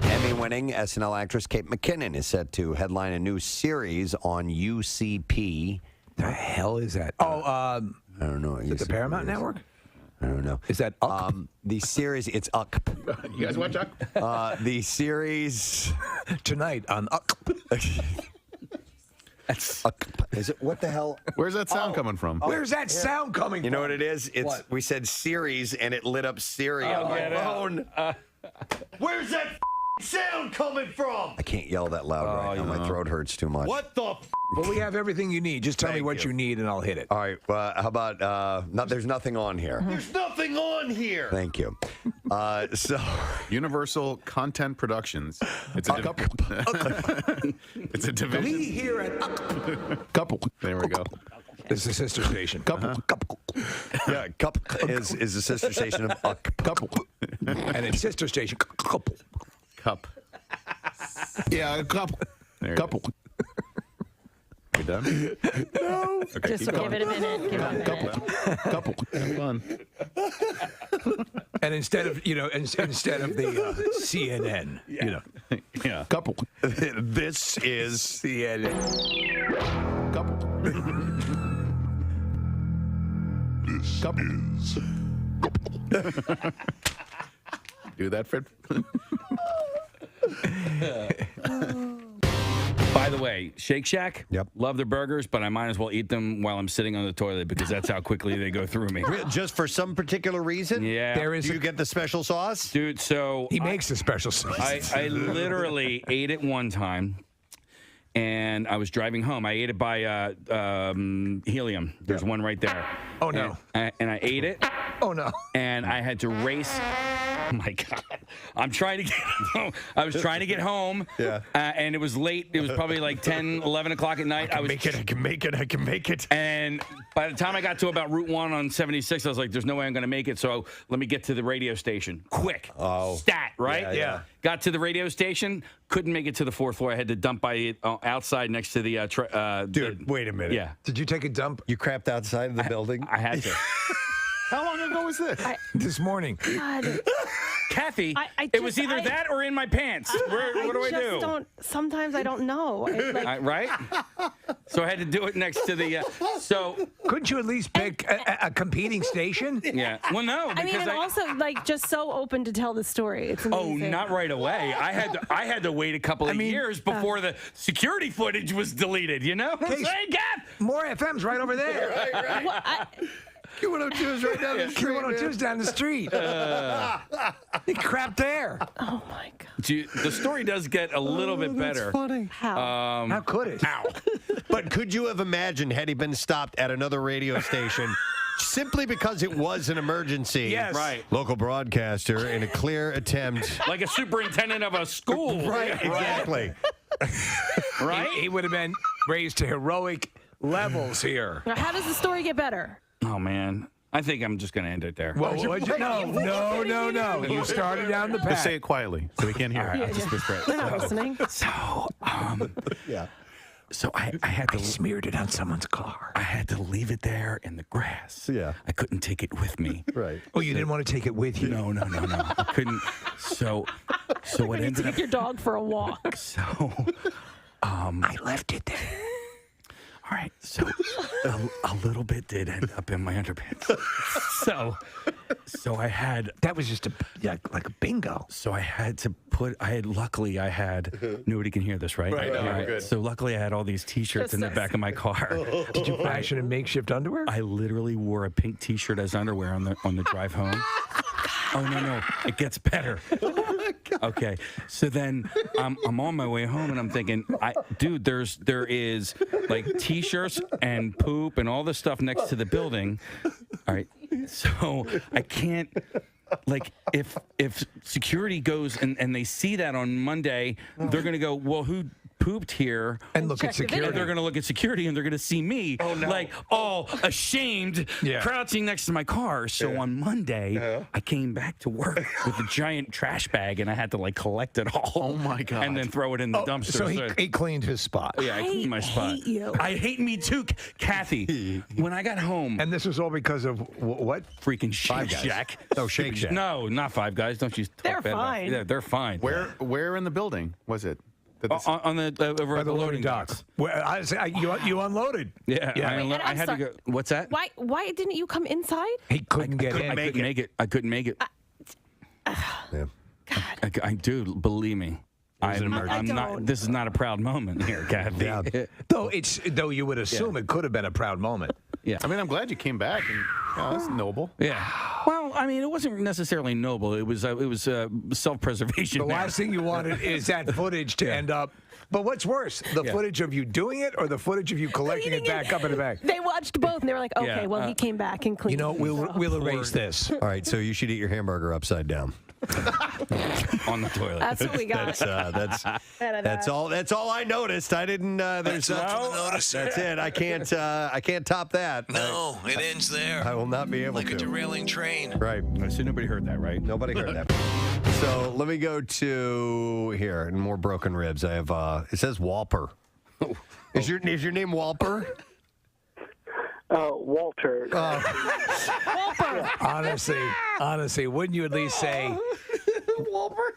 A: Emmy-winning SNL actress Kate McKinnon is set to headline a new series on UCP.
C: The hell is that?
A: I don't know.
C: Is it the Paramount Network?
A: I don't know.
C: Is that Uck?
A: The series, it's Uck.
D: You guys watch Uck?
A: The series...
C: Tonight on Uck.
A: That's Uck. Is it, what the hell?
D: Where's that sound coming from?
C: Where's that sound coming from?
A: You know what it is? It's
C: What?
A: We said series, and it lit up Siri on my phone.
C: Where's that
A: sound coming from? I can't yell that loud right now. My throat hurts too much.
C: What the? Well, we have everything you need. Just tell me what you need, and I'll hit it.
A: All right. How about there's nothing on here.
C: There's nothing on here.
A: Thank you. So
D: Universal Content Productions. It's a it's a division.
C: We here at
D: Couple. There we go.
C: It's the sister station.
A: Couple. Yeah, couple is the sister station of
C: couple, and it's sister station couple.
D: Cup.
C: Yeah, a couple.
D: Couple. You done?
I: No.
D: Okay,
I: Just
D: keep
I: give
D: going.
I: it a minute. Give it a minute.
D: Couple. Have fun.
C: And instead of instead of the CNN,
D: Yeah.
C: couple.
A: This is
C: CNN.
D: Couple.
H: This is
D: Do that, Fred.
E: By the way, Shake Shack,
A: Yep.
E: love their burgers, but I might as well eat them while I'm sitting on the toilet because that's how quickly they go through me.
A: Just for some particular reason?
E: Yeah.
C: There is
A: Do you get the special sauce?
E: Dude, so
C: He makes the special sauce.
E: I literally ate it one time, and I was driving home. I ate it by Helium. There's one right there.
C: Oh, no.
E: And I ate it,
C: Oh no.
E: and I had to race. Oh my God! I'm trying to get home. I was trying to get home.
A: Yeah.
E: And it was late. It was probably like 10, 11 o'clock at night. I was
A: I can make it.
E: And by the time I got to about Route 1 on 76, I was like, there's no way I'm going to make it. So let me get to the radio station. Quick.
A: Oh.
E: Stat, right?
A: Yeah.
E: Got to the radio station. Couldn't make it to the fourth floor. I had to dump by outside next to the...
A: Dude, wait a minute.
E: Yeah.
C: Did you take a dump
A: You crapped outside of the building?
E: I had to.
D: How long ago was this?
C: this morning?
I: God.
E: Kathy,
I: I
E: it was
I: just-
E: either that or in my pants. What do I do?
I: Sometimes I don't know.
E: Right? So I had to do it next to the... so...
C: Couldn't you at least pick a competing station?
E: Yeah. Well, no,
I: I mean,
E: because
I: and also just so open to tell the story. It's amazing.
E: not right away. I had to wait a couple of years before the security footage was deleted. You know what I'm saying, Kath?
C: More FM's right over there.
A: Right. Q102 is right down the street.
C: Q102 is down the street. He crapped there.
I: Oh my God.
E: The story does get a little bit better.
A: Funny.
I: How?
C: How could it?
E: Ow.
A: But could you have imagined had he been stopped at another radio station simply because it was an emergency?
C: Yes.
E: Right.
A: Local broadcaster in a clear attempt.
E: Like a superintendent of a school.
A: Right, exactly.
E: Right?
C: He would have been raised to heroic levels here.
I: Now, how does the story get better?
E: Oh, man. I think I'm just going to end it there.
C: No. You started down the
D: Just
C: path.
D: say it quietly so we can't hear it.
E: I'll just whisper it.
I: They're not listening.
E: So,
A: Yeah.
E: so I had to
C: Smeared it on someone's car.
E: I had to leave it there in the grass.
A: Yeah.
E: I couldn't take it with me.
A: Right.
C: Oh, you didn't want to take it with you?
E: No. I couldn't. So what
I: You
E: ended
I: take
E: up.
I: your dog for a walk.
E: So,
C: I left it there.
E: all right. So a little bit did end up in my underpants. So I had.
C: That was just like a bingo.
E: So I had to put. Luckily I had. Nobody can hear this, right?
D: Right, no, we're good.
E: So luckily I had all these T-shirts in the back of my car.
C: Did you fashion a makeshift underwear?
E: I literally wore a pink T-shirt as underwear on the drive home. Oh no! It gets better. Okay, so then I'm on my way home and I'm thinking, there is like T-shirts and poop and all this stuff next to the building. All right, so I can't. Like if security goes and they see that on Monday, they're gonna go, well, who pooped here?
C: And look at security.
E: They're gonna look at security and they're gonna see me, like all ashamed, crouching next to my car. So on Monday, I came back to work with a giant trash bag and I had to like collect it all.
D: Oh my God.
E: And then throw it in the dumpster.
C: So he cleaned his spot.
E: Yeah, I cleaned my spot.
I: hate you.
E: I hate me too, Kathy. When I got home,
C: And this was all because of what?
E: freaking Shake
A: Guys.
E: Shack.
A: No, Shake Shack.
E: No, not Five Guys. Don't you talk
I: They're
E: bad about-
I: fine.
E: Yeah, they're fine.
D: Where in the building was it?
E: On the over
C: By
E: at
C: the loading docks. Well, you unloaded.
E: Yeah,
C: Yeah.
E: I had to go. What's that?
I: Why didn't you come inside?
C: He couldn't get
E: I
C: in.
E: couldn't make it. I couldn't make it.
A: Yeah.
E: I do. Believe me. I'm not.
I: don't.
E: This is not a proud moment here, Kathy.
A: Yeah.
C: Though you would assume it could have been a proud moment.
E: Yeah.
D: I mean, I'm glad you came back. And that's noble.
E: Yeah. Well, I mean, it wasn't necessarily noble. It was self-preservation.
C: The last thing you wanted is that footage to end up. But what's worse, the footage of you doing it or the footage of you collecting it back up in the bag?
U: They watched both and they were like, okay, well, he came back and cleaned it.
C: We'll erase this.
A: All right, so you should eat your hamburger upside down.
E: On the toilet.
U: That's what we got.
A: That's all. That's all I noticed. I didn't. There's
M: notice.
A: That's it. I can't top that.
M: No, it ends there.
A: I will not be able
M: like
A: to.
M: Like a derailing train.
A: Right.
E: So nobody heard that, right?
A: Nobody heard that. So let me go to here and more broken ribs. I have. It says Walper. Is your name Walper?
R: Walter.
C: Honestly, wouldn't you at least say
A: Walper?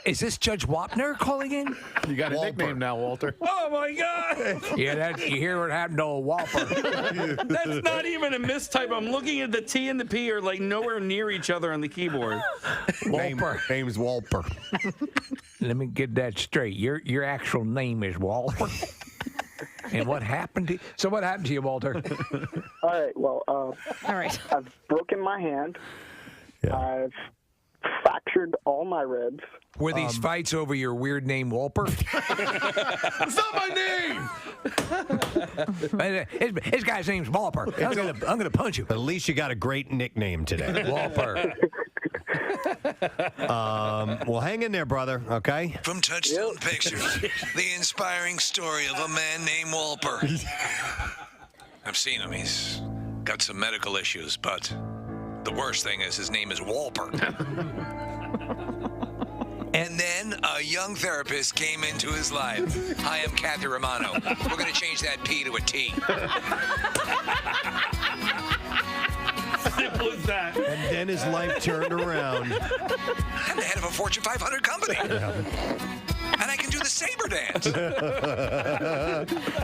C: Is this Judge Wapner calling in?
D: You got a nickname now, Walter.
E: Oh my God!
C: Yeah, you hear what happened to old Walper.
E: That's not even a mistype. I'm looking at the T and the P are like nowhere near each other on the keyboard.
C: Walper.
A: Name's Walper.
C: Let me get that straight. Your actual name is Walper. And what happened to you? So what happened to you, Walter?
R: All right. Well,
U: all right.
R: I've broken my hand. Yeah. I've fractured all my ribs.
C: Were these fights over your weird name, Walper?
A: It's not my
C: name. His guy's name's Walper. I'm gonna punch you.
A: But at least you got a great nickname today,
C: Walper.
A: Well, hang in there, brother. Okay.
M: From Touchstone Pictures, the inspiring story of a man named Walper. I've seen him. He's got some medical issues, but the worst thing is his name is Walper. And then a young therapist came into his life. Hi, I'm Kathy Romano. We're going to change that P to a T.
E: Simple as that.
A: And then his life turned around.
M: I'm the head of a Fortune 500 company. And I can do the saber dance.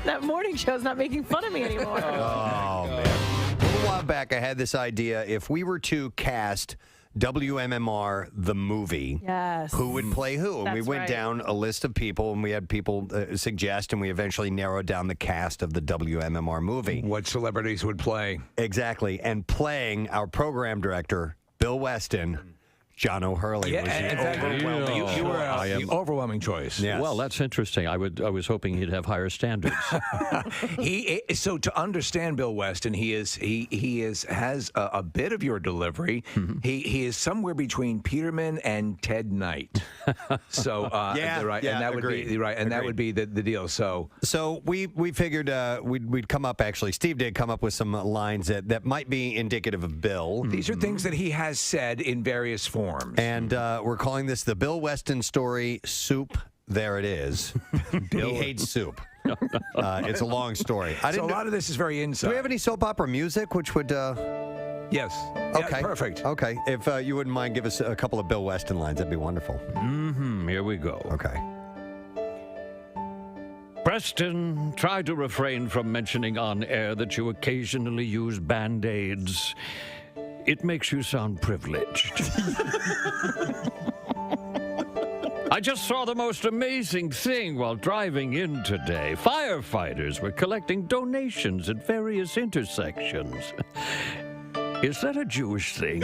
U: That morning show's not making fun of me anymore.
A: Oh, man. A little while back, I had this idea. If we were to cast WMMR, the movie,
U: yes,
A: who would play who? And we
U: That's
A: went
U: right.
A: down a list of people, and we had people suggest, and we eventually narrowed down the cast of the WMMR movie.
C: What celebrities would play?
A: Exactly. And playing our program director, Bill Weston, John O'Hurley was the overwhelming
C: you were the overwhelming choice.
A: Yes.
G: Well, that's interesting. I was hoping he'd have higher standards.
C: So to understand Bill Weston, he has a bit of your delivery.
G: Mm-hmm.
C: He is somewhere between Peterman and Ted Knight. So and that would be right, and that would be the deal. So
A: we figured we'd come up. Actually, Steve did come up with some lines that might be indicative of Bill.
C: These are things that he has said in various forms.
A: And we're calling this the Bill Weston story. Soup. There it is. He hates soup. It's a long story.
C: So a lot of this is very inside.
A: Do we have any soap opera music, which would?
C: Yes.
A: Okay.
C: Yeah, perfect.
A: Okay. If you wouldn't mind, give us a couple of Bill Weston lines. That'd be wonderful.
G: Mm-hmm. Here we go.
A: Okay.
G: Preston, try to refrain from mentioning on air that you occasionally use Band-Aids. It makes you sound privileged. I just saw the most amazing thing while driving in today. Firefighters were collecting donations at various intersections. Is that a Jewish thing?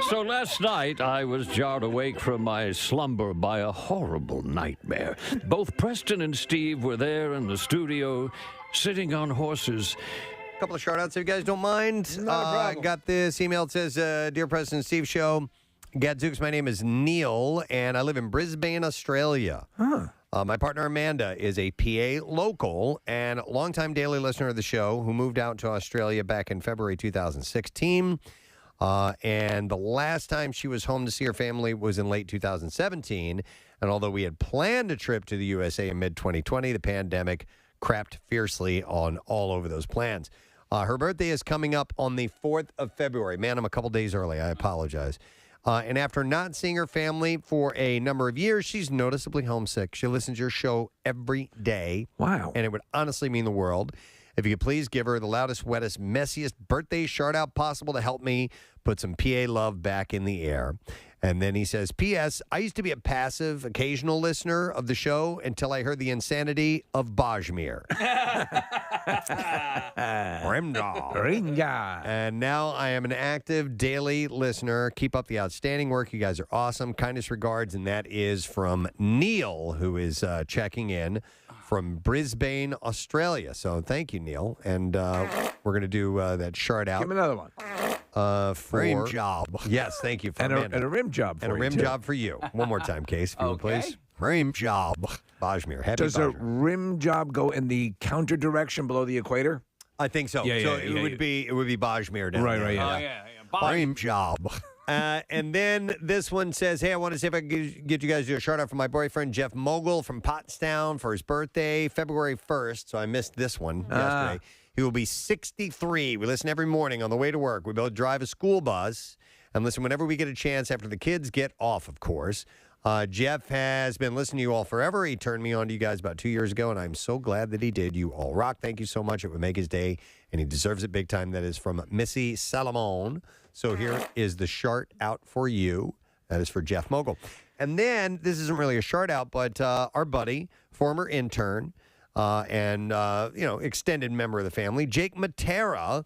G: So last night, I was jarred awake from my slumber by a horrible nightmare. Both Preston and Steve were there in the studio, sitting on horses.
A: A couple of shout-outs, if you guys don't mind. Got this email. It says, Dear Preston and Steve Show, Gadzooks, my name is Neil, and I live in Brisbane, Australia. My partner Amanda is a PA local and longtime daily listener of the show who moved out to Australia back in February 2016. And the last time she was home to see her family was in late 2017. And although we had planned a trip to the USA in mid-2020, the pandemic crapped fiercely on all over those plans. Her birthday is coming up on the 4th of February. Man, I'm a couple days early. I apologize. And after not seeing her family for a number of years, she's noticeably homesick. She listens to your show every day.
C: Wow.
A: And it would honestly mean the world. If you could please give her the loudest, wettest, messiest birthday shout-out possible to help me put some PA love back in the air. And then he says, P.S. I used to be a passive, occasional listener of the show until I heard the insanity of Bajmir.
C: Ringa.
A: And now I am an active daily listener. Keep up the outstanding work. You guys are awesome. Kindest regards. And that is from Neil, who is checking in from Brisbane, Australia. So thank you, Neil. And we're going to do that shout out.
C: Give him another one.
A: For
C: Rim job.
A: Yes, thank you. For
C: And a rim job for
A: and a
C: you,
A: rim
C: too.
A: job for you. One more time, Case, if you will, please. Rim job. Bajmir. Happy
C: Does a
A: Bajmir.
C: rim job go in the counter direction below the equator?
A: I think so.
C: Yeah,
A: so
C: yeah,
A: it would be Bajmir down
C: Right,
A: there.
C: right, yeah.
E: Oh, yeah.
A: Rim job. And then this one says, hey, I want to see if I can get you guys to do a shout out for my boyfriend, Jeff Mogul from Pottstown for his birthday, February 1st. So I missed this one yesterday. He will be 63. We listen every morning on the way to work. We both drive a school bus and listen whenever we get a chance after the kids get off, of course. Jeff has been listening to you all forever. He turned me on to you guys about 2 years ago, and I'm so glad that he did. You all rock. Thank you so much. It would make his day, and he deserves it big time. That is from Missy Salomon. So here is the shout out for you. That is for Jeff Mogul. And then, this isn't really a shout out, but our buddy, former intern, and extended member of the family, Jake Matera,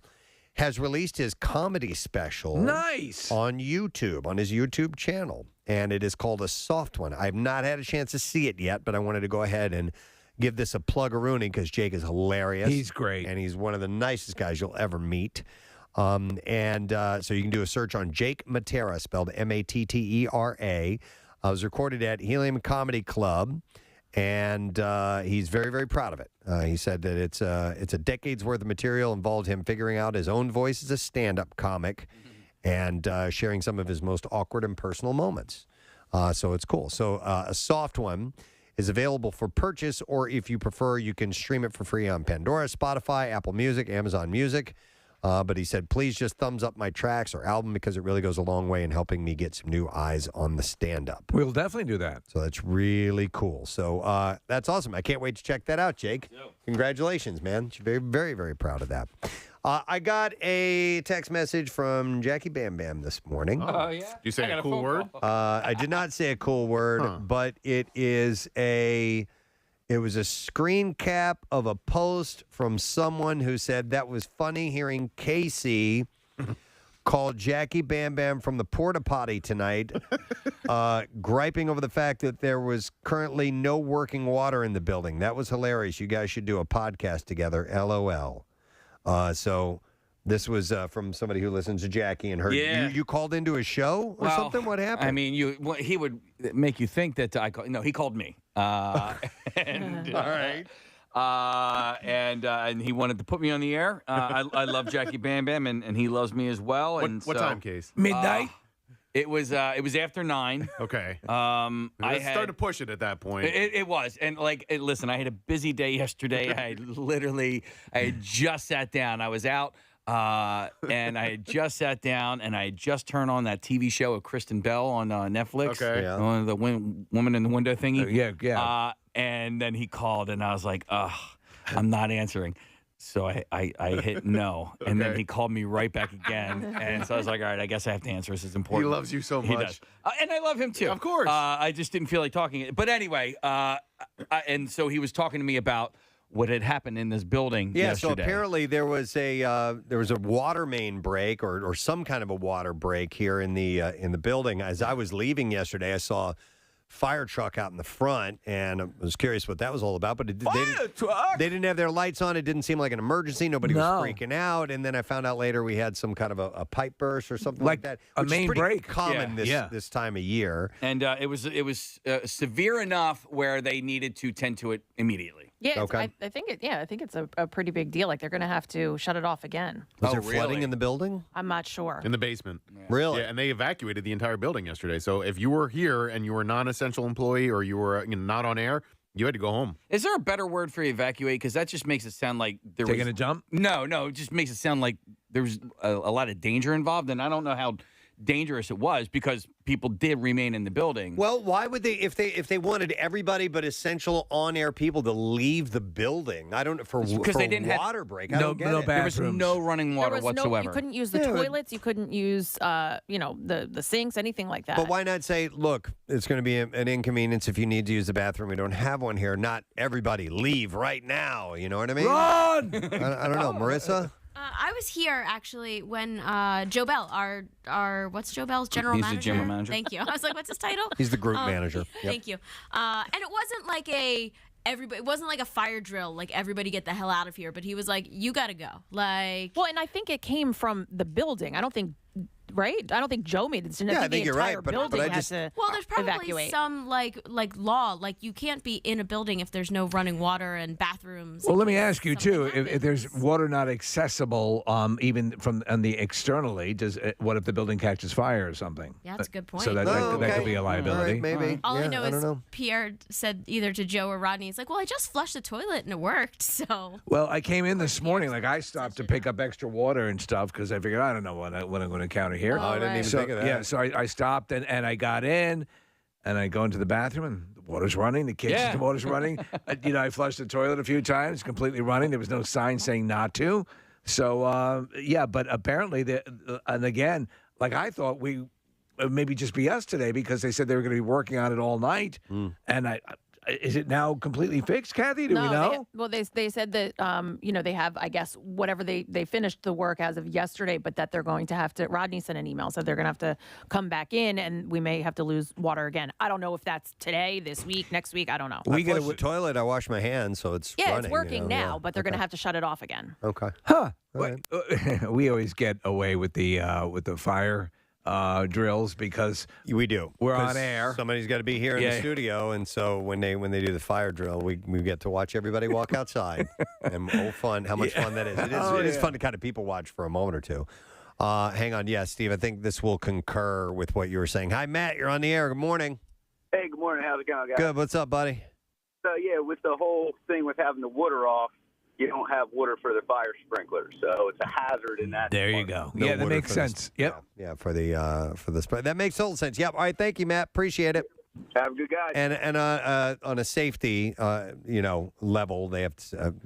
A: has released his comedy special.
C: Nice.
A: On YouTube, on his YouTube channel. And it is called A Soft One. I've not had a chance to see it yet, but I wanted to go ahead and give this a plug-a-rooney because Jake is hilarious.
C: He's great.
A: And he's one of the nicest guys you'll ever meet. So you can do a search on Jake Matera, spelled Mattera. It was recorded at Helium Comedy Club. And he's very, very proud of it. He said that it's a decade's worth of material, involved him figuring out his own voice as a stand-up comic and sharing some of his most awkward and personal moments. So it's cool. So A Soft One is available for purchase, or if you prefer, you can stream it for free on Pandora, Spotify, Apple Music, Amazon Music. But he said, please just thumbs up my tracks or album because it really goes a long way in helping me get some new eyes on the stand-up.
C: We'll definitely do that.
A: So that's really cool. So that's awesome. I can't wait to check that out, Jake. Congratulations, man. She's very, very, very proud of that. I got a text message from Jackie Bam Bam this morning.
D: Oh, yeah? Did you say a cool word?
A: I did not say a cool word, but it was a screen cap of a post from someone who said that was funny hearing Casey call Jackie Bam Bam from the porta potty tonight, griping over the fact that there was currently no working water in the building. That was hilarious. You guys should do a podcast together. LOL. So this was from somebody who listens to Jackie and heard you called into a show or something. What happened?
E: I mean, he would make you think that he called me. All
A: right.
E: And he wanted to put me on the air. I love Jackie Bam Bam, and he loves me as well.
D: What time, Case?
C: Midnight?
E: It was after 9.
D: Okay.
E: I
D: started to push it at that point.
E: It was. And listen, I had a busy day yesterday. I had just sat down. I was out. And I had just sat down and I had just turned on that TV show of Kristen Bell on Netflix.
D: Okay. Yeah.
E: One of the woman in the window thingy.
C: Yeah.
E: And then he called and I was like, I'm not answering. So I hit no. And then he called me right back again. And so I was like, all right, I guess I have to answer. This is important.
D: He loves you so much.
E: He does. And I love him too.
D: Of course.
E: I just didn't feel like talking. But anyway, and so he was talking to me about what had happened in this building yesterday.
A: So apparently there was a water main break or some kind of a water break here in the building. As I was leaving yesterday, I saw a fire truck out in the front, and I was curious what that was all about. But they didn't have their lights on. It didn't seem like an emergency. Nobody was freaking out. And then I found out later we had some kind of a pipe burst or something like that.
C: A
A: which
C: main
A: is pretty
C: break.
A: common this time of year.
E: And it was severe enough where they needed to tend to it immediately.
I: Yeah, I think it's a pretty big deal. Like they're going to have to shut it off again.
A: Was there flooding in the building?
I: I'm not sure.
D: In the basement.
A: Really?
D: Yeah, and they evacuated the entire building yesterday. So if you were here and you were a non-essential employee or you were not on air, you had to go home.
E: Is there a better word for evacuate? Because that just makes it sound like there
C: Taking
E: was
C: a jump?
E: No, it just makes it sound like there was a lot of danger involved, and I don't know how dangerous it was because people did remain in the building.
A: Well, why would they if they wanted everybody but essential on-air people to leave the building? I don't for
E: they didn't have
A: water break. I don't get it.
E: There was no running water whatsoever.
I: You couldn't use the toilets. You couldn't use the sinks, anything like that.
A: But why not say, look, it's going to be an inconvenience if you need to use the bathroom. We don't have one here. Not everybody leave right now. You know what I mean?
C: Run!
A: I don't know, Marissa.
J: I was here actually when Joe Bell, our what's Joe Bell's general manager?
E: He's the general manager.
J: Thank you. I was like, what's his title?
A: He's the group manager. Yep.
J: Thank you. And it wasn't like it wasn't like a fire drill, like everybody get the hell out of here. But he was like, you got to go. Like,
I: well, and I think it came from the building. I don't think. Right? I don't think Joe made the decision.
A: Yeah, I think
I: the
A: you're right,
I: entire
A: but
I: building
A: I
I: had
A: just-
I: to
J: well, there's probably
I: evacuate.
J: some like law, like you can't be in a building if there's no running water and bathrooms.
C: Well, let me ask you too: if there's water not accessible, even from on the externally, what if the building catches fire or something?
J: Yeah, that's a good point.
C: So that could be a liability.
A: maybe.
J: All I
A: Yeah,
J: know
A: I
J: is
A: don't know.
J: Pierre said either to Joe or Rodney, he's like, well, I just flushed the toilet and it worked. So
C: Well, I came in this morning, like I stopped to pick up extra water and stuff because I figured I don't know what I'm going to encounter here.
A: Oh, I didn't even think of that.
C: Yeah, so I stopped and I got in, and I go into the bathroom and the water's running, the kitchen water's running. I flushed the toilet a few times, completely running. There was no sign saying not to. So but apparently and again, like I thought maybe just be us today because they said they were going to be working on it all night, and is it now completely fixed, Kathy? Do we know?
I: They said that they have, I guess, whatever they finished the work as of yesterday, but that they're going to have to. Rodney sent an email, so they're going to have to come back in, and we may have to lose water again. I don't know if that's today, this week, next week. I don't know.
A: I flushed the toilet. I wash my hands, so it's running.
I: It's working now, but they're going to have to shut it off again.
A: Okay.
C: Huh? We always get away with the fire drills because
A: we do.
C: We're
A: 'Cause
C: on air.
A: Somebody's got to be here in the studio, and so when they do the fire drill, we get to watch everybody walk outside, and fun! How much fun that is! It is fun to kind of people watch for a moment or two. Hang on, Steve. I think this will concur with what you were saying. Hi, Matt. You're on the air. Good morning.
V: Hey, good morning. How's it going, guys?
A: Good. What's up, buddy?
V: So with the whole thing with having the water off, you don't have water for the fire sprinkler, so it's a hazard in that.
C: There you go.
A: No
C: That
A: water
C: makes
A: for
C: sense. Yep.
A: Yeah, for the spray. That makes total sense. Yep. All right. Thank you, Matt. Appreciate it.
V: Have a good guy.
A: And on a safety level, they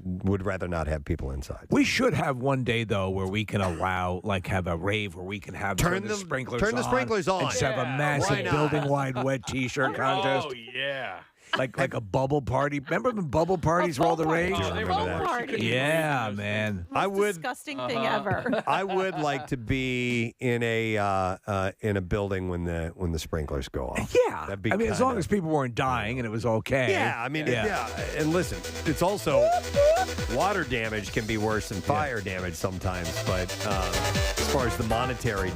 A: would rather not have people inside.
C: We should have one day though where we can allow have a rave where we can have turn the sprinklers on. And just have a massive building-wide wet T-shirt contest.
E: Oh yeah.
C: Like a bubble party. Remember when bubble parties were all the rage? Yeah, man.
A: I would
I: disgusting thing ever.
A: I would like to be in a building when the sprinklers go off.
C: Yeah.
A: That'd be
C: as long as people weren't dying and it was okay.
A: Yeah, I mean, and listen, it's also water damage can be worse than fire damage sometimes, but as far as the monetary.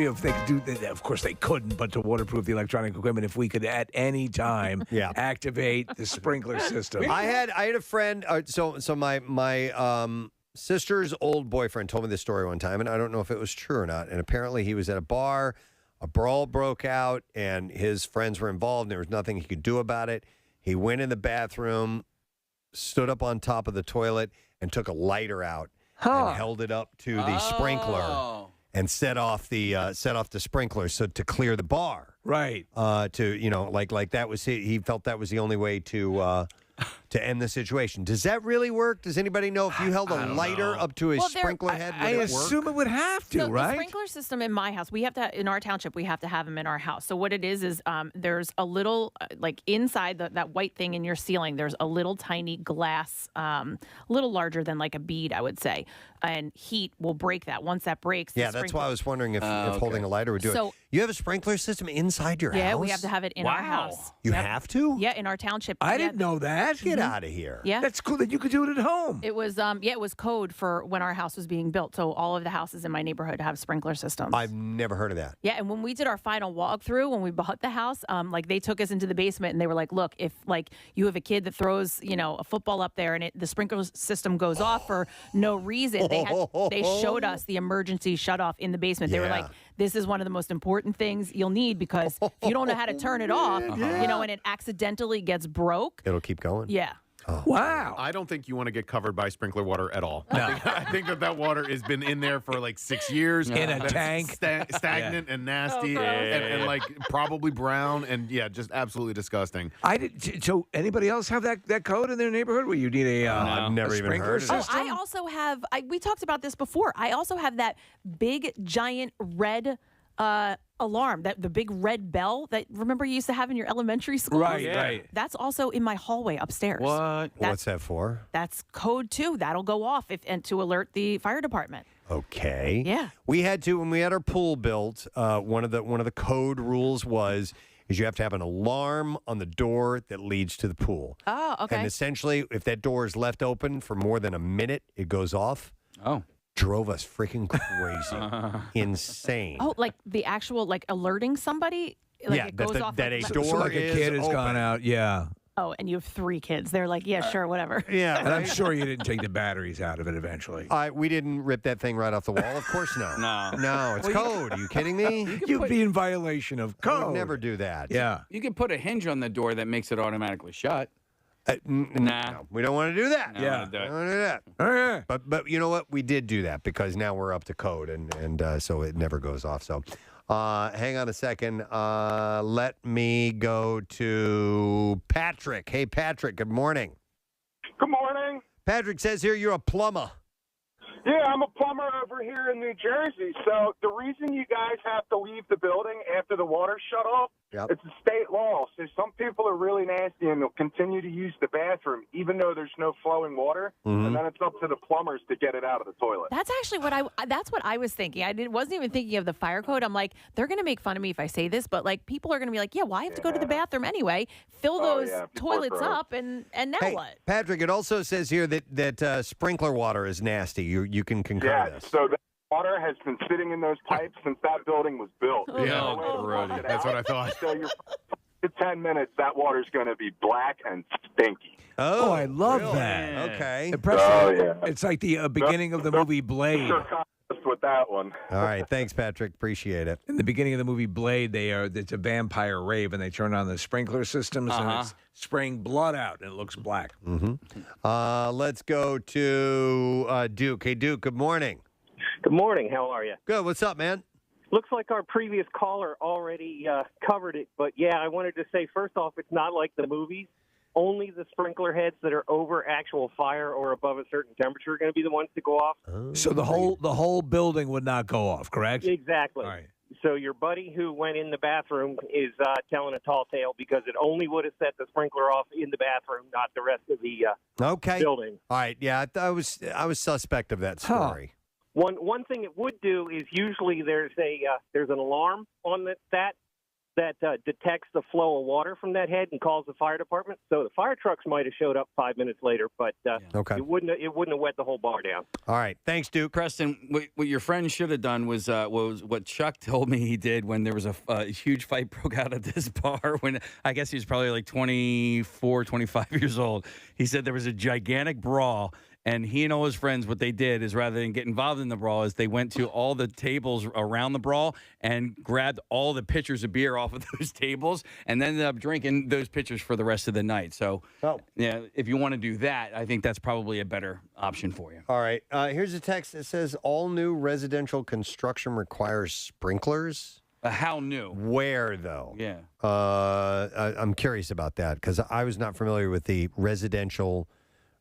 C: If they could do that, of course they couldn't, but to waterproof the electronic equipment, if we could at any time activate the sprinkler system.
A: I had a friend. So my sister's old boyfriend told me this story one time, and I don't know if it was true or not. And apparently he was at a bar, a brawl broke out, and his friends were involved. And there was nothing he could do about it. He went in the bathroom, stood up on top of the toilet, and took a lighter out and held it up to the sprinkler. And set off the sprinkler to clear the bar.
C: Right.
A: Like that was he felt that was the only way to end the situation. Does that really work? Does anybody know if you held a lighter up to a sprinkler head, would
C: I
A: it work?
C: assume it would have to, right?
I: The sprinkler system in my house, we have to in our township, we have to have them in our house. So what it is there's a little inside that white thing in your ceiling, there's a little tiny glass, a little larger than like a bead, I would say. And heat will break that. Once that breaks,
A: that's why I was wondering if holding a lighter would do it. You have a sprinkler system inside your house?
I: Yeah, we have to have it in our house.
A: You have to?
I: Yeah, in our township.
C: I didn't know that.
A: Get out of here.
I: Yeah.
C: That's cool that you could do it at home.
I: It was it was code for when our house was being built. So all of the houses in my neighborhood have sprinkler systems.
A: I've never heard of that.
I: Yeah, and when we did our final walkthrough, when we bought the house, they took us into the basement and they were like, look, if you have a kid that throws, a football up there and the sprinkler system goes off for no reason, they showed us the emergency shut off in the basement. They were like, this is one of the most important things you'll need because if you don't know how to turn it off, and it accidentally gets broke.
A: It'll keep going.
I: Yeah.
A: Oh.
C: Wow.
D: I don't think you want to get covered by sprinkler water at all. No. I think that water has been in there for like 6 years.
C: In a
D: That
C: tank.
D: it's stagnant and nasty and like probably brown and just absolutely disgusting.
C: So anybody else have that code in their neighborhood where you need
A: I've never even heard of it.
I: Oh, I also have, we talked about this before. I also have that big, giant red alarm, the big red bell that remember you used to have in your elementary school.
C: Right.
I: That's also in my hallway upstairs.
A: What's that for?
I: That's code 2. That'll go off and to alert the fire department.
A: Okay.
I: Yeah.
A: We had to when we had our pool built. One of the code rules is you have to have an alarm on the door that leads to the pool.
I: Oh, okay.
A: And essentially, if that door is left open for more than a minute, it goes off.
E: Oh.
A: Drove us freaking crazy, insane.
I: Oh, like the actual alerting somebody. Like it goes off.
A: That a
C: So
A: door
C: like a kid has
A: open.
C: gone out. Yeah.
I: Oh, and you have 3 kids. They're like, yeah, sure, whatever.
A: Yeah.
C: And I'm sure you didn't take the batteries out of it eventually.
A: We didn't rip that thing right off the wall. Of course, no. No, it's code. Are you kidding me?
C: You'd be in violation of
A: I
C: code.
A: would never do that.
C: Yeah.
E: You can put a hinge on the door that makes it automatically shut.
A: No, we don't want to do that.
E: No, I don't wanna do it.
A: We don't want to do that.
C: Okay.
A: But you know what? We did do that because now we're up to code, and so it never goes off. So hang on a second. Let me go to Patrick. Hey, Patrick, good morning.
K: Good morning.
A: Patrick says here you're a plumber.
K: Yeah, I'm a plumber over here in New Jersey. So the reason you guys have to leave the building after the water's shut off, it's a state law. So some people are really nasty and they'll continue to use the bathroom even though there's no flowing water. And then it's up to the plumbers to get it out of the toilet.
I: That's actually that's what I was thinking. Wasn't even thinking of the fire code. I'm like, they're going to make fun of me if I say this, but people are going to be like, yeah, well, I have to go to the bathroom anyway, fill those toilets up, and now what?
A: Patrick, it also says here that sprinkler water is nasty. You can concur this.
K: So the water has been sitting in those pipes since that building was built.
D: That's what I thought.
K: So you're for 10 minutes, that water's going to be black and stinky.
C: Oh, I love
A: really?
C: that.
A: Okay.
C: It's like the beginning of the movie Blade.
K: With that one.
A: All right. Thanks, Patrick. Appreciate it.
C: In the beginning of the movie Blade, it's a vampire rave, and they turn on the sprinkler systems, and it's spraying blood out, and it looks black.
A: Let's go to Duke. Hey, Duke, good morning.
P: Good morning. How are you?
A: Good. What's up, man?
P: Looks like our previous caller already covered it, but yeah, I wanted to say, first off, it's not like the movies. Only the sprinkler heads that are over actual fire or above a certain temperature are going to be the ones to go off.
C: So the whole building would not go off, correct?
P: Exactly.
C: All right.
P: So your buddy who went in the bathroom is telling a tall tale because it only would have set the sprinkler off in the bathroom, not the rest of the building.
A: All right. Yeah, I was suspect of that story.
P: One thing it would do is usually there's an alarm on that detects the flow of water from that head and calls the fire department. So the fire trucks might have showed up 5 minutes later, but it wouldn't have wet the whole bar down.
A: All right, thanks, Duke.
E: Preston, what your friend should have done was what Chuck told me he did when there was a huge fight broke out at this bar when I guess he was probably like 24, 25 years old. He said there was a gigantic brawl. And he and all his friends, what they did is rather than get involved in the brawl, is they went to all the tables around the brawl and grabbed all the pitchers of beer off of those tables and ended up drinking those pitchers for the rest of the night. So, yeah, if you want to do that, I think that's probably a better option for you.
A: All right. Here's a text that says, all new residential construction requires sprinklers.
E: How new?
A: Where, though?
E: Yeah.
A: I'm curious about that because I was not familiar with the residential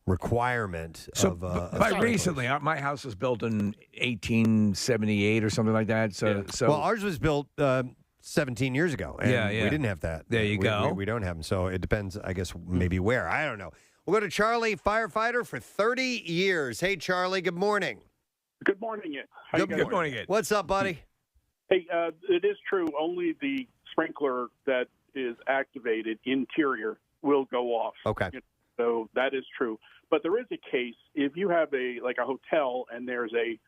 A: requirement of
C: by recently, my house was built in 1878 or something like that. So
A: well, ours was built 17 years ago, and we didn't have that.
C: There you go.
A: We don't have them, so it depends, I guess, maybe where. I don't know. We'll go to Charlie, firefighter for 30 years. Hey, Charlie, good morning.
W: Good morning.
A: Good morning. What's up, buddy?
W: Hey, it is true. Only the sprinkler that is activated interior will go off.
A: Okay.
W: So that is true. But there is a case if you have a hotel and there's a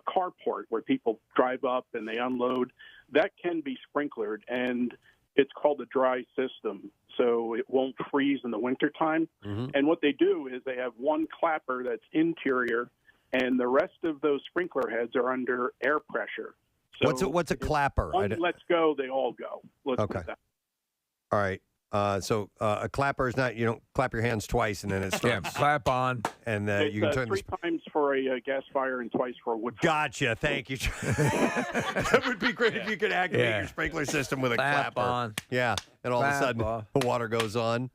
W: carport where people drive up and they unload, that can be sprinklered, and it's called a dry system, so it won't freeze in the wintertime. And what they do is they have one clapper that's interior, and the rest of those sprinkler heads are under air pressure. So
A: What's a clapper?
W: One lets go, they all go. Let's put it that.
A: All right. So a clapper is not, you don't clap your hands twice and then it starts.
C: Clap on.
A: And
W: It's,
A: you can turn
W: 3 times for a gas fire and twice for a wood fire.
A: Gotcha. Thank you. That would be great if you could activate your sprinkler system with a
C: Clap
A: clapper.
C: on.
A: Yeah. And all of a
C: Clap
A: sudden
C: on.
A: the water goes on.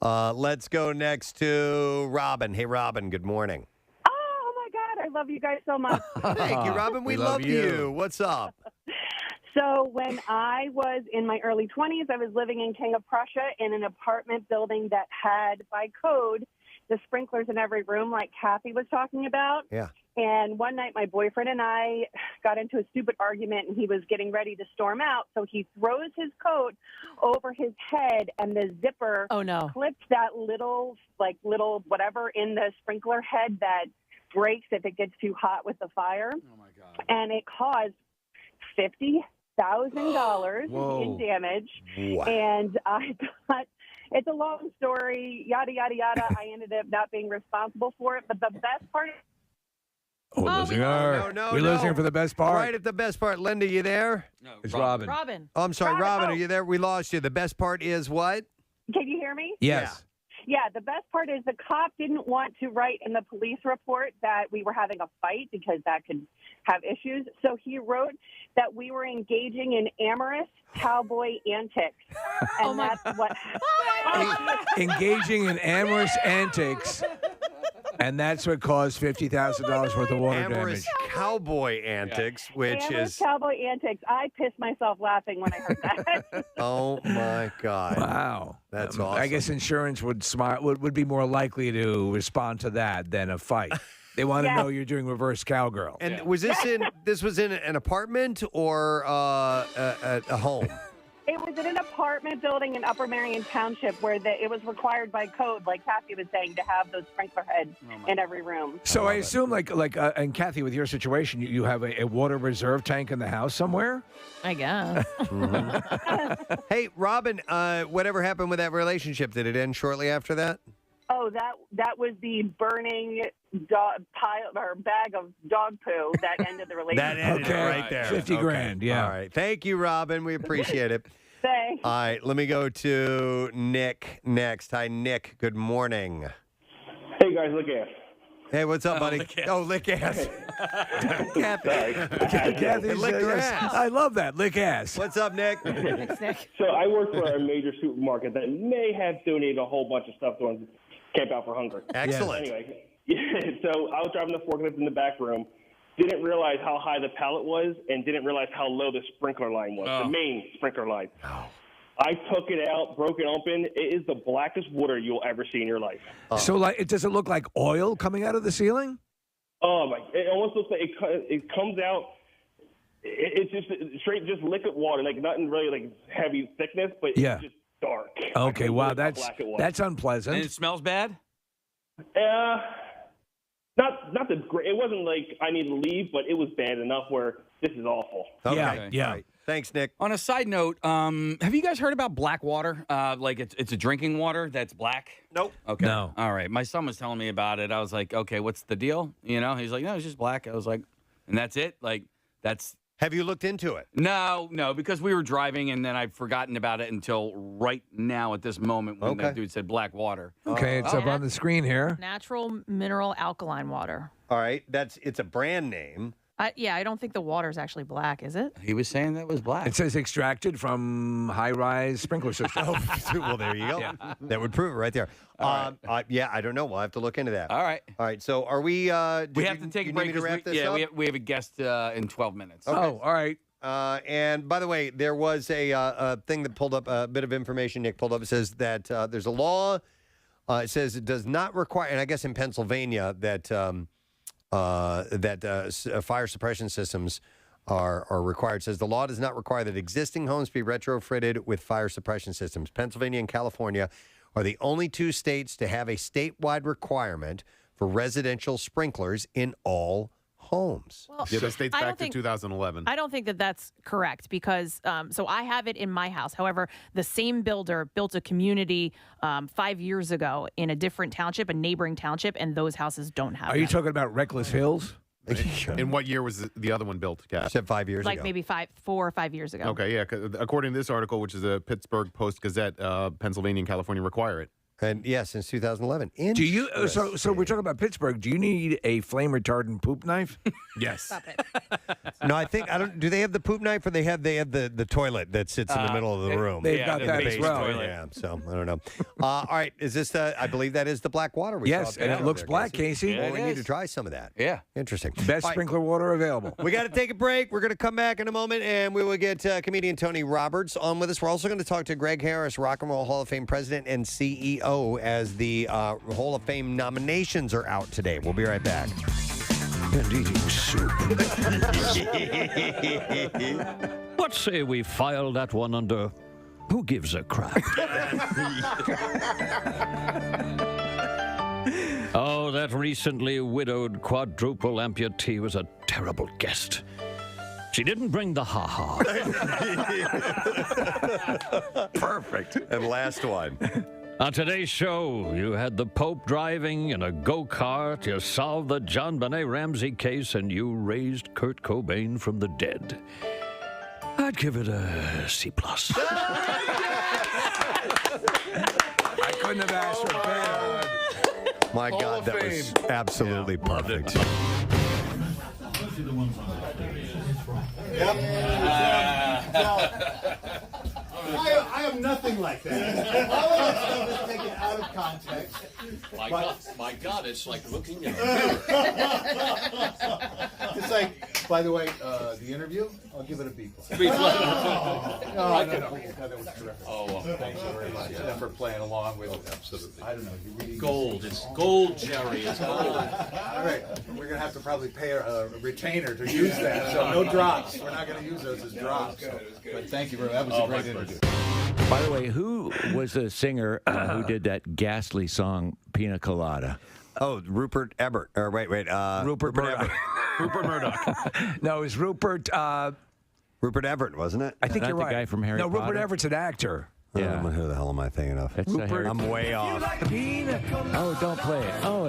A: Let's go next to Robin. Hey, Robin, good morning.
F: Oh my God, I love you guys so much.
A: Thank you, Robin. We love you. What's up?
F: So when I was in my early 20s, I was living in King of Prussia in an apartment building that had, by code, the sprinklers in every room like Kathy was talking about.
A: Yeah.
F: And one night my boyfriend and I got into a stupid argument and he was getting ready to storm out. So he throws his coat over his head and the zipper clips that little whatever in the sprinkler head that breaks if it gets too hot with the fire. Oh my God. And it caused $50,000 in damage.
A: Wow.
F: And I got, it's a long story, yada, yada, yada. I ended up not being responsible for it. But the best part
C: Oh, we're losing her.
A: No,
C: We're losing her for the best part.
A: Right at the best part. Linda, you there?
E: No,
C: It's Robin.
I: Robin.
A: Oh, I'm sorry,
F: Robin,
A: Robin.
F: oh.
A: Are you there? We lost you. The best part is what?
F: Can you hear me?
C: Yes.
F: Yeah, the best part is the cop didn't want to write in the police report that we were having a fight because that could have issues. So he wrote that we were engaging in amorous cowboy antics. And that's what
C: Engaging in amorous antics. And that's what caused $50,000 worth of water
A: Amorous
C: damage.
A: cowboy antics, which
F: amorous
A: is
F: cowboy antics. I pissed myself laughing when I heard that.
A: oh my God.
C: Wow.
A: That's
C: I
A: awesome.
C: guess insurance would be more likely to respond to that than a fight. They want to know you're doing reverse cowgirl.
A: And was this was in an apartment or a home?
F: It was in an apartment building in Upper Marion Township where it was required by code, like Kathy was saying, to have those sprinkler heads in every room.
C: So I assume, and Kathy, with your situation, you have a water reserve tank in the house somewhere?
I: I guess.
A: Hey, Robin, whatever happened with that relationship? Did it end shortly after that?
F: Oh, that was the burning bag of dog poo that ended the relationship.
A: That ended it right there.
C: 50 grand, yeah.
A: All right. Thank you, Robin. We appreciate it.
F: Thanks.
A: All right. Let me go to Nick next. Hi, Nick. Good morning.
O: Hey, guys, look at.
A: Hey, what's up, buddy? Lick ass. Kathy.
C: Kathy
A: lick her ass.
C: I love that. Lick ass.
A: What's up, Nick?
O: So I work for a major supermarket that may have donated a whole bunch of stuff during Camp Out for Hunger.
A: Excellent.
O: Anyway, so I was driving the forklift in the back room, didn't realize how high the pallet was, and didn't realize how low the sprinkler line was, the main sprinkler line. I took it out, broke it open. It is the blackest water you'll ever see in your life.
C: So, does it look like oil coming out of the ceiling?
O: Oh my! It almost looks like it comes out. It's just straight, just liquid water, like nothing really like heavy thickness, but
C: Yeah.
O: it's just dark.
C: Okay, wow,
O: How
C: that's
O: black it was.
C: that's unpleasant.
E: And it smells bad?
O: Not the great. It wasn't like I need to leave, but it was bad enough where this is awful.
A: Okay.
C: Yeah.
A: All right. Thanks, Nick.
E: On a side note, have you guys heard about black water? Like it's a drinking water that's black?
A: Nope.
E: Okay.
C: No.
E: All right. My son was telling me about it. I was like, okay, what's the deal? You know, he's like, no, it's just black. I was like, and that's it? Like, that's.
A: Have you looked into it?
E: No, because we were driving and then I'd forgotten about it until right now at this moment when that dude said black water.
C: Okay, it's up on the screen here.
I: Natural mineral alkaline water.
A: All right. It's a brand name.
I: I don't think the water is actually black, is it?
E: He was saying that was black.
C: It says extracted from high-rise sprinkler system.
A: Well, there you go.
C: Yeah.
A: That would prove it right there. Yeah, I don't know. We'll have to look into that.
E: All right.
A: All right. So are we?
E: We have to take a break.
A: Need me to wrap this up?
E: we have a guest in 12 minutes.
A: Okay.
C: Oh, all right.
A: And by the way, there was a thing that pulled up a bit of information. Nick pulled up. It says that there's a law. It says it does not require, and I guess in Pennsylvania that fire suppression systems are required. It says the law does not require that existing homes be retrofitted with fire suppression systems. Pennsylvania and California are the only two states to have a statewide requirement for residential sprinklers in all homes.
I: Well,
D: Yeah, this dates
I: I
D: back
I: don't
D: to
I: think-
D: 2011.
I: I don't think that that's correct because so I have it in my house. However, the same builder built a community 5 years ago in a different township, a neighboring township, and those houses don't have
C: Are you
I: them.
C: talking about Reckless Hills?
D: In what year was the other one built, Kat?
A: Said 5 years
I: Like
A: ago.
I: maybe 4 or 5 years ago.
D: Okay, yeah. According to this article, which is a Pittsburgh Post-Gazette, Pennsylvania and California require it.
A: And yeah, since 2011.
C: Do you? So we're talking about Pittsburgh. Do you need a flame retardant poop knife?
D: Yes.
I: Stop it.
A: No, I think I don't. Do they have the poop knife, or they have the toilet that sits in the middle of the room?
C: They've got that as well.
A: Yeah, so I don't know. All right, is this? I believe that is the black water. We
C: Yes,
A: saw
C: and it
A: there,
C: looks black, Casey.
A: Well, we need to try some of that.
C: Yeah.
A: Interesting.
C: Best
A: All right,
C: sprinkler water available.
A: we got to take a break. We're going to come back in a moment, and we will get comedian Tony Roberts on with us. We're also going to talk to Greg Harris, Rock and Roll Hall of Fame president and CEO, as the Hall of Fame nominations are out today. We'll be right back.
G: And eating soup. What say we file that one under who gives a crap? Oh, that recently widowed quadruple amputee was a terrible guest. She didn't bring the ha-ha.
A: Perfect. And last one.
G: On today's show, you had the Pope driving in a go-kart, you solved the John Benet Ramsey case, and you raised Kurt Cobain from the dead. I'd give it a C+.
C: I couldn't have asked for better.
A: My God, that was absolutely perfect.
N: I am nothing like that. All of that stuff is taken out of context.
Q: My God, it's like looking in a
N: mirror. It's like, by the way, the interview, I'll give it a B+.
Q: B+.
N: No, that was terrific.
Q: Oh, well,
N: thanks very much. And for playing along with it.
Q: Absolutely.
N: I don't know. You really
Q: Gold. It's gold, Jerry. It's gold.
N: All right. We're going to have to probably pay a retainer to use that. So no drops. We're not going to use those as drops. So. But thank you very much. That was a great interview.
T: By the way, who was the singer who did that ghastly song, Pina Colada?
A: Oh, Rupert Everett. Or wait.
C: Rupert Murdoch.
D: Rupert Murdoch.
C: No, it was Rupert.
A: Rupert Everett, wasn't it?
C: I think
T: Not
C: you're
T: the
C: right.
T: guy from Harry
C: No, Rupert
T: Potter?
C: Everett's an actor.
T: Yeah.
A: Who the hell am I thinking of?
T: That's
C: Rupert.
A: I'm way off.
T: Oh, don't play it. Oh,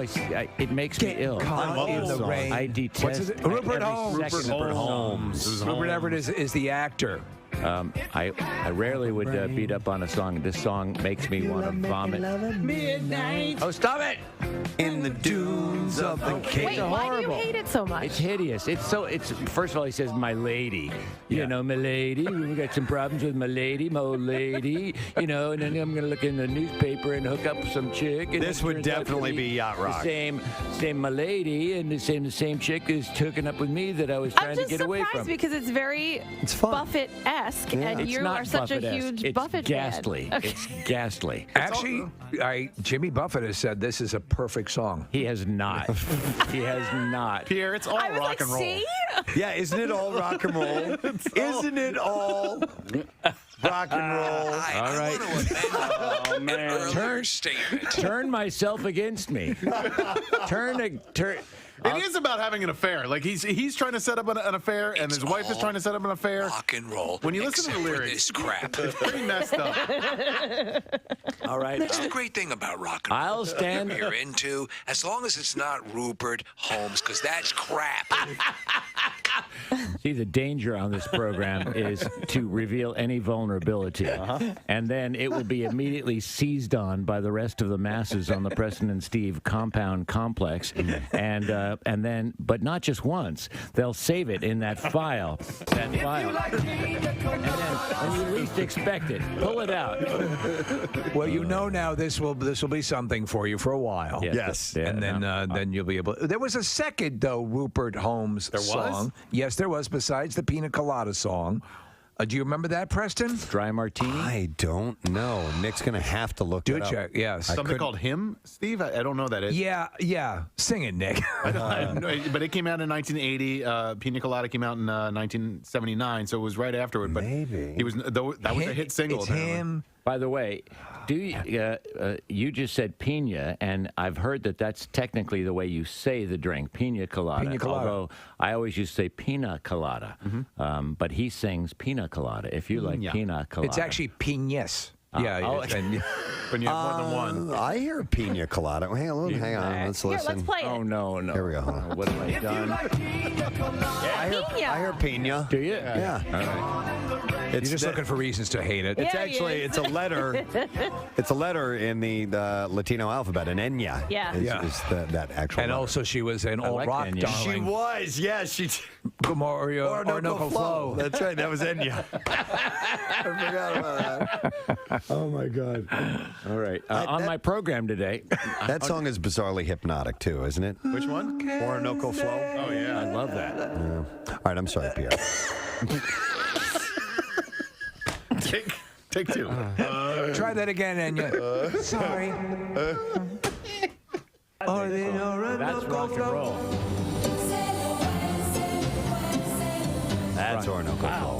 T: it makes me ill.
C: Caught in the rain.
T: I detest
C: What's his, Rupert
T: every
C: Holmes.
T: second of
C: Rupert
T: Holmes.
C: Rupert Everett is the actor.
T: I rarely would beat up on a song. This song makes me want to vomit.
I: Midnight.
T: Oh, stop it!
A: In the dunes of the Cape.
I: Wait, why do you hate it so much?
T: It's hideous. It's first of all, he says, my lady. You know, my lady. We got some problems with my lady, my old lady. You know, and then I'm going to look in the newspaper and hook up with some chick. And
A: This would definitely be yacht rock.
T: The same my lady, and the same chick is hooking up with me that I was trying to get away from.
I: I'm just surprised because it's very Buffett-esque, and
T: It's
I: you
T: not
I: are such a
T: Buffett-esque.
I: huge
T: It's
I: Buffett
T: ghastly.
I: fan. Okay.
T: It's ghastly.
C: Actually, Jimmy Buffett has said this is a perfect song.
T: He has not. He has not.
D: Pierre, it's all
I: I was
D: rock
I: like,
D: and roll.
I: see?
A: Yeah, isn't it all rock and roll? Isn't it all rock and roll?
T: All right.
M: Oh, man.
T: Turn myself against me. Turn.
D: It is about having an affair. Like he's trying to set up an affair, and his wife is trying to set up an affair.
M: Rock and roll.
D: When you listen to the
M: except for
D: lyrics,
M: this crap.
D: it's pretty messed up.
T: All right.
M: That's the great thing about rock and roll.
T: I'll stand.
M: Whatever you're into, as long as it's not Rupert Holmes, because that's crap.
T: See, the danger on this program is to reveal any vulnerability, and then it will be immediately seized on by the rest of the masses on the Preston and Steve compound complex, and then, but not just once, they'll save it in that file. And then, when you least expect it, pull it out.
C: Well, you know now this will be something for you for a while.
A: Yes.
C: And then you'll be able. There was a second though Rupert Holmes song. Yes, there was. Besides the Pina Colada song. Do you remember that, Preston?
T: Dry Martini?
A: I don't know. Nick's going to have to look
C: Do
A: it up.
C: check, yes.
D: Something called Him, Steve? I don't know that.
C: Yeah. Sing it, Nick.
D: But it came out in 1980. Pina Colada came out in 1979, so it was right afterward. But
A: maybe
D: he was that was a hit single.
C: It's
D: apparently.
C: him.
T: By the way, you just said pina, and I've heard that that's technically the way you say the drink, pina colada.
C: Pina colada.
T: Although I always used to say pina colada, but he sings pina colada. If you like pina colada,
C: It's actually piñas. Yeah.
T: oh,
C: and
D: when you have more than one.
A: I hear a pina colada. Hang on, let's
I: Here,
A: listen.
I: let's play it.
T: Oh, no.
A: Here we go.
T: What have I done?
A: I hear pina.
T: Do you?
A: Yeah.
T: All right.
C: You're just looking for reasons to hate it.
A: It's it's a letter. It's a letter in the Latino alphabet, an enya.
I: Yeah.
A: Is that actual
C: And
A: letter.
C: also, she was an old rock
A: She
C: darling.
A: was, yes. She.
C: Orinoco Flow.
A: That's right. That was Enya. I forgot about that. Oh my God.
T: All right. On my program today.
A: That song is bizarrely hypnotic too, isn't it?
D: Which one?
A: Orinoco Flow.
D: Oh, yeah.
T: I love that.
A: All right. I'm sorry, Pierre.
D: Take two.
C: Try that again, Enya. Sorry.
T: That's rock and roll.
A: That's Orinoco Flow.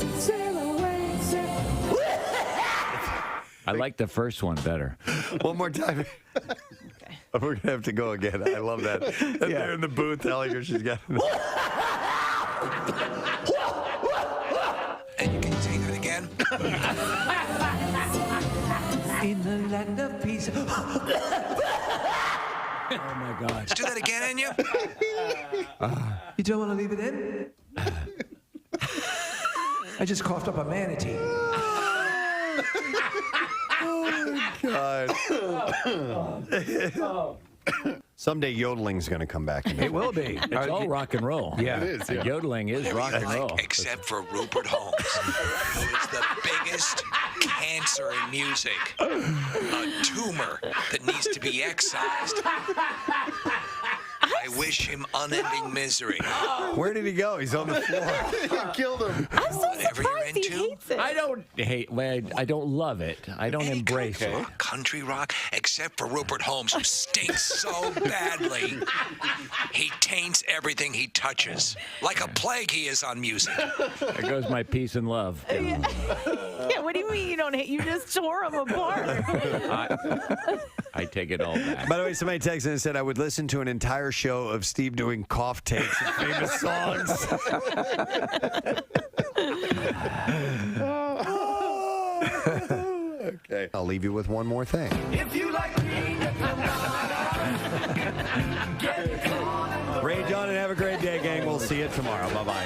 T: I like the first one better.
A: One more time. We're going to have to go again. I love that. They're in the booth telling her she's got
M: And you can sing it again.
C: In the land of peace.
T: Oh, my God.
M: Let's do that again, Enya.
C: You don't want to leave it in? I just coughed up a manatee.
A: Oh, God. Someday yodeling's going to come back.
C: It will be.
T: It's all rock and roll.
C: Yeah.
D: It is. Yeah.
T: Yodeling is rock and roll.
M: Except for Rupert Holmes, who is the biggest cancer in music. A tumor that needs to be excised. I wish him unending misery.
A: Where did he go? He's on the floor.
D: You killed him.
I: I'm so
M: Whatever you're
I: surprised he
M: into.
I: hates it.
T: I don't hate. I don't love it. I don't
M: Any
T: embrace
M: kind of
T: it.
M: rock, country rock, except for Rupert Holmes, who stinks so badly. He taints everything he touches. Like a plague he is on music.
T: There goes my peace and love.
I: Yeah, what do you mean you don't hate? You just tore him apart.
T: I take it all back.
A: By the way, somebody texted and said I would listen to an entire show of Steve doing cough takes of famous songs. Okay. I'll leave you with one more thing.
C: If you like
A: Rage on and have a great day, gang. We'll see you tomorrow. Bye-bye.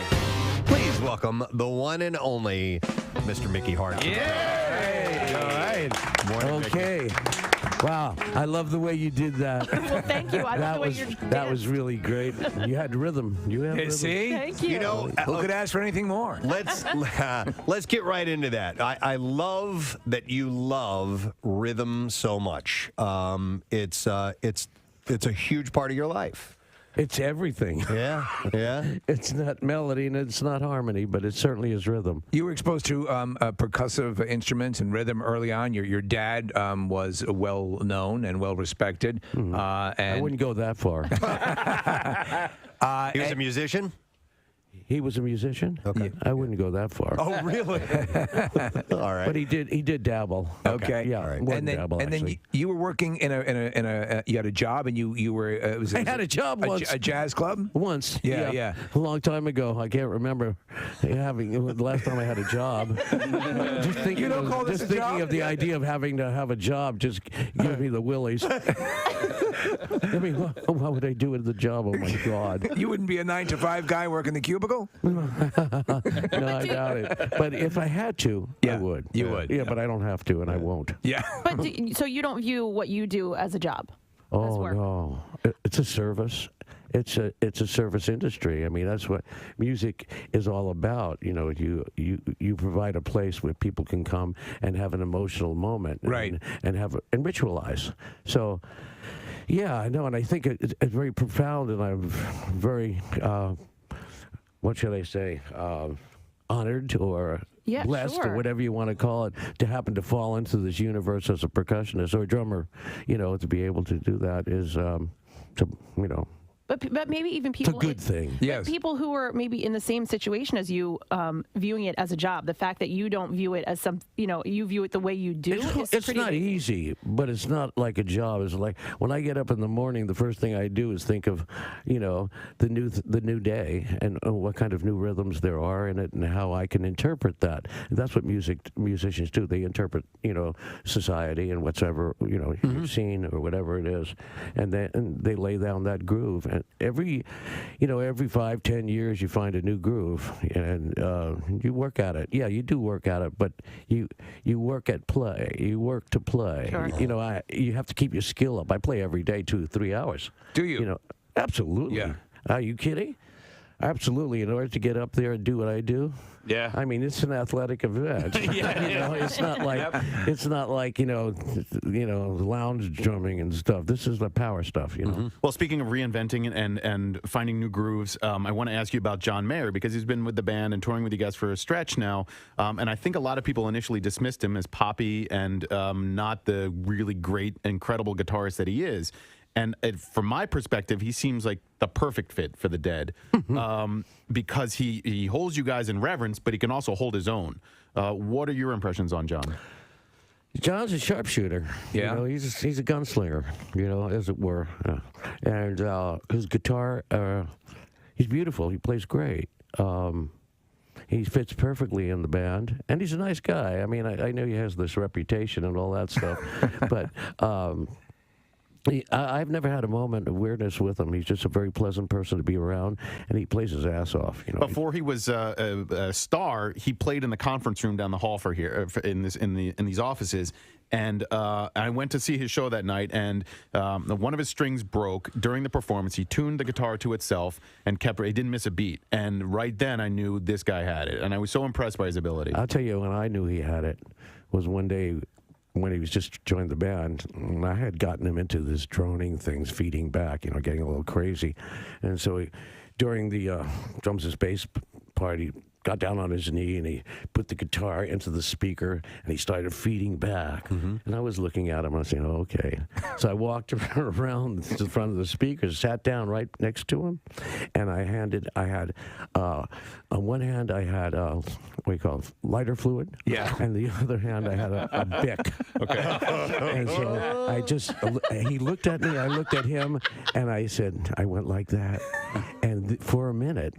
A: Please welcome the one and only Mr. Mickey Hart.
C: Yay!
A: All right. Morning,
B: Okay. Wow, I love the way you did that.
I: Well, thank you. I love the way you're
B: that was really great. You had rhythm. You had rhythm.
C: See?
I: Thank you.
A: You know,
C: Who could ask for anything more?
A: let's get right into that. I love that you love rhythm so much. It's a huge part of your life.
B: It's everything.
A: Yeah, yeah.
B: It's not melody and it's not harmony, but it certainly is rhythm.
C: You were exposed to percussive instruments and rhythm early on. Your dad was well known and well respected. And
B: I wouldn't go that far.
A: He was a musician?
B: He was a musician?
A: Okay.
B: I wouldn't go that far.
A: Oh, really? All right.
B: But he did dabble.
C: Okay.
B: Yeah.
A: All right.
B: More
C: and
B: than
C: then,
B: dabble,
C: and then
B: actually.
C: you were working in a you had a job and you were it was
B: I had a job once.
C: a jazz club
B: Once.
C: Yeah.
B: A long time ago. I can't remember having the last time I had a job. Just thinking,
C: You don't call this a job?
B: of the idea of having to have a job just gives me the willies. I mean, what would I do with the job? Oh my God.
C: You wouldn't be a 9-to-5 guy working the cubicle.
B: No, I doubt it. But if I had to, I would.
C: You would.
B: Yeah, but I don't have to, and I won't.
C: Yeah.
I: But so you don't view what you do as a job?
B: Oh
I: work.
B: no, it's a service. It's a service industry. I mean, that's what music is all about. You know, you provide a place where people can come and have an emotional moment,
C: Right.
B: And ritualize. So, yeah, I know, and I think it's very profound, and I'm very, what should I say, honored or
I: Yeah,
B: blessed
I: sure.
B: or whatever you want to call it, to happen to fall into this universe as a percussionist or a drummer. You know, to be able to do that is,
I: But maybe even
B: It's a
I: people.
B: good thing.
I: But people who are maybe in the same situation as you, viewing it as a job. The fact that you don't view it as you view it the way you do.
B: It's not easy, but it's not like a job. It's like when I get up in the morning, the first thing I do is think of, the new day and what kind of new rhythms there are in it and how I can interpret that. And that's what musicians do. They interpret, society and whatever, you've seen or whatever it is, and they lay down that groove. And every 5-10 years you find a new groove, and you work at it. Yeah, you do work at it, but you work at play. You work to play.
C: Sure.
B: You have to keep your skill up. I play every day 2-3 hours.
C: Do you?
B: Absolutely.
C: Yeah.
B: Are you kidding? Absolutely. In order to get up there and do what I do.
E: Yeah.
B: I mean, it's an athletic event. It's not like lounge drumming and stuff. This is the power stuff.
D: Well, speaking of reinventing and finding new grooves, I want to ask you about John Mayer, because he's been with the band and touring with you guys for a stretch now. And I think a lot of people initially dismissed him as poppy and not the really great, incredible guitarist that he is. And from my perspective, he seems like the perfect fit for the Dead, because he holds you guys in reverence, but he can also hold his own. What are your impressions on John?
B: John's a sharpshooter.
C: Yeah.
B: He's a gunslinger, as it were. And his guitar, he's beautiful. He plays great. He fits perfectly in the band, and he's a nice guy. I mean, I know he has this reputation and all that stuff, but I've never had a moment of weirdness with him. He's just a very pleasant person to be around, and he plays his ass off.
D: Before he was a star, he played in the conference room down the hall in these offices. And I went to see his show that night, and one of his strings broke during the performance. He tuned the guitar to itself and he didn't miss a beat. And right then, I knew this guy had it, and I was so impressed by his ability.
B: I'll tell you when I knew he had it was one day when he was just joined the band, and I had gotten him into this droning things, feeding back, getting a little crazy. And so during the drums and bass part, he got down on his knee and he put the guitar into the speaker and he started feeding back. And I was looking at him and I was saying, oh, okay. So I walked around to the front of the speaker, sat down right next to him, and I had on one hand I had what do you call it, lighter fluid.
C: Yeah.
B: And the other hand I had a Bic.
D: Okay.
B: And so he looked at me, I looked at him, and I went like that. And for a minute,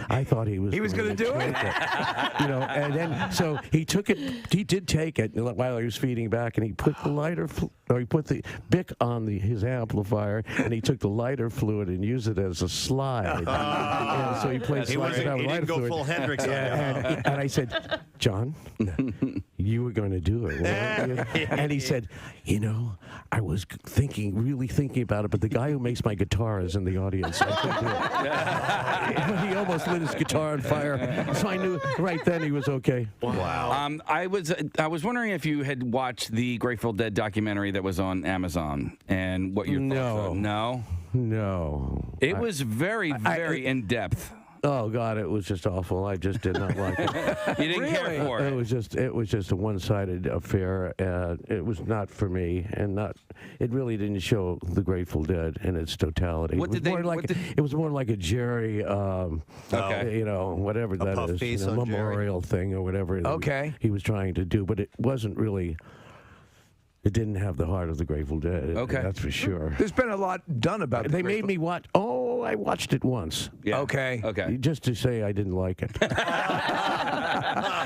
B: I thought he was going to do it. And then so he took it. He did take it while he was feeding back, and he put he put the Bic on his amplifier, and he took the lighter fluid and used it as a slide. And so he played slide without lighter
A: didn't go
B: fluid.
A: full Hendrix on
B: and I said, John, you were going to do it, weren't you? And he said, I was really thinking about it, but the guy who makes my guitar is in the audience. I couldn't do it. He almost lit his guitar on fire, so I knew right then he was okay.
E: Wow. I was wondering if you had watched the Grateful Dead documentary that was on Amazon and what your thoughts are.
B: No.
E: It was very, very in depth.
B: Oh God, it was just awful. I just did not like it.
E: You didn't care for it.
B: It was just a one-sided affair, and it was not for me. And it really didn't show the Grateful Dead in its totality. It was more like a Jerry, whatever that is, memorial thing or whatever. He was trying to do, but it wasn't really. It didn't have the heart of the Grateful Dead.
C: Okay.
B: That's for sure.
C: There's been a lot done about it.
B: They made me watch. Oh, I watched it once.
E: Yeah.
C: Okay.
B: Just to say I didn't like it.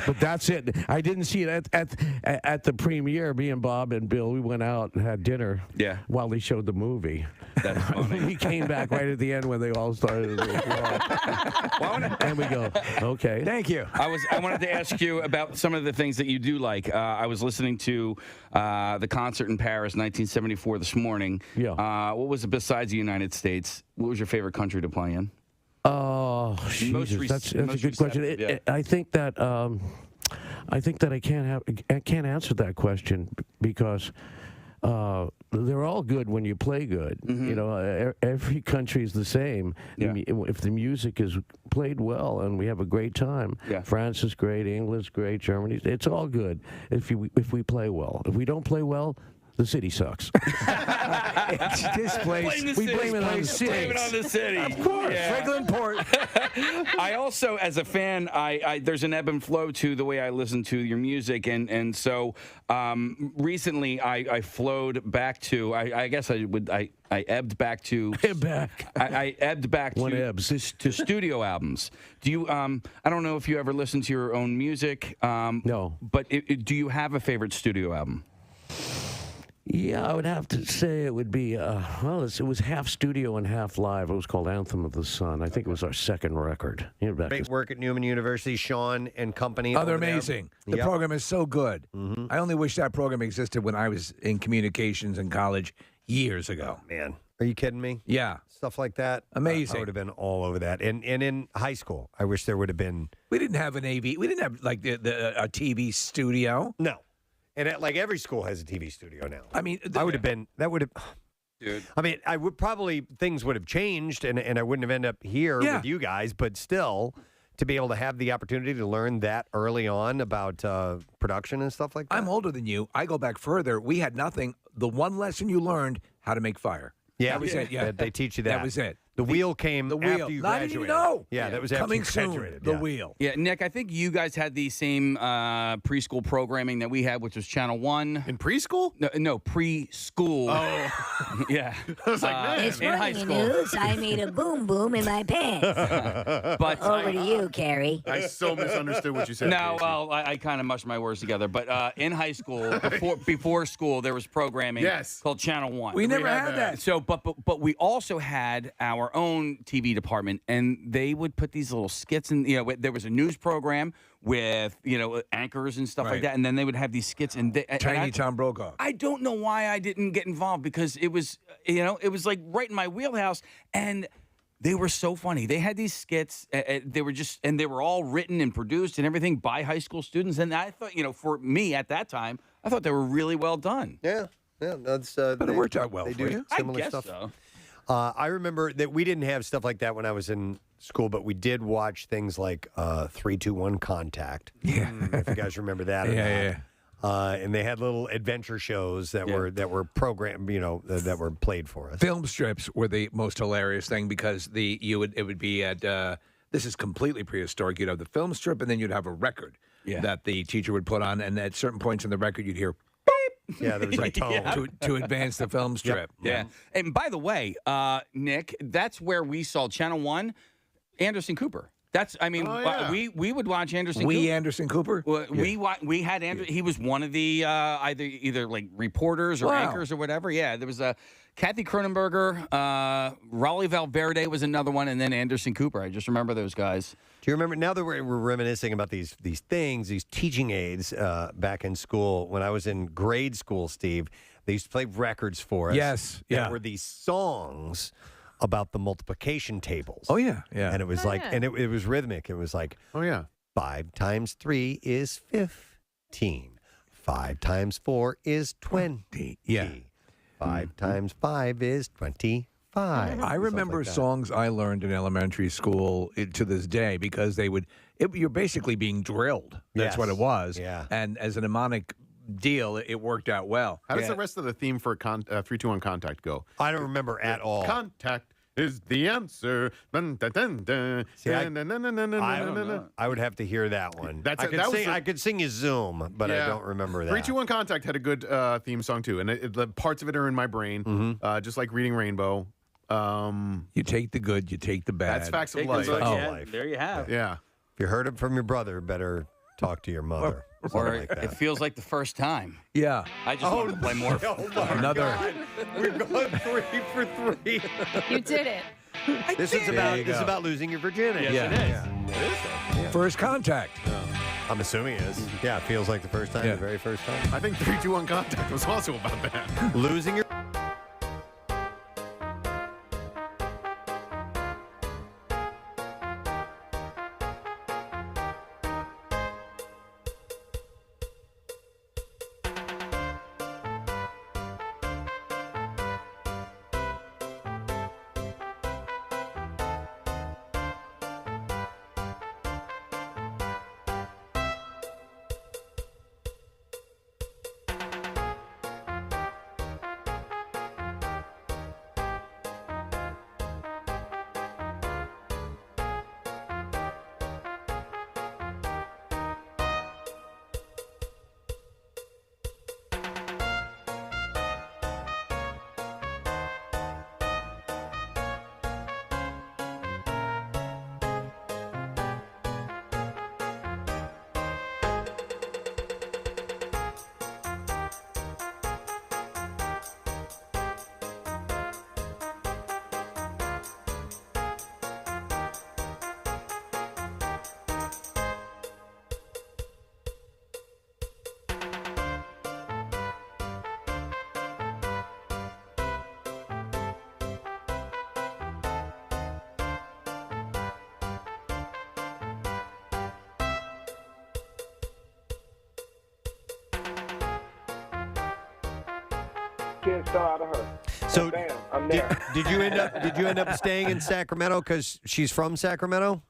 B: But that's it. I didn't see it at the premiere. Me and Bob and Bill, we went out and had dinner.
E: Yeah.
B: While they showed the movie.
E: That's funny.
B: We came back right at the end when they all started. And we go, okay.
C: Thank you.
E: I wanted to ask you about some of the things that you do like. I was listening to the concert in Paris, 1974, this morning.
B: Yeah.
E: What was it besides the United States? What was your favorite country to play in?
B: Oh, Jesus, that's a good question. I think that I can't answer that question because they're all good when you play good. Every country is the same.
E: Yeah.
B: If the music is played well and we have a great time, France is great, England's great, Germany, it's all good if we play well. If we don't play well, The city sucks.
C: This place, we blame it on the city.
E: Blame it on the city.
C: Of course, Franklin Port.
E: I also, as a fan, I there's an ebb and flow to the way I listen to your music, and so recently I flowed back to I guess I ebbed back to I ebbed back to studio albums. Do you I don't know if you ever listen to your own music.
B: No,
E: but do you have a favorite studio album?
B: Yeah, I would have to say it would be, it was half studio and half live. It was called Anthem of the Sun. I think it was our second record.
A: Great work at Neumann University, Sean and company.
C: Oh, they're amazing. The program is so good.
A: Mm-hmm.
C: I only wish that program existed when I was in communications in college years ago.
A: Man, are you kidding me?
C: Yeah.
A: Stuff like that.
C: Amazing.
A: I would have been all over that. And in high school, I wish there would have been.
C: We didn't have an AV. We didn't have, like, a TV studio.
A: No. And like every school has a TV studio now.
C: I mean,
A: I would have been. That would have.
E: Dude.
A: I mean, I would probably things would have changed, and I wouldn't have ended up here with you guys. But still, to be able to have the opportunity to learn that early on about production and stuff like that.
C: I'm older than you. I go back further. We had nothing. The one lesson you learned, how to make fire.
A: Yeah,
C: that was it. Yeah,
A: they teach you that.
C: That was it.
A: The wheel came
C: The wheel.
A: after you
C: Not
A: graduated.
C: even know.
A: Yeah, that was after
C: coming
A: you
C: soon.
A: graduated.
C: The wheel.
E: Yeah, Nick, I think you guys had the same preschool programming that we had, which was Channel 1.
D: In preschool?
E: No, preschool.
D: Oh.
E: Yeah.
D: I was like, man.
H: This
E: in high
H: morning
E: school.
H: news, I made a boom boom in my pants.
E: But
H: Over to you, Carrie.
D: I so misunderstood what you said.
E: No,
D: Casey.
E: well, I kind of mushed my words together. But in high school, before school, there was programming called Channel 1.
C: We never had that.
E: So, but we also had our own TV department, and they would put these little skits in. There was a news program with anchors and stuff like that, and then they would have these skits. And
C: Tiny Tom Brokaw.
E: I don't know why I didn't get involved because it was like right in my wheelhouse, and they were so funny. They had these skits. They were all written and produced and everything by high school students. And I thought, for me at that time, I thought they were really well done.
A: Yeah, that's.
C: But it worked out well
A: They
C: for
A: do
C: you.
A: similar
E: I guess
A: stuff.
E: so.
A: I remember that we didn't have stuff like that when I was in school, but we did watch things like 3, 2, 1 Contact.
C: Yeah,
A: if you guys remember that. Or
C: Yeah.
A: and they had little adventure shows that were programmed, that were played for us.
C: Film strips were the most hilarious thing because it would be at this is completely prehistoric. You'd have the film strip, and then you'd have a record that the teacher would put on, and at certain points in the record, you'd hear.
A: Yeah, there was a tone
C: to advance the film strip.
E: Yeah. And by the way, Nick, that's where we saw Channel 1, Anderson Cooper. We would watch Anderson Cooper.
C: Anderson Cooper?
E: We had Anderson. He was one of the either like reporters or anchors or whatever. Yeah, there was Kathy Cronenberger, Raleigh Valverde was another one, and then Anderson Cooper. I just remember those guys.
A: Do you remember, now that we're reminiscing about these things, these teaching aids back in school, when I was in grade school, Steve, they used to play records for us.
C: Yes,
A: That were these songs about the multiplication tables.
C: Oh, yeah.
A: And it was and it was rhythmic. It was like, 5 times 3 is 15. 5 times 4 is 20.
C: Yeah.
A: 5 times 5 is 25.
C: I remember songs I learned in elementary school to this day because you're basically being drilled. That's what it was.
A: Yeah.
C: And as a mnemonic deal, it worked out well.
D: How does the rest of the theme for 3, 2, 1 Contact go?
A: I don't remember at all.
D: Contact is the answer. Dun, dun, dun, dun.
A: See, I
D: Dun, dun, dun, dun, dun, dun,
A: I
D: dun,
A: don't
D: dun.
A: know. I would have to hear that one. I could sing you Zoom, but I don't remember that.
D: 3, 2, 1 Contact had a good theme song too, and the parts of it are in my brain, just like Reading Rainbow.
C: You take the good, you take the bad.
D: That's facts of life.
E: There you have.
D: Yeah.
A: If you heard it from your brother, better talk to your mother.
E: Or
A: like that.
E: it feels like the first time.
C: Yeah.
E: I just want to play more.
C: Another.
A: We're going 3 for 3.
I: You did it.
A: This is about losing your virginity.
E: Yes, it is.
C: First contact.
A: I'm assuming it is. Yeah, it feels like the first time, the very first time.
D: I think 3, 2, 1 Contact was also about that.
A: Losing your.
L: kids fell out of her.
A: So
L: And bam, I'm there.
A: Did you end up staying in Sacramento because she's from Sacramento?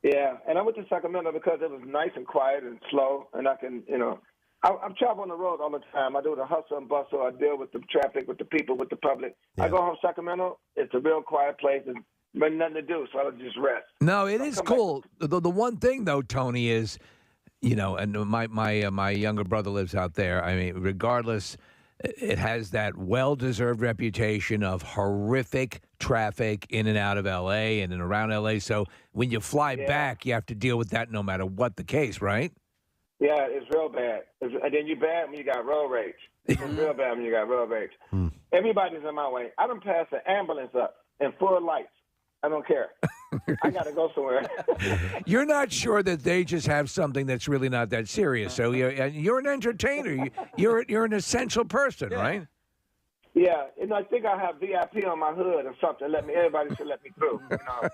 L: Yeah, and I went to Sacramento because it was nice and quiet and slow, and I can, I'm traveling on the road all the time. I do the hustle and bustle. I deal with the traffic, with the people, with the public. I go home Sacramento. It's a real quiet place. There's nothing to do, so I'll just rest.
C: No, it is cool. The one thing though, Tony, is, and my younger brother lives out there. I mean, regardless, it has that well-deserved reputation of horrific traffic in and out of L.A. and around L.A. So when you fly back, you have to deal with that no matter what the case, right?
L: Yeah, it's real bad. And then you bad when you got road rage. It's real bad when you got road rage. Everybody's in my way. I done passed an ambulance up in full lights. I don't care. I got to go somewhere.
C: You're not sure that they just have something that's really not that serious. So you're an entertainer. You're an essential person, right?
L: Yeah, and I think I have VIP on my hood or something. Everybody should let me through.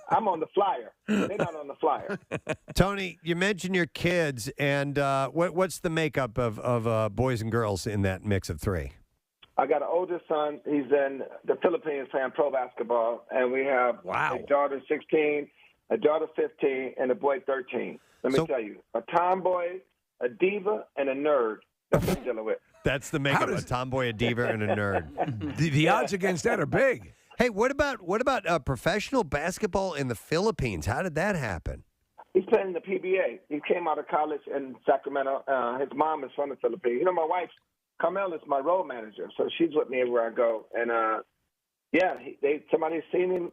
L: I'm on the flyer. They're not on the flyer.
A: Tony, you mentioned your kids, and what's the makeup of boys and girls in that mix of three?
L: I got an older son. He's in the Philippines playing pro basketball, and we have a daughter 16, a daughter 15, and a boy 13. Let me tell you, a tomboy, a diva, and a nerd. That's what I'm dealing with.
A: That's the makeup: a tomboy, a diva, and a nerd.
C: The odds against that are big.
A: Hey, what about professional basketball in the Philippines? How did that happen?
L: He's playing in the PBA. He came out of college in Sacramento. His mom is from the Philippines. My wife, Cowell, is my road manager, so she's with me everywhere I go. And somebody seen him.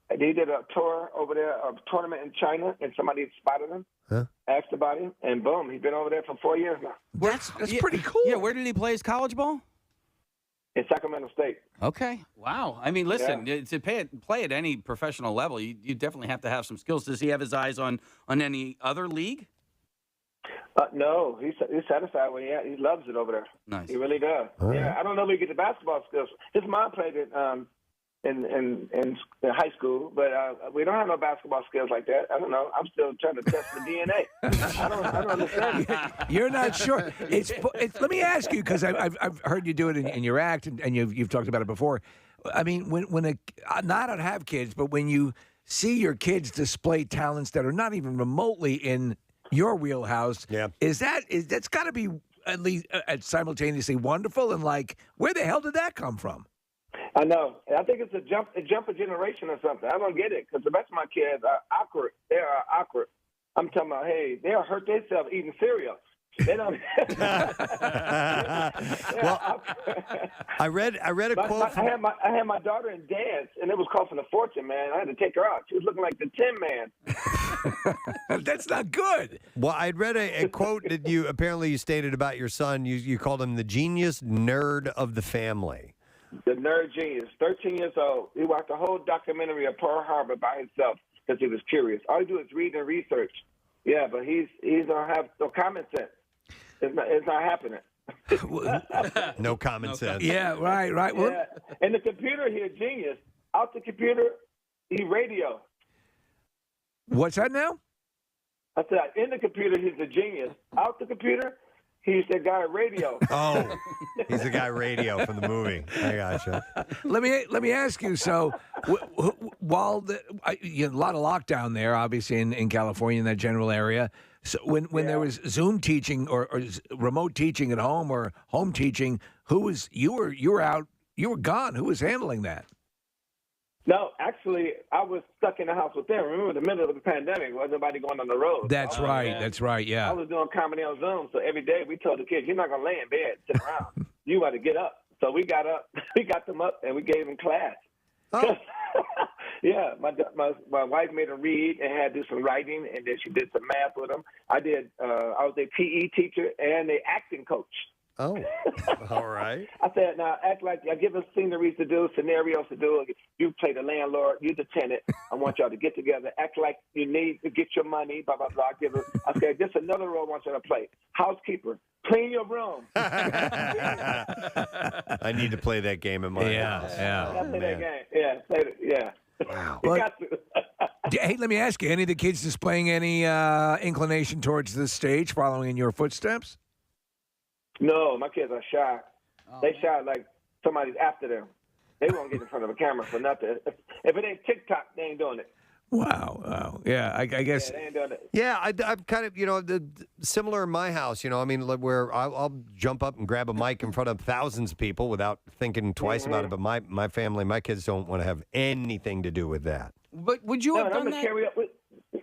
L: They did a tour over there, a tournament in China, and somebody spotted him, asked about him, and boom, he's been over there for 4 years now.
C: That's pretty cool.
E: Yeah, where did he play his college ball?
L: In Sacramento State.
E: Okay. Wow. I mean, listen, to play at any professional level, you definitely have to have some skills. Does he have his eyes on any other league?
L: No, he's satisfied with it. He loves it over there.
E: Nice.
L: He really does. I don't know if he get the basketball skills. His mom played it in high school, but we don't have no basketball skills like that. I don't know. I'm still trying to test the DNA. I don't understand.
C: You're not sure. It's let me ask you, because I've heard you do it in your act, and you've talked about it before. I mean, when I don't have kids, but when you see your kids display talents that are not even remotely in your wheelhouse, that's got to be at least simultaneously wonderful, and like, where the hell did that come from?
L: I know. I think it's a jump of generation or something. I don't get it, because the rest of my kids are awkward. They are awkward. I'm talking about, hey, they'll hurt themselves eating cereal. They don't.
A: Well, I read a quote.
L: I had my daughter in dance, and it was costing a fortune, man. I had to take her out. She was looking like the Tin Man.
C: That's not good.
A: Well, I'd read a quote that you stated about your son. You called him the genius nerd of the family.
L: The nerd genius, 13 years old. He watched the whole documentary of Pearl Harbor by himself because he was curious. All he do is read and research. Yeah, but he don't have no common sense. It's not happening.
A: No common sense.
C: Yeah, right. Well,
L: yeah. And the computer, he a genius. Out the computer, he radio.
C: What's that now?
L: I said, in the computer, he's a genius. Out the computer, he's the guy radio.
A: Oh, he's the guy radio from the movie. I gotcha.
C: Let me ask you. So, while a lot of lockdown there, obviously in California, in that general area. So when there was Zoom teaching or remote teaching at home or home teaching, you were out, you were gone. Who was handling that?
L: No, actually, I was stuck in the house with them. Remember, the middle of the pandemic, wasn't nobody going on the road.
C: That's right. That's right. Yeah.
L: I was doing comedy on Zoom, so every day we told the kids, "You're not gonna lay in bed, sit around. You got to get up." So we got up, we got them up, and we gave them class. Oh. Yeah, my wife made them read and had to do some writing, and then she did some math with them. I was a PE teacher and an acting coach.
A: Oh, all right.
L: I said, now act like I give us sceneries to do, scenarios to do. You play the landlord, you the tenant. I want y'all to get together, act like you need to get your money, blah, blah, blah. I said, just another role I want you to play. Housekeeper, clean your room.
A: I need to play that game in my house.
L: Yeah. Play that game. Yeah, play it. Yeah.
A: Wow.
L: You got to.
C: Hey, let me ask you, any of the kids displaying any inclination towards this stage, following in your footsteps?
L: No, my kids are shy. They shy like somebody's after them. They won't get in front of a camera for nothing. If it ain't TikTok, they ain't doing it.
C: Wow. Yeah, I guess.
L: Yeah, they ain't doing it.
A: Yeah, I'm kind of, similar in my house, I mean, where I'll jump up and grab a mic in front of thousands of people without thinking twice about it. But my family, my kids don't want to have anything to do with that.
E: But would you have done that?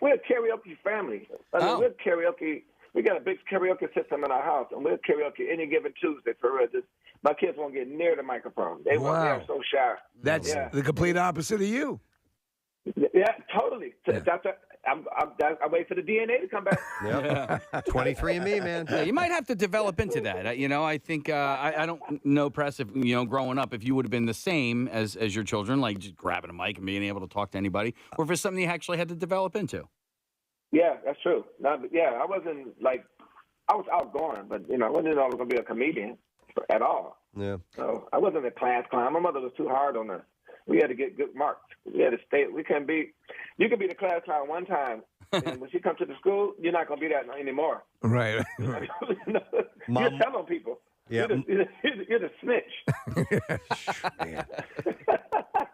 L: We're a karaoke family. We're karaoke. We got a big karaoke system in our house, and we're karaoke any given Tuesday for real. My kids won't get near the microphone. They're so shy.
C: That's the complete opposite of you.
L: Yeah, totally. I'm waiting for the DNA to come back.
A: Yeah, 23andMe, man.
E: Yeah, you might have to develop into that. I think I don't know, Press, if growing up, if you would have been the same as your children, like just grabbing a mic and being able to talk to anybody, or if it's something you actually had to develop into.
L: Yeah, that's true. I wasn't I was outgoing, but I wasn't always gonna be a comedian at all.
A: Yeah.
L: So I wasn't a class clown. My mother was too hard on us. We had to get good marks. We had to stay. We couldn't be. You could be the class clown one time, and when she comes to the school, you're not gonna be that anymore.
C: Right.
L: You're telling people.
A: Yeah.
L: You're the snitch.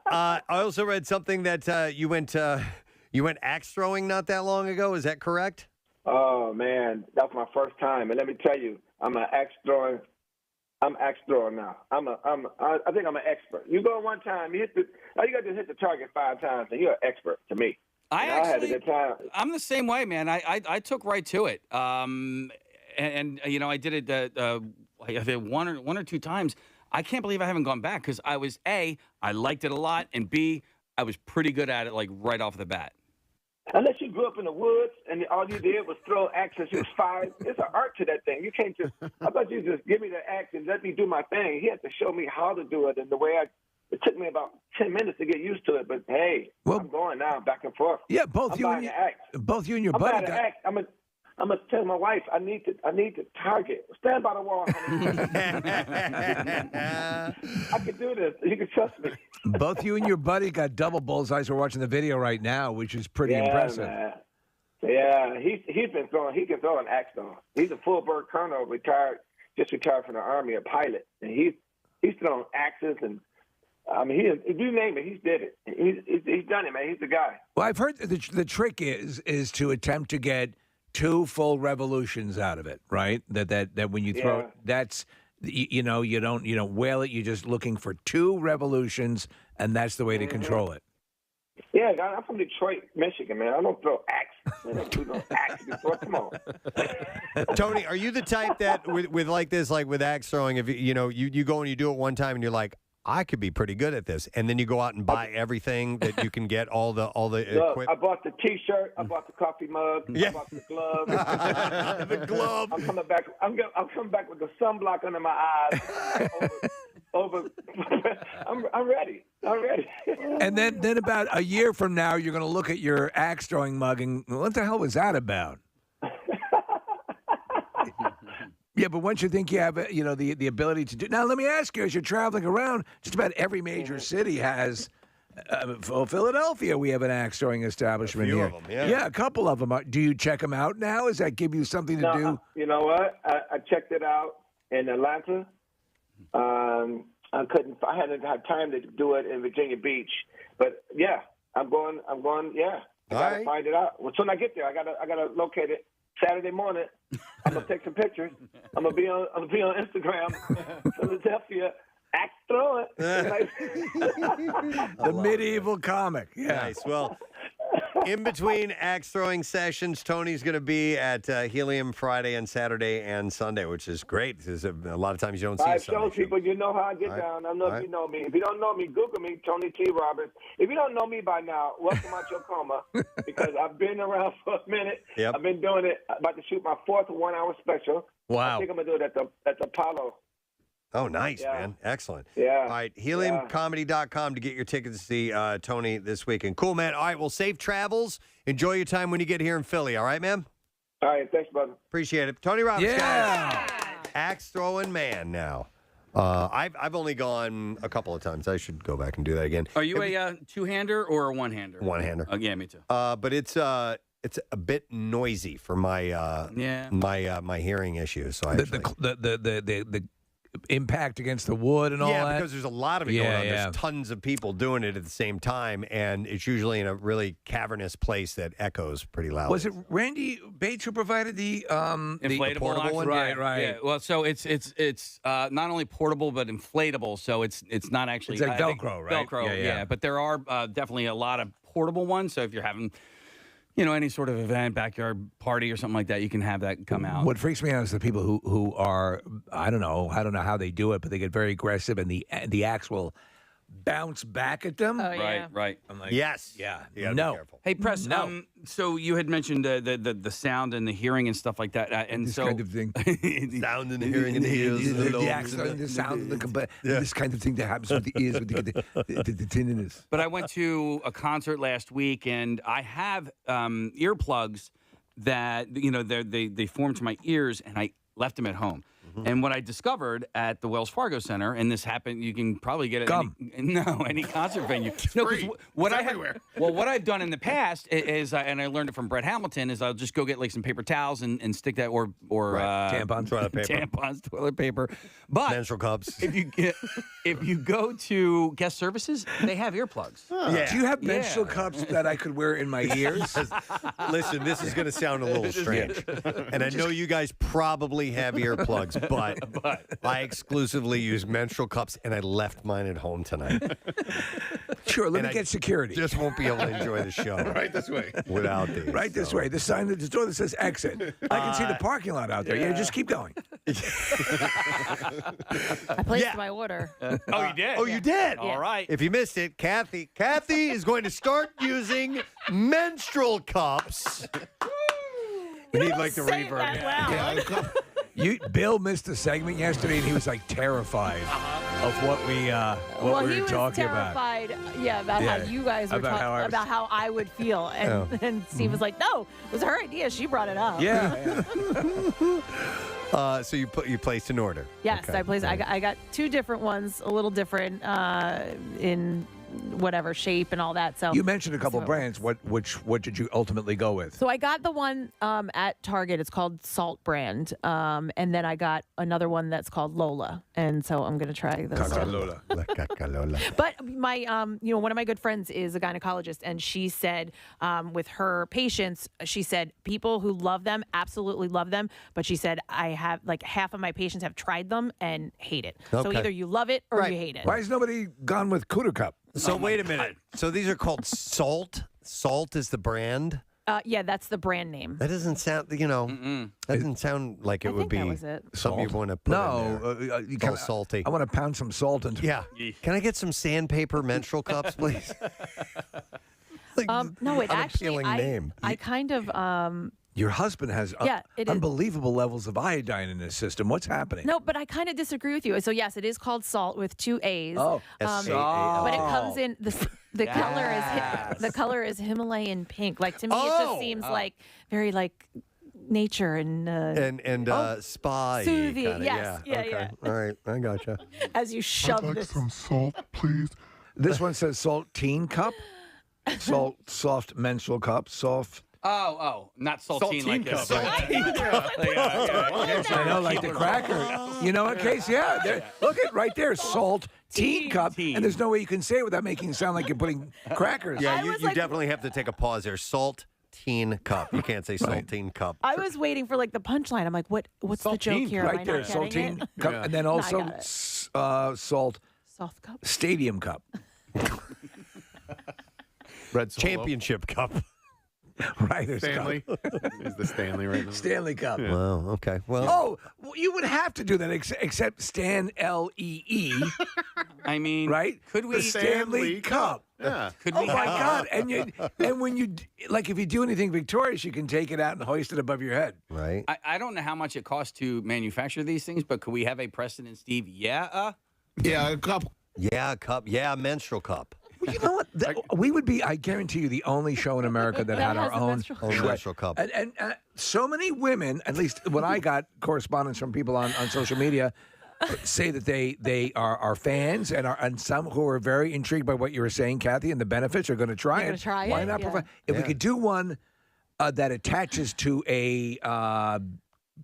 A: I also read something that you went axe throwing not that long ago. Is that correct?
L: Oh man, that's my first time, and let me tell you, I'm axe throwing now. I think I'm an expert. You go one time, all you got to hit the target 5 times, and you're an expert to me.
E: I
L: had a good time.
E: I'm the same way, man. I took right to it. And I did it I think one or two times. I can't believe I haven't gone back because I was I liked it a lot, and B, I was pretty good at it right off the bat.
L: Unless you grew up in the woods and all you did was throw axes, you was 5. It's an art to that thing. You can't just. I thought you just give me the axe and let me do my thing. He had to show me how to do it, and the way it took me about 10 minutes to get used to it. But hey, I'm going now back and forth.
C: Yeah, both you and your buddy.
L: I'm gonna tell my wife I need to target. Stand by the wall, honey. I can do this. You can trust me.
C: Both you and your buddy got double bullseyes. We're watching the video right now, which is pretty impressive.
L: Man. Yeah, he's been throwing. He can throw an axe though. He's a full bird colonel, just retired from the Army, a pilot, and he's thrown axes and. I mean, if you name it, he's did it. He's done it, man. He's the guy.
C: Well, I've heard the trick is to attempt to get 2 full revolutions out of it, right? That when you throw, that's you don't whale it. You're just looking for 2 revolutions, and that's the way to control it.
L: Yeah, I'm from Detroit, Michigan, man. I don't throw axe. I don't do no axe before. Come on.
A: Tony, are you the type that with like this, like with axe throwing, if you go and you do it one time and you're like, I could be pretty good at this, and then you go out and buy everything that you can get, all the equipment.
L: I bought the T-shirt, I bought the coffee mug, I bought the glove.
A: The glove.
L: I'm coming back. I'm coming back with the sunblock under my eyes. I'm ready. I'm ready.
C: And then about a year from now, you're going to look at your axe throwing mug and what the hell was that about? Yeah, but once you think you have, the ability to do. Now, let me ask you: as you're traveling around, just about every major city has. Philadelphia, we have an axe throwing establishment here.
A: A few of them,
C: yeah, a couple of them. Do you check them out now? Does that give you something to do?
L: You know what? I checked it out in Atlanta. I hadn't had time to do it in Virginia Beach, but yeah, I'm going. Yeah, I gotta find it out. Well, soon I get there, I gotta locate it. Saturday morning, I'm gonna take some pictures. I'm gonna be on Instagram, Philadelphia, axe throwing.
C: The medieval comic. Yeah.
A: Nice. Well, in between axe throwing sessions, Tony's going to be at Helium Friday and Saturday and Sunday, which is great. Because a lot of times you don't see
L: 5 shows, people. You know how I get down. I don't know if you know me. If you don't know me, Google me, Tony T. Roberts. If you don't know me by now, welcome out your coma, because I've been around for a minute.
A: Yep.
L: I've been doing it. I'm about to shoot my 4th 1-hour special.
A: Wow.
L: I think I'm going to do it at the Apollo.
A: Oh, nice, man. Excellent.
L: Yeah.
A: All right, heliumcomedy.com to get your tickets to see Tony this weekend. Cool, man. All right, well, safe travels. Enjoy your time when you get here in Philly. All right, man?
L: All right, thanks, brother.
A: Appreciate it. Tony Roberts, guys. Axe throwing man now. I've only gone a couple of times. I should go back and do that again.
E: Are you a two-hander or a one-hander?
A: One-hander.
E: Yeah, me too.
A: But it's a bit noisy for my my hearing issues. So I
C: impact against the wood and all that?
A: Yeah, because there's a lot of it going on. There's tons of people doing it at the same time, and it's usually in a really cavernous place that echoes pretty loudly.
C: Was it Randy Bates who provided the
E: inflatable
C: portable one?
E: oxygen?
C: Right.
E: Yeah. Well, so it's not only portable but inflatable. So it's not actually
C: It's like
E: I think
C: Velcro, right?
E: Velcro,
C: Yeah.
E: But there are definitely a lot of portable ones. So if you're having any sort of event, backyard party or something like that, you can have that come out.
C: What freaks me out is the people who are I don't know how they do it, but they get very aggressive and the axe will bounce back at them.
I: Oh, yeah.
E: Right.
C: I'm like,
A: yes.
C: Yeah.
A: You gotta be
C: No.
A: careful.
E: Hey, Press.
C: No.
E: So you had mentioned the sound and the hearing and stuff like that, and
C: This
E: so
C: kind of thing.
A: Sound and the hearing and the ears.
C: The accent, the sound, this kind of thing that happens with the ears, with the tinniness.
E: But I went to a concert last week, and I have earplugs that they form to my ears, and I left them at home. And what I discovered at the Wells Fargo Center, and this happened, you can probably get it at any concert venue. No, because what I've done in the past is, and I learned it from Brett Hamilton, is I'll just go get like some paper towels and stick that, or
C: tampons,
A: toilet paper,
E: tampons, toilet paper. But
A: menstrual cups.
E: If you go to guest services, they have earplugs.
C: Do you have menstrual cups that I could wear in my ears?
A: Listen, this is going to sound a little strange, and I know you guys probably have earplugs. But I exclusively use menstrual cups, and I left mine at home tonight.
C: Sure, let me get security.
A: Just won't be able to enjoy the show.
D: Right this way.
A: Without these.
C: Right this way. The sign at the door that says exit. I can see the parking lot out there. Yeah, just keep going.
I: I placed my order.
E: Oh, you did?
A: Oh, you did?
E: All right.
A: If you missed it, Kathy is going to start using menstrual cups. We need like the reverb.
C: Bill missed a segment yesterday, and he was like terrified of what we were talking about.
I: Terrified, about how you guys were talking about how I would feel, and Steve was like, "No, it was her idea. She brought it up."
C: Yeah.
A: So you placed an order.
I: Yes,
A: Okay.
I: I placed. I got two different ones, a little different in whatever shape and all that. So
C: You mentioned a couple brands. What did you ultimately go with?
I: So I got the one at Target. It's called Salt brand, and then I got another one that's called Lola. And so I'm gonna try this.
C: Lola.
I: But my, one of my good friends is a gynecologist, and she said, with her patients, she said people who love them absolutely love them. But she said I have like half of my patients have tried them and hate it. So
A: Okay.
I: either you love it or you hate it.
C: Why has nobody gone with Cooter Cup?
A: So wait a minute. So these are called Salt. Salt is the brand.
I: Yeah, that's the brand name.
A: That doesn't sound, doesn't sound like it would
I: think
A: be
I: that was it.
A: something you want to put in there.
C: you
A: All salty.
C: I want to pound some salt into.
A: Yeah. Can I get some sandpaper menstrual cups, please?
I: No, it actually.
A: unappealing name.
I: I kind of.
C: Your husband has
I: it is.
C: unbelievable levels of iodine in his system. What's happening?
I: No, but I kind of disagree with you. So yes, it is called Salt with two A's.
C: Oh,
I: but it comes in the color is Himalayan pink. Like to me, it just seems like very like nature and
A: spa.
I: soothing.
A: Kinda,
I: Yes, yeah.
A: Okay. All right, I gotcha.
I: As you shove this.
N: some salt, please.
C: This one says Salt Teen Cup, Salt Soft Menstrual Cup, Soft.
E: Oh, not saltine like this.
C: I know, like the cracker. You know what, Case? Yeah. Look at right there, Salt Teen Cup. And there's no way you can say it without making it sound like you're putting crackers.
A: Yeah, you definitely have to take a pause there. Salt Teen Cup. You can't say Saltine Cup.
I: I was waiting for like the punchline. I'm like, what's the joke here?
C: Right
I: Am I
C: there,
I: not getting
C: Saltine
I: it?
C: Cup. And then also Salt
I: Soft Cup.
C: Stadium Cup.
D: Red Solo.
A: Championship Cup.
C: Riders
D: Stanley. Is the Stanley right now?
C: Stanley Cup.
D: Yeah.
A: Wow. Okay. Well.
C: Oh, you would have to do that except Stan L-E-E.
E: I mean,
C: right?
E: Could we
C: the Stanley Cup?
D: Yeah.
E: Could
C: Oh
E: we
C: my
E: have-
C: God! And when you like, if you do anything victorious, you can take it out and hoist it above your head.
A: Right.
E: I don't know how much it costs to manufacture these things, but could we have a Preston and Steve?
N: Yeah, a cup.
A: Yeah, cup. Yeah, menstrual cup.
C: Well, you know what? We would be, I guarantee you, the only show in America that had our own
A: menstrual cup.
C: And so many women, at least when I got correspondence from people on social media, say that they are fans and some who are very intrigued by what you were saying, Kathy, and the benefits are going to try
I: They're
C: it.
I: gonna try
C: Why
I: it,
C: not
I: yeah.
C: provide? If we could do one that attaches to a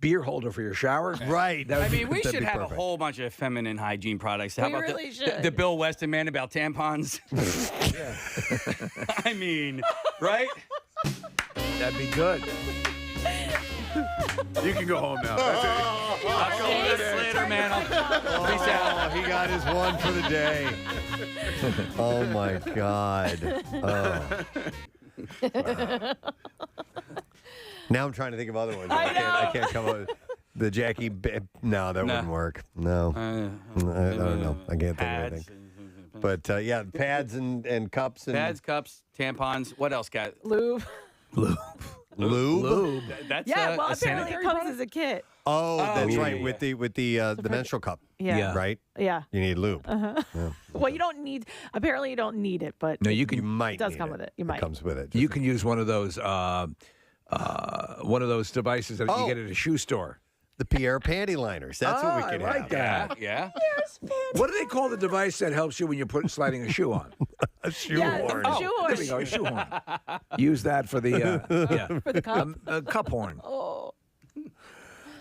C: beer holder for your shower.
A: Right.
E: I mean, we should have a whole bunch of feminine hygiene products. How
I: We
E: about
I: really
E: the
I: should.
E: Bill Weston man about tampons? I mean, right?
C: That'd be good.
D: You can go home now.
E: I'll go over this later, man. Peace out.
A: He got his one for the day. Oh my God. Now I'm trying to think of other ones. I can't come up with the Jackie. No, that wouldn't work. No. I don't know. I can't think of anything. But yeah, pads and cups. And
E: Pads, cups, tampons. What else, got?
I: Lube.
A: Lube?
E: That's
I: Yeah, well,
E: a
I: apparently
E: sanitary
I: it comes
E: product?
I: as a kit.
A: Oh, that's
E: yeah,
A: right.
E: yeah.
A: With the menstrual cup.
I: Yeah.
A: Right?
I: Yeah.
A: You need lube.
I: Uh-huh.
A: Yeah.
I: Well, you don't need. Apparently, you don't need it, but
C: No, you can.
A: You might.
I: it does
A: need
I: come with it. You
A: It
I: might.
A: comes with it.
C: You can use one of those devices that
A: Oh.
C: you get at a shoe store.
A: The Pierre panty liners. That's what we
C: I
A: could
C: like
A: have.
C: that.
E: Yeah.
C: What do they call the device that helps you when you're sliding a shoe on?
A: A shoehorn.
I: a shoehorn.
C: There we go, a shoehorn. Use that for the
I: For the cup.
C: cup horn.
I: Oh.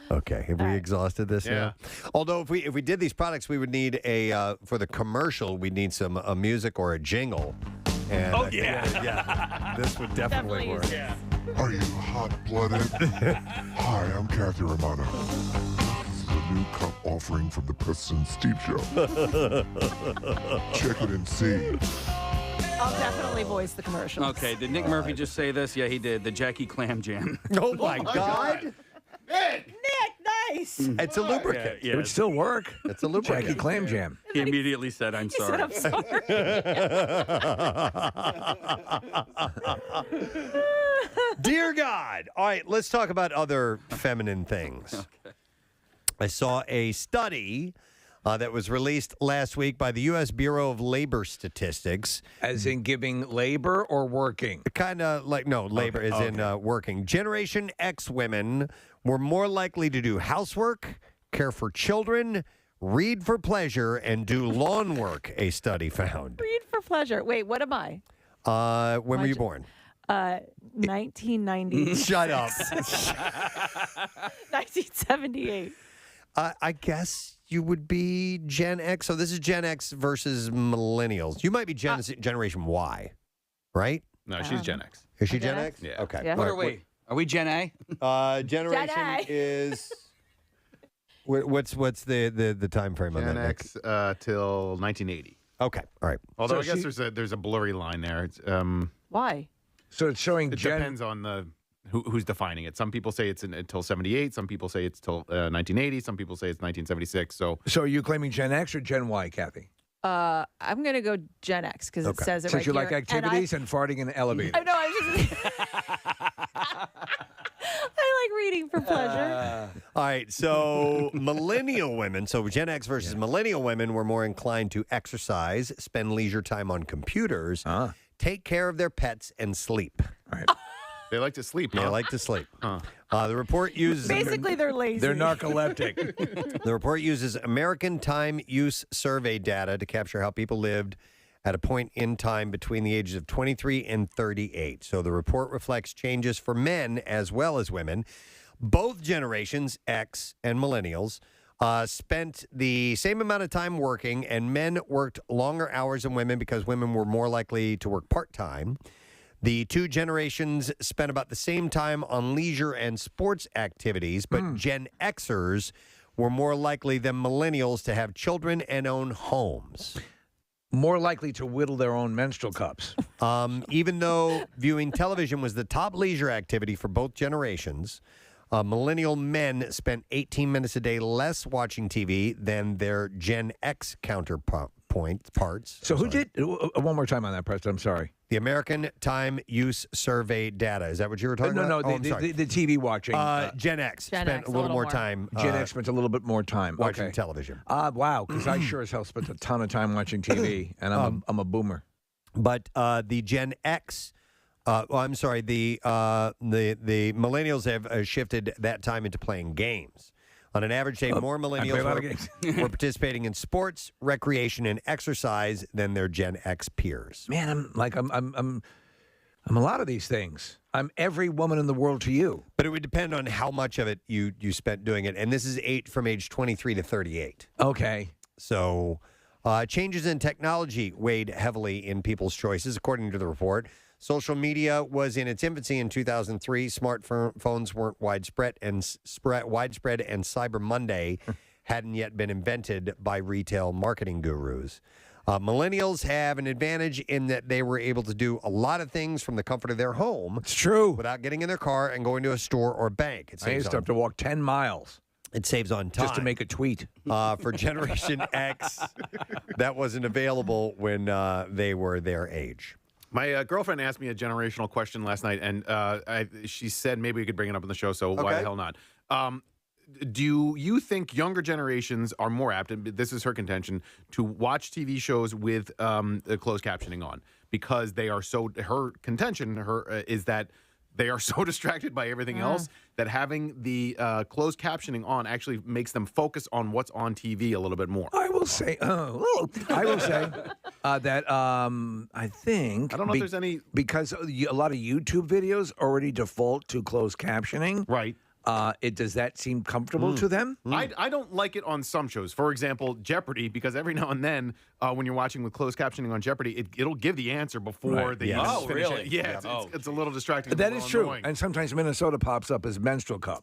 A: Okay, have we exhausted this now? Although if we did these products, we would need a for the commercial, we'd need some music or a jingle. And yeah, this would definitely work.
E: Yeah.
R: Are you hot-blooded? Hi, I'm Kathy Romano. This is a new cup offering from the Preston and Steve Show. Check it and see.
I: I'll definitely voice the commercials.
E: Okay, did Nick Murphy just say this? Yeah, he did. The Jackie Clam Jam.
A: Oh my God!
I: Nick, nice.
A: It's a lubricant.
E: Yeah,
C: It would still work.
A: It's a lubricant.
C: Jackie Clam Jam.
E: He immediately said, "I'm
I: He said,
E: sorry."
I: I'm sorry.
A: Dear God! All right, let's talk about other feminine things. Okay. I saw a study that was released last week by the U.S. Bureau of Labor Statistics.
C: As in giving labor or working?
A: Kind of like, no, labor is in working. Generation X women were more likely to do housework, care for children, read for pleasure, and do lawn work, a study found.
I: Read for pleasure. Wait, what am I?
A: When were you born?
I: 1990.
A: Shut up.
I: 1978.
A: I guess you would be Gen X. So this is Gen X versus millennials. You might be Generation Y, right?
D: No, she's Gen X.
A: Is she Gen X?
D: Yeah.
A: Okay.
I: Yeah.
E: What are we? Are we Gen A?
A: Generation
I: Gen A.
A: is what's the time frame on
D: Gen
A: that?
D: X till 1980.
A: Okay. All right.
D: Although
C: So
D: I guess there's a blurry line there. It's,
I: Why?
C: So it's showing
D: it depends on the who's defining it. Some people say it's until 78. Some people say it's till 1980. Some people say it's 1976. So
C: are you claiming Gen X or Gen Y, Kathy?
I: I'm going to go Gen X because it says it
C: Since
I: right
C: you
I: here.
C: like activities and farting in elevators.
I: I know. I like reading for pleasure.
A: All right. So millennial women, so Gen X versus millennial women, were more inclined to exercise, spend leisure time on computers, take care of their pets, and sleep.
C: All right.
D: they like to sleep.
A: They
D: huh?
A: like to sleep. The report uses
I: Basically, they're lazy.
C: They're narcoleptic.
A: The report uses American Time Use Survey data to capture how people lived at a point in time between the ages of 23 and 38. So the report reflects changes for men as well as women. Both generations, X and millennials, spent the same amount of time working, and men worked longer hours than women because women were more likely to work part-time. The two generations spent about the same time on leisure and sports activities, but Gen Xers were more likely than millennials to have children and own homes.
C: More likely to whittle their own menstrual cups.
A: Even though viewing television was the top leisure activity for both generations, millennial men spent 18 minutes a day less watching TV than their Gen X counterparts.
C: So who did, one more time on that, Preston, I'm sorry.
A: The American Time Use Survey data. Is that what you were talking
C: No,
A: about?
C: the TV watching.
A: Gen X
I: Gen
A: spent
I: X,
A: a little more time.
C: Gen X spent a little bit more time
A: watching television.
C: Wow, because I sure as hell spent a ton of time watching TV, and I'm a boomer.
A: But the Gen X, I'm sorry, the millennials have shifted that time into playing games. On an average day, more millennials were participating in sports, recreation, and exercise than their Gen X peers.
C: Man, I'm I'm a lot of these things. I'm every woman in the world to you.
A: But it would depend on how much of it you spent doing it. And this is from age 23 to 38.
C: Okay.
A: So changes in technology weighed heavily in people's choices, according to the report. Social media was in its infancy in 2003. Smartphones weren't widespread, and Cyber Monday hadn't yet been invented by retail marketing gurus. Millennials have an advantage in that they were able to do a lot of things from the comfort of their home.
C: It's true.
A: Without getting in their car and going to a store or bank.
C: I used to have to walk 10 miles.
A: It saves on time.
C: Just to make a tweet.
A: For Generation X, that wasn't available when they were their age.
D: My girlfriend asked me a generational question last night, and she said maybe we could bring it up on the show, so why the hell not? Do you think younger generations are more apt, and this is her contention, to watch TV shows with the closed captioning on? Because they are so, her contention is that they are so distracted by everything else that having the closed captioning on actually makes them focus on what's on TV a little bit more.
C: I will say, that I think
D: I don't know if there's any,
C: because a lot of YouTube videos already default to closed captioning.
D: Right.
C: Does that seem comfortable to them?
D: I don't like it on some shows. For example, Jeopardy, because every now and then when you're watching with closed captioning on Jeopardy, it'll give the answer before they finish
E: really?
D: it. Yeah, it's a little distracting.
C: That is true. And sometimes Minnesota pops up as menstrual cup.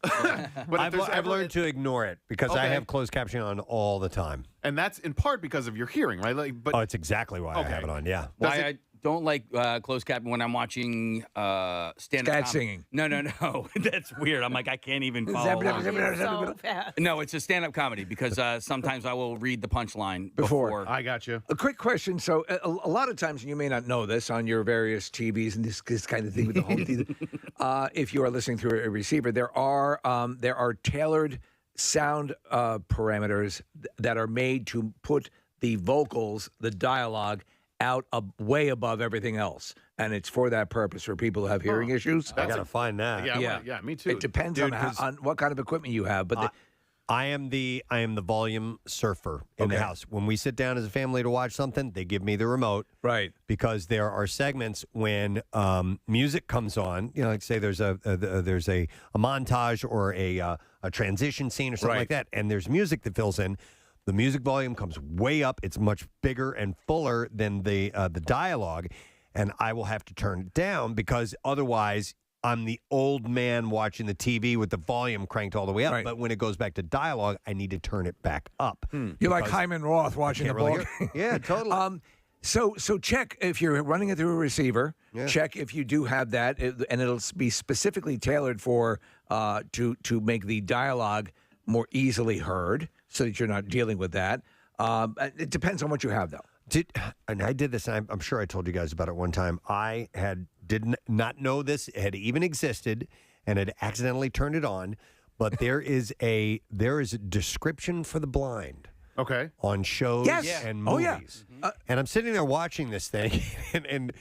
D: But
A: I've learned to ignore it because I have closed captioning on all the time.
D: And that's in part because of your hearing, right?
A: It's exactly why I have it on, yeah.
E: Why I don't like closed captioning when I'm watching stand-up
C: singing.
E: No. That's weird. I'm like, I can't even follow along. No, it's a stand-up comedy because sometimes I will read the punchline before.
D: I got you.
C: A quick question. So a lot of times, and you may not know this on your various TVs and this kind of thing with the home TV, if you are listening through a receiver, there are tailored sound parameters that are made to put the vocals, the dialogue, out way above everything else, and it's for that purpose for people who have hearing issues.
A: I gotta find that.
D: Yeah, me too.
C: It depends on what kind of equipment you have, but
A: I am the volume surfer in the house. When we sit down as a family to watch something, they give me the remote,
C: right?
A: Because there are segments when music comes on. You know, like say there's a montage or a transition scene or something like that, and there's music that fills in. The music volume comes way up. It's much bigger and fuller than the dialogue, and I will have to turn it down because otherwise I'm the old man watching the TV with the volume cranked all the way up.
C: Right.
A: But when it goes back to dialogue, I need to turn it back up.
C: You're like Hyman Roth watching the ball game.
A: Yeah, totally.
C: So check if you're running it through a receiver. Yeah. Check if you do have that, and it'll be specifically tailored for to make the dialogue more easily heard, so that you're not dealing with that. It depends on what you have, though.
A: And I did this, and I'm sure I told you guys about it one time. I did not know this had even existed, and had accidentally turned it on. But there is a description for the blind.
D: Okay.
A: On shows and movies.
C: Oh, yeah.
A: And I'm sitting there watching this thing, and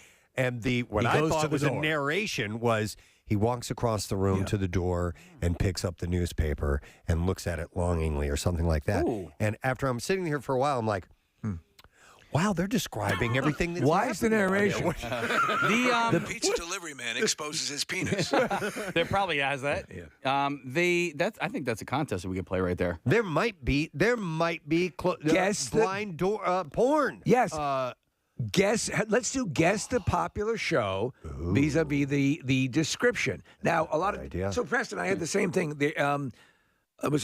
A: what I thought was a narration was he walks across the room to the door and picks up the newspaper and looks at it longingly or something like that.
E: Ooh.
A: And after I'm sitting here for a while, I'm like, wow, they're describing everything that's
C: Why is the narration?
M: The pizza delivery man exposes his penis.
E: There probably has that. Yeah. I think that's a contest that we could play right there.
A: There might be blind door porn.
C: Yes. Let's guess the popular show vis-a-vis the description. Now, a lot of so Preston, I had the same thing. I was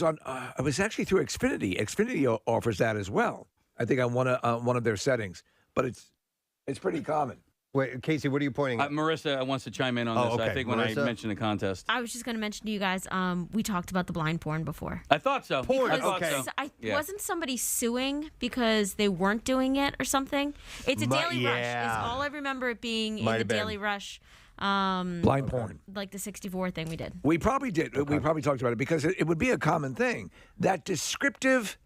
C: actually through Xfinity. Xfinity offers that as well. I think on one of their settings, but it's pretty common.
A: Wait, Casey, what are you pointing at?
E: Marissa wants to chime in on this.
A: Okay.
E: I think when I mentioned the contest.
J: I was just going to mention to you guys, we talked about the blind porn before.
E: I thought so.
A: Porn,
J: Wasn't somebody suing because they weren't doing it or something? It's a Daily Rush. Is all I remember it being in the Daily Rush.
C: Blind porn.
J: Like the 64 thing we did.
C: We probably did. Okay. We probably talked about it because it would be a common thing. That descriptive,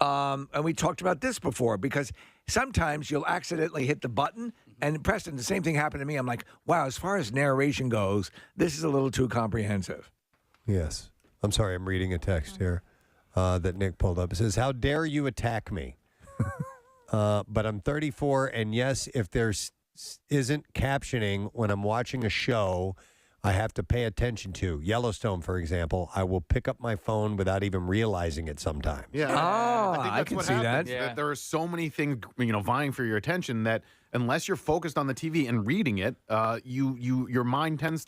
C: and we talked about this before, because sometimes you'll accidentally hit the button. And Preston, the same thing happened to me. I'm like, wow, as far as narration goes, this is a little too comprehensive.
A: Yes. I'm sorry, I'm reading a text here that Nick pulled up. It says, how dare you attack me? But I'm 34, and yes, if there's isn't captioning when I'm watching a show I have to pay attention to. Yellowstone, for example, I will pick up my phone without even realizing it sometimes.
D: Yeah.
C: I
D: think
C: can
D: that's
C: see
D: what
C: that.
D: happens.
E: Yeah.
D: There are so many things, vying for your attention that unless you're focused on the TV and reading it, your mind tends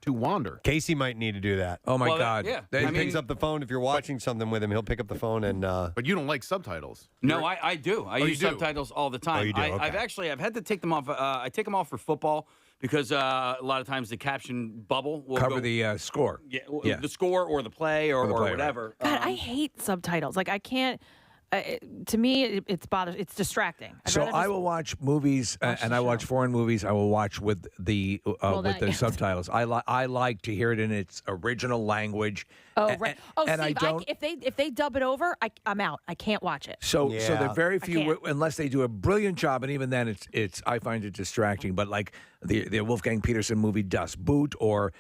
D: to wander.
A: Casey might need to do that.
C: Oh, my God.
E: Yeah.
A: He picks up the phone. If you're watching something with him, he'll pick up the phone and...
D: But you don't like subtitles.
E: No, I do. I use subtitles all the time.
A: Oh, you do? Okay.
E: I've had to take them off. I take them off for football because a lot of times the caption bubble will
C: Cover
E: go,
C: the score.
E: Yeah, the score or the play or whatever.
I: God, I hate subtitles. Like, I can't. To me, it's distracting.
C: So I will watch movies, and I watch foreign movies. I will watch with the subtitles. I like to hear it in its original language.
I: Oh, right.
C: And
I: Steve,
C: I don't.
I: if they dub it over, I'm out. I can't watch it.
C: So there are very few,
I: can't.
C: unless they do a brilliant job, and even then, it's I find it distracting. But like the Wolfgang Peterson movie Das Boot, or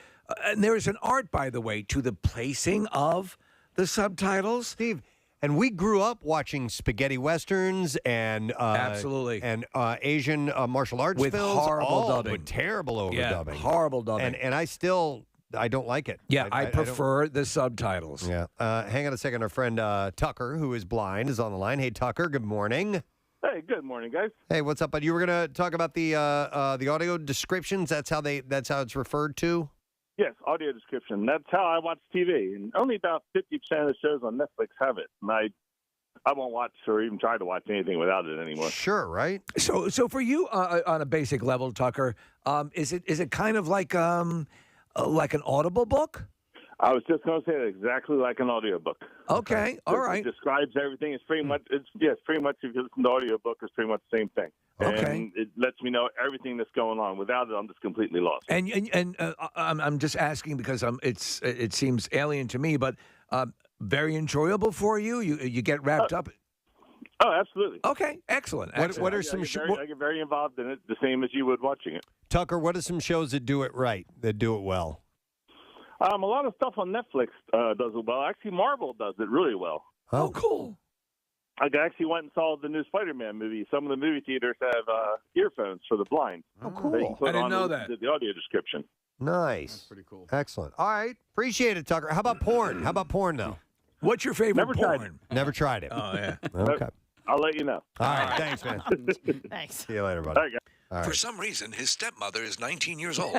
C: and there is an art, by the way, to the placing of the subtitles,
A: Steve. And we grew up watching spaghetti westerns and
C: absolutely
A: and Asian martial arts
C: with
A: films,
C: horrible dubbing,
A: with terrible overdubbing,
C: horrible dubbing,
A: and I don't like it.
C: Yeah, I prefer the subtitles.
A: Yeah. Hang on a second. Our friend Tucker, who is blind, is on the line. Hey, Tucker. Good morning.
S: Hey, good morning, guys.
A: Hey, what's up, bud? You were going to talk about the audio descriptions. That's how it's referred to.
S: Yes, audio description. That's how I watch TV, and only about 50% of the shows on Netflix have it. And I won't watch or even try to watch anything without it anymore.
A: Sure, right?
C: So for you, on a basic level, Tucker, is it kind of like an Audible book?
S: I was just going to say it exactly like an audiobook.
C: Okay, all right.
S: It describes everything. It's pretty much if you listen to audiobook, it's pretty much the same thing.
C: Okay.
S: And it lets me know everything that's going on. Without it, I'm just completely lost.
C: And I'm just asking because it seems alien to me, but very enjoyable for you. You get wrapped up.
S: Oh, absolutely.
C: Okay, excellent.
A: What are some?
S: I get very involved in it, the same as you would watching it.
A: Tucker, what are some shows that do it right, that do it well?
S: A lot of stuff on Netflix does it well. Actually, Marvel does it really well.
C: Oh, cool.
S: I actually went and saw the new Spider-Man movie. Some of the movie theaters have earphones for the blind.
A: Oh, cool.
S: I didn't know that. The audio description.
A: Nice. That's pretty cool. Excellent. All right. Appreciate it, Tucker. How about porn? How about porn, though?
C: What's your favorite porn?
A: Never tried it.
C: Oh, yeah.
A: Okay.
S: I'll let you know.
A: All right. Thanks, man.
I: Thanks.
A: See you later, buddy.
S: All right, guys.
A: All right.
M: For some reason, his stepmother is 19 years old.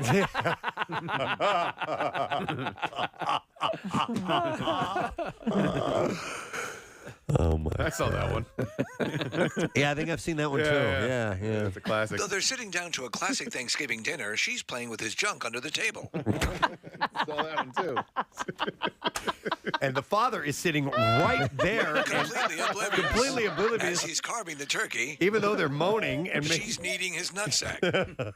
A: Oh my!
D: I saw that one.
A: Yeah, I think I've seen that one too. Yeah.
D: It's a classic.
M: Though they're sitting down to a classic Thanksgiving dinner, she's playing with his junk under the table.
D: Saw that one too.
A: And the father is sitting right there,
M: Completely oblivious. As he's carving the turkey.
A: even though they're moaning and
M: She's kneading his nutsack.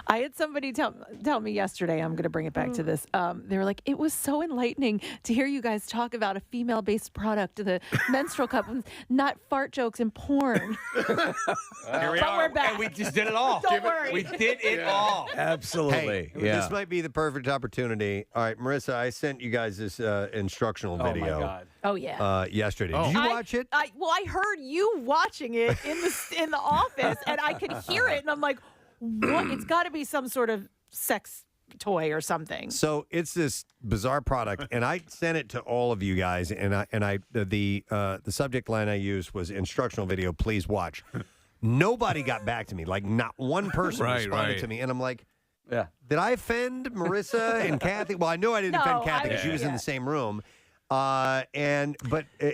I: I had somebody tell me yesterday, I'm going to bring it back to this. They were like, it was so enlightening to hear you guys talk about a female-based product, the menstrual cup, not fart jokes and porn.
E: Here we
I: But
E: are.
I: we're back.
E: And we just did it all.
I: Don't worry.
E: We did it all.
C: Absolutely.
A: Hey, this might be the perfect opportunity. All right, Marissa, I sent you guys this instructional video.
E: Oh, my God.
I: Oh, yeah.
A: Yesterday. Did you watch it?
I: I heard you watching it in the office, and I could hear it, and I'm like, what? It's got to be some sort of sex toy or something.
A: So it's this bizarre product, and I sent it to all of you guys. And the subject line I used was instructional video. Please watch. Nobody got back to me. Like not one person responded to me, and I'm like,
E: yeah.
A: Did I offend Marissa and Kathy? Well, I know I didn't offend Kathy because she was in the same room. But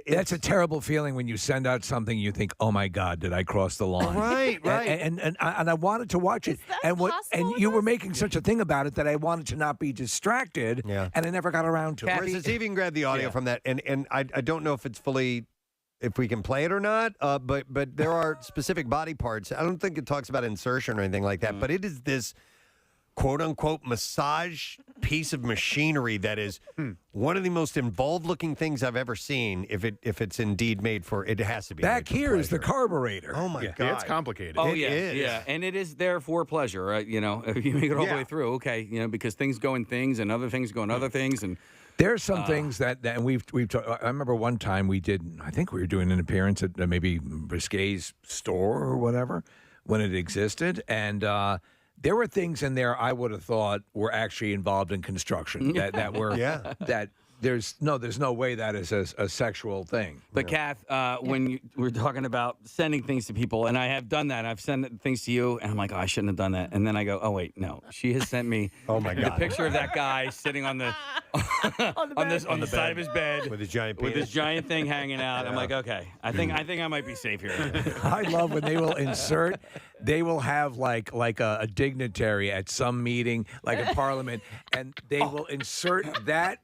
C: that's a terrible feeling when you send out something you think, oh my God, did I cross the line?
A: Right.
C: And I wanted to watch it, and you were making such a thing about it that I wanted to not be distracted, and I never got around to it.
A: Marissa, see if you can grab the audio from that, and I don't know if it's fully. If we can play it or not, but there are specific body parts. I don't think it talks about insertion or anything like that, but it is this quote-unquote massage piece of machinery that is one of the most involved-looking things I've ever seen. If it's indeed made for, it has to be.
C: Back here is the carburetor.
A: Oh my God,
D: Yeah, it's complicated.
E: Oh,
A: It
E: yeah,
A: is.
E: yeah, and it is there for pleasure, right? You know, if you make it all the way through, okay, you know, because things go in things and other things go in other things, and
C: There are some things that and we've talked. I remember one time we did. I think we were doing an appearance at maybe Brisquet's store or whatever when it existed, and there were things in there I would have thought were actually involved in construction that were that. There's no way that is a sexual thing.
E: But Kath, when we're talking about sending things to people, and I have done that, I've sent things to you, and I'm like, oh, I shouldn't have done that. And then I go, oh wait, no, she has sent me the picture of that guy sitting on the on the side of his bed
A: with his giant
E: thing hanging out. I'm like, okay, I think I might be safe here.
C: I love when they will insert. They will have like a dignitary at some meeting, like in Parliament, and they will insert that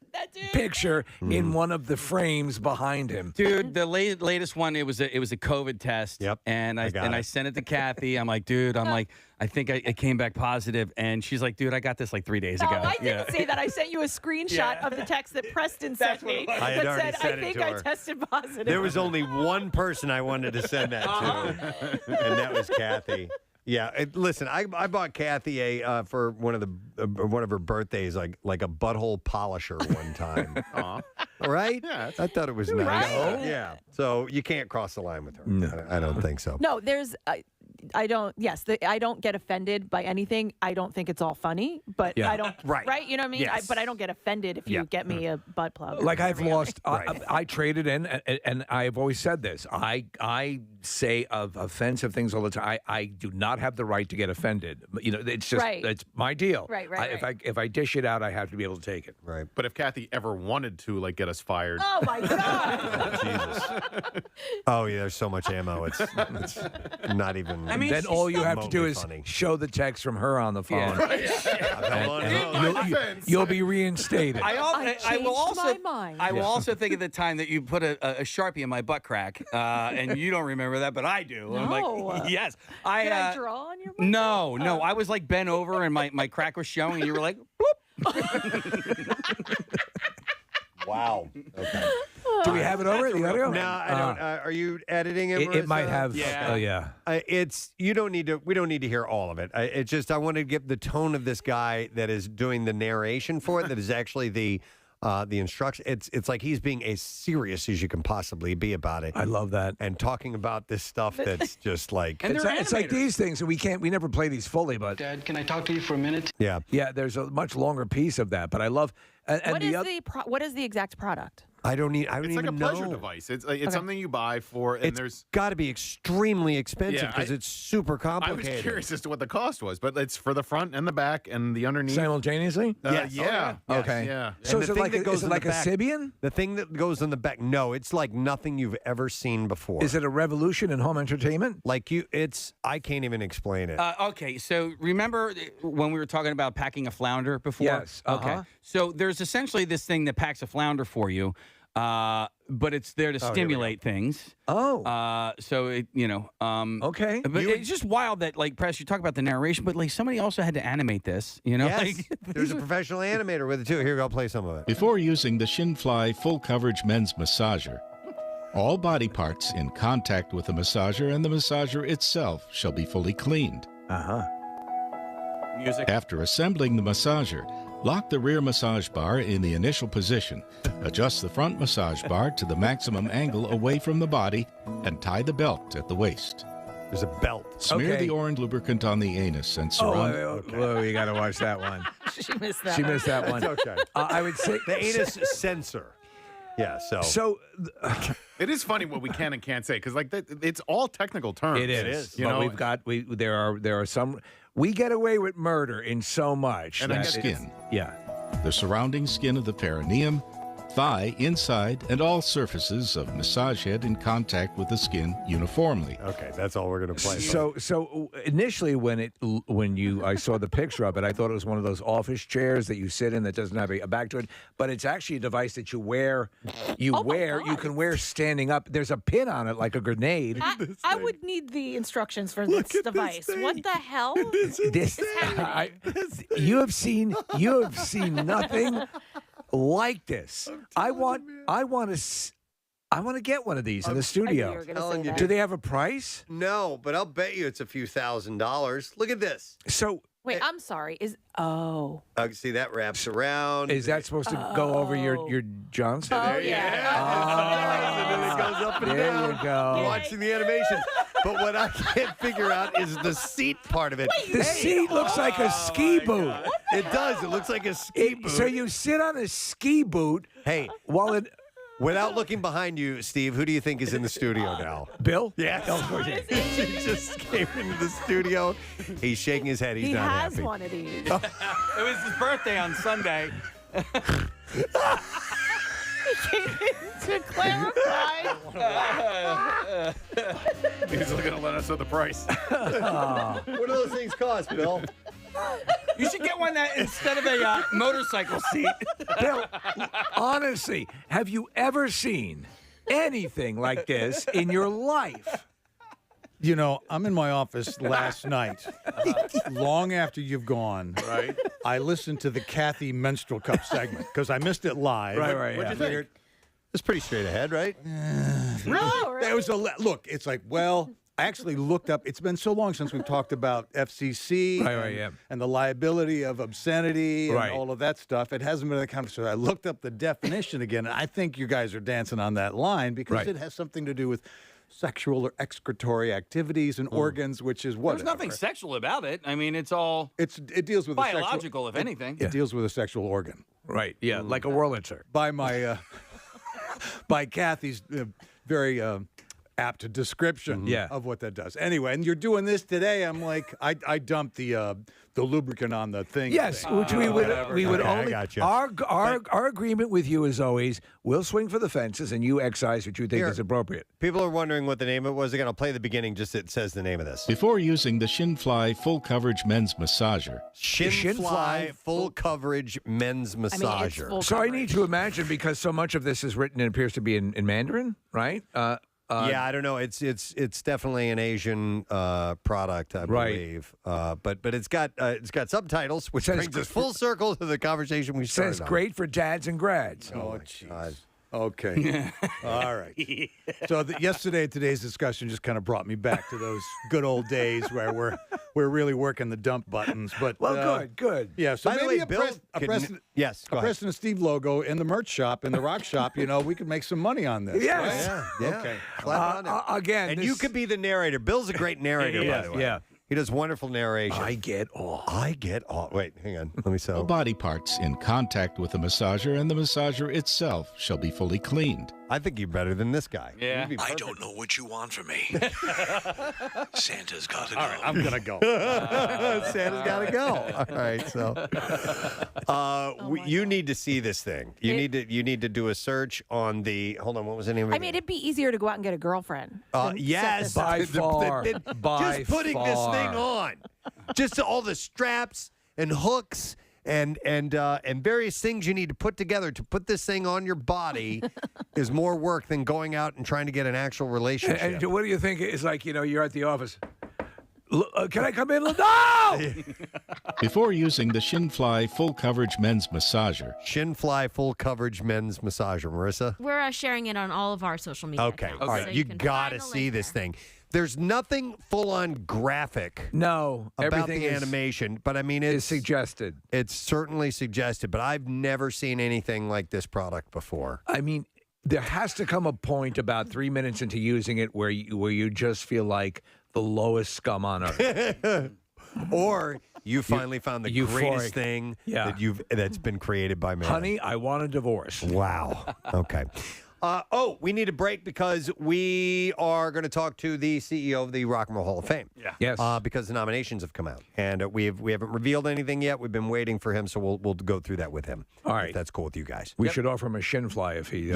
C: picture in one of the frames behind him.
E: Dude, the latest one, it was a COVID test.
A: Yep.
E: And I sent it to Kathy. I'm like, dude, I think I came back positive, and she's like, dude, I got this like 3 days ago.
I: I didn't say that. I sent you a screenshot of the text that Preston sent me that said, I think I tested positive.
A: There was only one person I wanted to send that to, and that was Kathy. Yeah, listen, I bought Kathy for one of her birthdays, like a butthole polisher one time. Right?
D: Yeah,
A: I thought it was nice.
I: Right?
A: Yeah. So you can't cross the line with her.
C: No.
A: I don't think so.
I: No, there's. I don't. Yes, I don't get offended by anything. I don't think it's all funny, but I don't. Right. You know what I mean?
A: Yes.
I: But I don't get offended if you get me a butt plug.
C: Like I've lost. I traded in, and I've always said this. I say of offensive things all the time. I do not have the right to get offended. You know, it's just it's my deal.
I: Right.
C: If I dish it out, I have to be able to take it.
A: Right.
D: But if Kathy ever wanted to get us fired,
I: oh my God!
A: Oh, Jesus. Oh yeah, there's so much ammo. It's not even.
C: I mean, then all you have to do is show the text from her on the phone. You'll be reinstated.
E: I will also think of the time that you put a Sharpie in my butt crack, and you don't remember that, but I do.
I: No.
E: I'm like, yes.
I: Did I draw on your butt?
E: No. I was like bent over, and my crack was showing, and you were like, bloop.
A: Wow. Okay.
C: Do we have it over the audio?
A: No, I don't. Are you editing it?
C: It might have.
A: Yeah. It's you don't need to. We don't need to hear all of it. It's just I want to get the tone of this guy that is doing the narration for it. That is actually the instruction. It's like he's being as serious as you can possibly be about it.
C: I love that.
A: And talking about this stuff that's just like
C: it's like these things, and we never play these fully. But
K: Dad, can I talk to you for a minute?
A: Yeah.
C: There's a much longer piece of that, but I love.
I: What is the exact product?
A: I don't
D: it's
A: even
D: like a
A: know.
D: pleasure device. It's something you buy for, and
A: it's got to be extremely expensive because it's super
D: I
A: complicated.
D: was curious as to what the cost was, but it's for the front and the back and the underneath.
C: Simultaneously?
D: Yes.
A: Yeah.
C: Okay.
D: Yeah.
C: So is it like a Sibian?
A: The thing that goes in the back, no, it's like nothing you've ever seen before.
C: Is it a revolution in home entertainment?
A: I can't even explain it.
E: Okay, so remember when we were talking about packing a flounder before?
C: Yes.
E: Okay. So there's essentially this thing that packs a flounder for you. But it's there to stimulate things.
C: Oh.
E: So it,
C: okay.
E: But it's just wild that, like, Press, you talk about the narration, but, like, somebody also had to animate this,
A: Yes.
E: Like,
A: There's a professional animator with it, too. Here, I'll play some of it.
U: Before using the Shinfly full coverage men's massager, all body parts in contact with the massager and the massager itself shall be fully cleaned.
E: Music.
U: After assembling the massager, lock the rear massage bar in the initial position, adjust the front massage bar to the maximum angle away from the body, and tie the belt at the waist.
A: There's a belt.
U: Smear the orange lubricant on the anus and surround.
C: Whoa, you got to watch that one.
I: She missed that.
C: She missed that one.
A: It's okay.
C: I would say
A: the anus sensor. Yeah. So
D: it is funny what we can and can't say because it's all technical terms.
C: It is.
D: But
C: there are some. We get away with murder in so much.
U: And skin.
C: Yeah.
U: The surrounding skin of the perineum, thigh, inside, and all surfaces of massage head in contact with the skin uniformly.
A: Okay, that's all we're going to play.
C: So initially when I saw the picture of it, I thought it was one of those office chairs that you sit in that doesn't have a back to it, but it's actually a device that you wear. You can wear standing up. There's a pin on it like a grenade.
I: I would need the instructions for this device. What the hell?
C: You have seen nothing like this. I want to get one of these in the studio. Do they have a price?
A: No, but I'll bet you it's a few $1,000s. Look at this.
C: So
I: Wait, I'm sorry.
A: See, that wraps around.
C: Is that supposed to go over your Johnson?
I: Oh, yeah.
A: And then it goes up and
C: There
A: down.
C: you go.
A: Watching the animation. But what I can't figure out is the seat part of it.
C: The seat looks like a ski boot.
A: It does. It looks like a ski boot.
C: So you sit on a ski boot.
A: Hey,
C: while it.
A: Without looking behind you, Steve, who do you think is in the studio now?
C: Bill?
A: Yes. He just came into the studio. He's shaking his head. He's
I: He
A: not
I: has
A: happy.
I: one of these.
E: It was his birthday on Sunday.
I: He came in to clarify.
D: He's looking to let us know the price.
A: What do those things cost, Bill?
E: You should get one that instead of a motorcycle seat.
C: Bill, honestly, have you ever seen anything like this in your life?
N: You know, I'm in my office last night, long after you've gone.
D: Right.
N: I listened to the Kathy Menstrual Cup segment because I missed it live.
C: Right.
A: What'd you think? It's pretty straight ahead, right?
N: There was look. It's like, well, I actually looked up. It's been so long since we've talked about FCC and the liability of obscenity and all of that stuff. It hasn't been that kind of stuff. I looked up the definition again, and I think you guys are dancing on that line because it has something to do with sexual or excretory activities and organs, which is what
E: There's nothing sexual about it. I mean, it's all
N: it deals with
E: biological, if anything.
N: It deals with a sexual organ.
C: Right. Yeah, like a Wurlitzer.
N: By my by Kathy's very apt description of what that does. Anyway, and you're doing this today. I'm like, I dumped the lubricant on the thing.
C: Yes,
N: thing.
C: which we would
N: Okay, I
C: only.
N: gotcha.
C: Our agreement with you is always we'll swing for the fences and you excise what you think is appropriate.
A: People are wondering what the name of it was. Again, I'll play the beginning. Just it says the name of this.
U: Before using the Shinfly full coverage men's massager,
A: Shinfly full coverage men's massager.
C: So I need to imagine because so much of this is written and appears to be in Mandarin, right?
A: Yeah, I don't know. It's definitely an Asian product, I believe. But it's got subtitles, which brings us full circle to the conversation we started.
C: Says great for dads and grads.
A: Oh, jeez.
N: Okay. All right. So today's discussion just kind of brought me back to those good old days where we're really working the dump buttons. But
C: good.
N: Yeah. So
A: By the
N: maybe
A: way, Bill,
N: a Preston and Steve logo in the merch shop in the rock shop. You know, we could make some money on this.
C: Yes.
N: Right?
A: Yeah.
N: Okay.
A: Clap on it.
C: Again,
A: and you could be the narrator. Bill's a great narrator, by the way.
C: Yeah.
A: He does wonderful narration.
C: I get all.
A: Wait, hang on. Let me
U: all
A: sell.
U: body parts in contact with the massager and the massager itself shall be fully cleaned.
A: I think you're better than this guy.
E: Yeah.
A: You'd be
M: I
A: perfect.
M: don't know what you want from me. Santa's got to go.
N: All right, I'm gonna go.
A: Santa's got to go. All right, so you need to see this thing. You need to do a search on the. Hold on, what was the name of it?
I: I mean, it'd be easier to go out and get a girlfriend.
A: Yes,
C: By far.
A: Just putting this thing on, just all the straps and hooks and various things you need to put together to put this thing on your body is more work than going out and trying to get an actual relationship.
C: And what do you think? It's like, you're at the office. Can I come in? No!
U: Before using the Shinfly full coverage men's massager,
A: Shinfly full coverage men's massager. Marissa?
J: We're sharing it on all of our social media
A: Okay.
J: accounts,
A: All right.
J: so
A: You
J: can
A: got to
J: find the
A: see
J: link
A: this
J: there.
A: thing. There's nothing full-on graphic
C: No.
A: about
C: Everything
A: the
C: is
A: animation, but I mean, it's
C: suggested.
A: It's certainly suggested, but I've never seen anything like this product before.
C: I mean, there has to come a point about 3 minutes into using it where you just feel like the lowest scum on earth.
A: Or you finally found the
C: euphoric.
A: greatest thing that's been created by man.
C: Honey, I want a divorce.
A: Wow. Okay. We need a break because we are going to talk to the CEO of the Rock and Roll Hall of Fame.
E: Yeah.
C: Yes.
A: Because the nominations have come out, and we haven't revealed anything yet. We've been waiting for him, so we'll go through that with him.
C: All right.
A: If that's cool with you guys.
C: We should offer him a shin fly if he.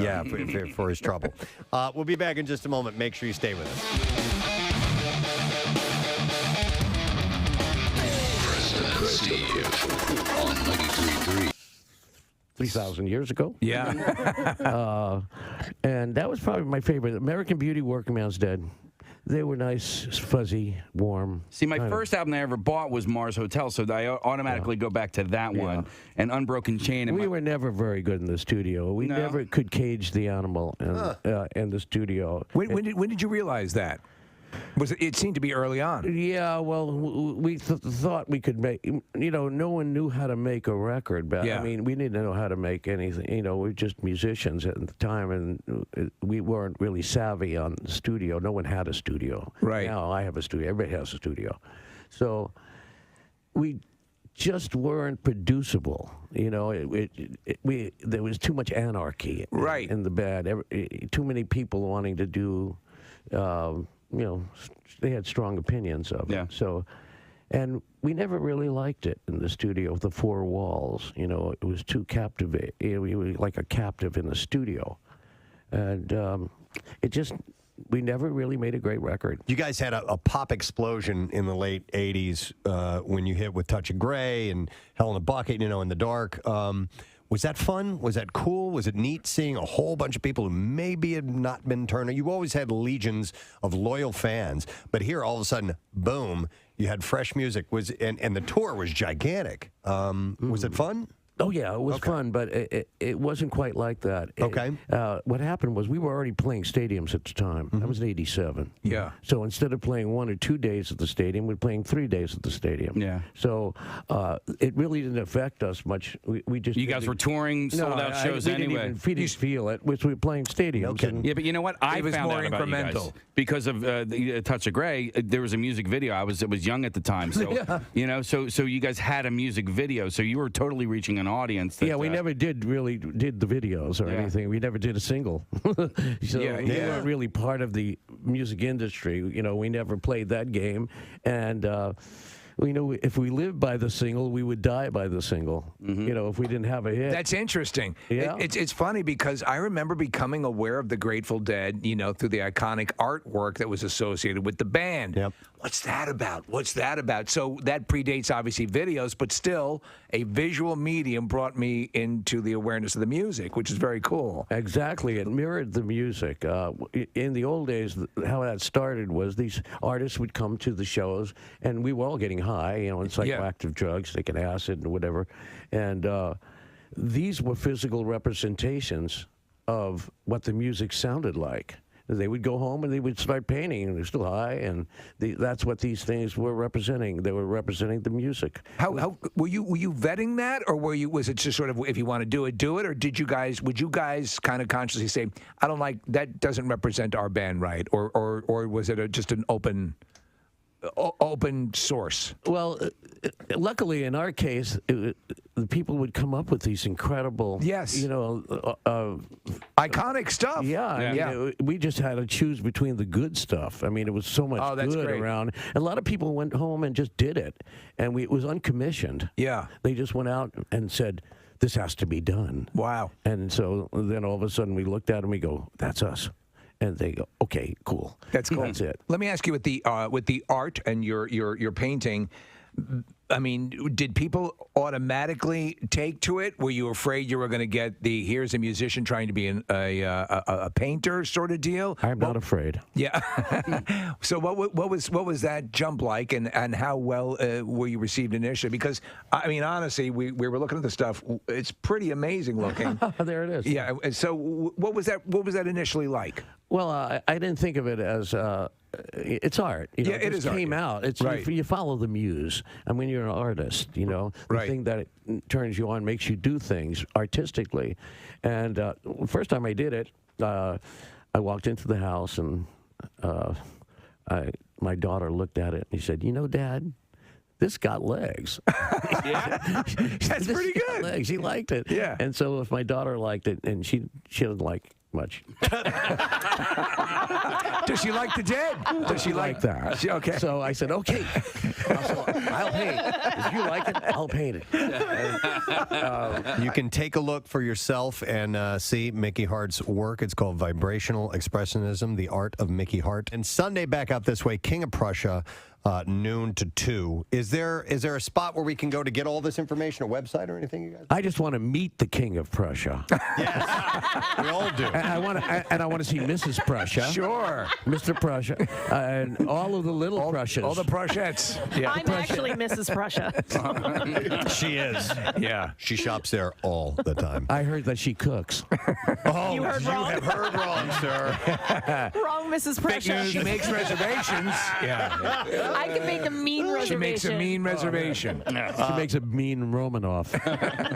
A: For his trouble. We'll be back in just a moment. Make sure you stay with us.
U: Steve on 93.3.
B: 3,000 years ago.
C: Yeah.
B: And that was probably my favorite. American Beauty, Working Man's Dead. They were nice, fuzzy, warm.
E: See, my first album I ever bought was Mars Hotel, so I automatically go back to that one. And Unbroken Chain. And
B: We were never very good in the studio. We never could cage the animal in the studio.
C: When did you realize that? It seemed to be early on.
B: Yeah, well, we thought we could make. No one knew how to make a record. But
C: Yeah.
B: I mean, we didn't know how to make anything. We were just musicians at the time, and we weren't really savvy on the studio. No one had a studio.
C: Right.
B: Now I have a studio. Everybody has a studio. So we just weren't producible. There was too much anarchy in the band. Too many people wanting to do, they had strong opinions of it. So, and we never really liked it in the studio with the four walls. It was too captivating. We were like a captive in the studio. And we never really made a great record.
A: You guys had a pop explosion in the late 80s when you hit with Touch of Grey and Hell in a Bucket, In the Dark. Was that fun? Was that cool? Was it neat seeing a whole bunch of people who maybe had not been turned on? You always had legions of loyal fans, but here all of a sudden, boom, you had fresh music. And the tour was gigantic. Was it fun?
B: Oh, yeah, it was fun, but it wasn't quite like that.
A: Okay.
B: What happened was we were already playing stadiums at the time. That was in 87.
C: Yeah.
B: So instead of playing 1 or 2 days at the stadium, we're playing 3 days at the stadium.
E: Yeah.
B: So it really didn't affect us much. We just
E: You guys were touring sold-out shows anyway.
B: We didn't feel it, which we were playing stadiums. And,
E: Yeah, but you know what? I
C: It was
E: found
C: more
E: out about you guys
C: incremental.
E: because of the Touch of Grey. There was a music video. I was young at the time, so so you guys had a music video, so you were totally reaching an audience. That,
B: we never did the videos or anything. We never did a single. So we weren't really part of the music industry. We never played that game. And if we lived by the single, we would die by the single. If we didn't have a hit.
C: That's interesting.
B: Yeah.
C: It's funny because I remember becoming aware of the Grateful Dead, through the iconic artwork that was associated with the band.
A: Yep.
C: What's that about? What's that about? So that predates obviously videos, but still a visual medium brought me into the awareness of the music, which is very cool.
B: Exactly. It mirrored the music. In the old days, how that started was these artists would come to the shows, and we were all getting high, and psychoactive drugs, taking acid and whatever. And these were physical representations of what the music sounded like. They would go home and they would start painting, and they're still high, and that's what these things were representing. They were representing the music.
C: How were you vetting that, or was it just sort of if you want to do it, do it, or would you guys kind of consciously say, I don't like that, doesn't represent our band right, or was it just an open source?
B: Well, luckily in our case, the people would come up with these incredible,
C: iconic stuff.
B: Yeah. We just had to choose between the good stuff. I mean, it was so much good around. And a lot of people went home and just did it, and it was uncommissioned.
C: Yeah.
B: They just went out and said, this has to be done.
C: Wow.
B: And so then all of a sudden we looked at them and we go, that's us. And they go, okay, cool.
C: That's cool.
B: That's it.
C: Let me ask you with the art and your painting. I mean, did people automatically take to it? Were you afraid you were going to get here's a musician trying to be a painter sort of deal?
B: I'm not afraid.
C: Yeah. So what was that jump like, and how well were you received initially? Because I mean, honestly, we were looking at the stuff. It's pretty amazing looking.
B: There it is.
C: Yeah. So what was that initially like?
B: Well, I didn't think of it as it's art.
C: It is art.
B: Came out. It's
C: right.
B: You follow the muse. I mean, you're an artist. The thing that turns you on, makes you do things artistically. And first time I did it, I walked into the house and my daughter looked at it and she said, Dad, this got legs.
C: That's pretty good.
B: Legs. She liked it.
C: Yeah.
B: And so if my daughter liked it, and she doesn't like much.
C: Does she like the Dead? Does she like
B: that?
C: Okay.
B: So I said, okay. I'll paint. If you like it, I'll paint it.
A: You can take a look for yourself and see Mickey Hart's work. It's called Vibrational Expressionism, The Art of Mickey Hart. And Sunday, back out this way, King of Prussia. noon to 2. Is there a spot where we can go to get all this information, a website or anything, you guys?
B: I just want to meet the King of Prussia.
A: Yes, we all do.
B: And I want to see Mrs. Prussia.
C: Sure.
B: Mr. Prussia. And all of the little Prussias.
C: All the Prussiettes. Yeah.
I: I'm actually Mrs. Prussia.
A: She is.
C: Yeah.
A: She shops there all the time.
B: I heard that she cooks.
A: Oh,
I: You heard wrong.
A: have heard wrong, sir.
I: Wrong, Mrs. Prussia.
C: She makes reservations. Yeah.
I: I can make a mean reservation.
C: She makes a mean reservation.
B: She makes a mean Romanoff.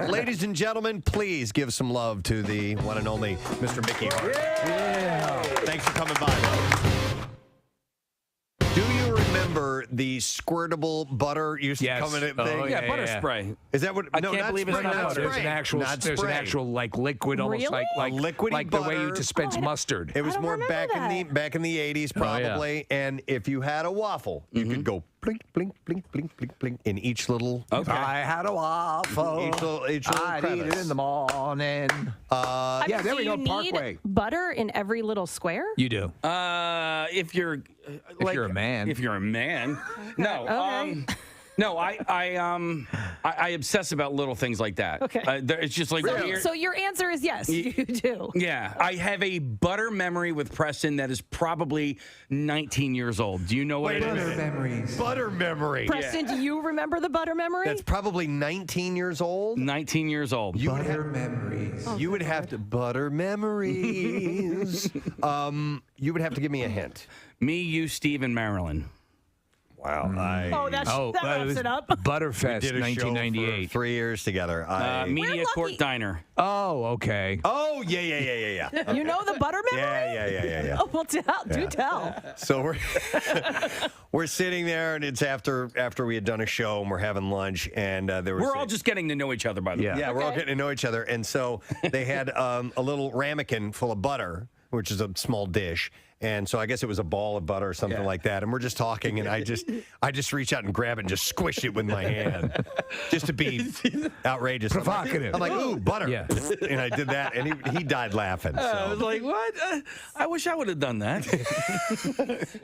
A: Ladies and gentlemen, please give some love to the one and only Mr. Mickey Hart.
C: Yeah.
A: Thanks for coming by. Do you remember the squirtable butter used to come in a thing?
E: Yeah, butter spray.
A: Is that what?
C: I
A: no,
C: can't
A: not
C: believe
A: spray,
C: it's
A: not
C: not.
A: spray.
C: There's an actual like liquid, almost
I: Really?
C: like
A: liquidy
C: like the way you
A: butter.
C: dispense mustard.
A: It was
I: don't
A: more
I: remember
A: back in the 80s probably, and if you had a waffle, you could go blink, blink, blink, blink, blink, blink in each little.
E: Okay.
C: I had a waffle.
A: Each little
C: I'd eat it
A: crevice.
C: in the morning.
I: Yeah,
C: there we go.
I: You
C: Parkway.
I: need butter in every little square?
C: You do.
E: If you're
C: you're a man.
E: If you're a man, no.
I: Okay.
E: No, I obsess about little things like that.
I: Okay.
E: It's just like weird.
I: So your answer is yes, you do.
E: Yeah, I have a butter memory with Preston that is probably 19 years old. Do you know what it is?
A: Butter memory.
I: Preston, do you remember the butter memory?
A: That's probably 19 years old.
E: 19 years old.
C: memories.
A: You would have to butter memories. You would have to give me a hint.
E: Me, you, Steve, and Marilyn.
A: Wow.
I: that wraps it up.
C: Butterfest,
A: We did a show
C: 1998.
A: for 3 years together.
E: Media Court Diner.
C: Oh, okay.
A: Oh, yeah. Okay.
I: You know the butter memory?
A: Yeah.
I: Oh, well, do tell.
A: So we're sitting there, and it's after we had done a show, and we're having lunch, and there was
E: We're all just getting to know each other, by the way.
A: yeah, we're all getting to know each other, and so they had a little ramekin full of butter, which is a small dish. And so I guess it was a ball of butter or something like that. And we're just talking, and I just reach out and grab it and just squish it with my hand, just to be outrageous,
C: provocative.
A: I'm like, ooh, butter,
C: Yeah.
A: and I did that, and he died laughing. So.
E: I was like, what? I wish I would have done that.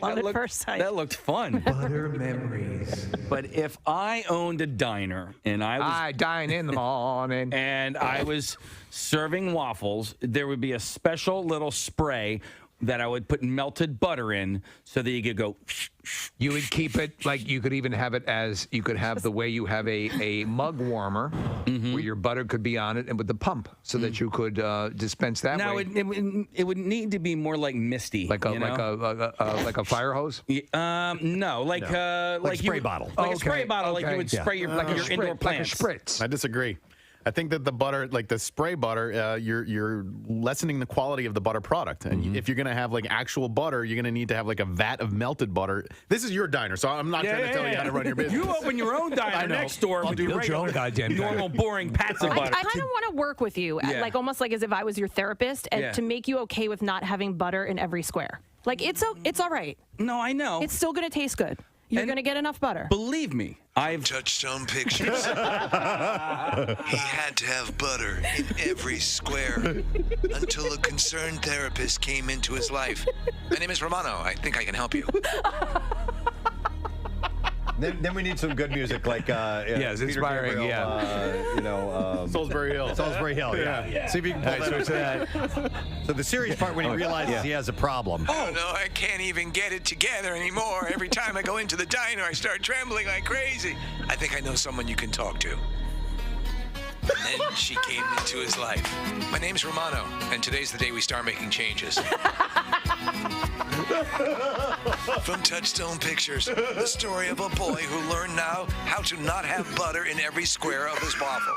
I: On the first sight.
E: That looked fun.
C: Butter memories.
E: But if I owned a diner and
C: I dine in the morning.
E: and I was serving waffles, there would be a special little spray that I would put melted butter in so that you could go.
C: You would keep it like you could even have it as you could have the way you have a mug warmer where your butter could be on it and with the pump so that you could dispense that
E: Now
C: way.
E: it would need to be more like misty,
C: like a fire hose.
E: No, like
A: Like spray bottle.
E: like a spray bottle, like you would spray your indoor plants.
C: Like a spritz.
D: I disagree. I think that the butter, like the spray butter, you're lessening the quality of the butter product. And if you're going to have like actual butter, you're going to need to have like a vat of melted butter. This is your diner, so I'm not trying to tell you how to run your business.
E: You open your own diner next door and do
C: build your own goddamn
E: normal, boring pats of butter.
I: I kind of want to work with you, like almost like as if I was your therapist, and to make you okay with not having butter in every square. Like it's all right.
E: No, I know.
I: It's still going to taste good. You're going to get enough butter.
E: Believe me, I've
M: Touchstone Pictures. He had to have butter in every square until a concerned therapist came into his life. My name is Romano. I think I can help you.
A: Then we need some good music, like
C: yes,
A: Peter
C: inspiring.
A: Gabriel,
D: Salisbury Hill.
A: Salisbury Hill. Yeah. See if you can pull that. So the serious part when he realizes he has a problem.
M: Oh, no, I can't even get it together anymore. Every time I go into the diner, I start trembling like crazy. I think I know someone you can talk to. And then she came into his life. My name's Romano, and today's the day we start making changes. From Touchstone Pictures, the story of a boy who learned now how to not have butter in every square of his waffle.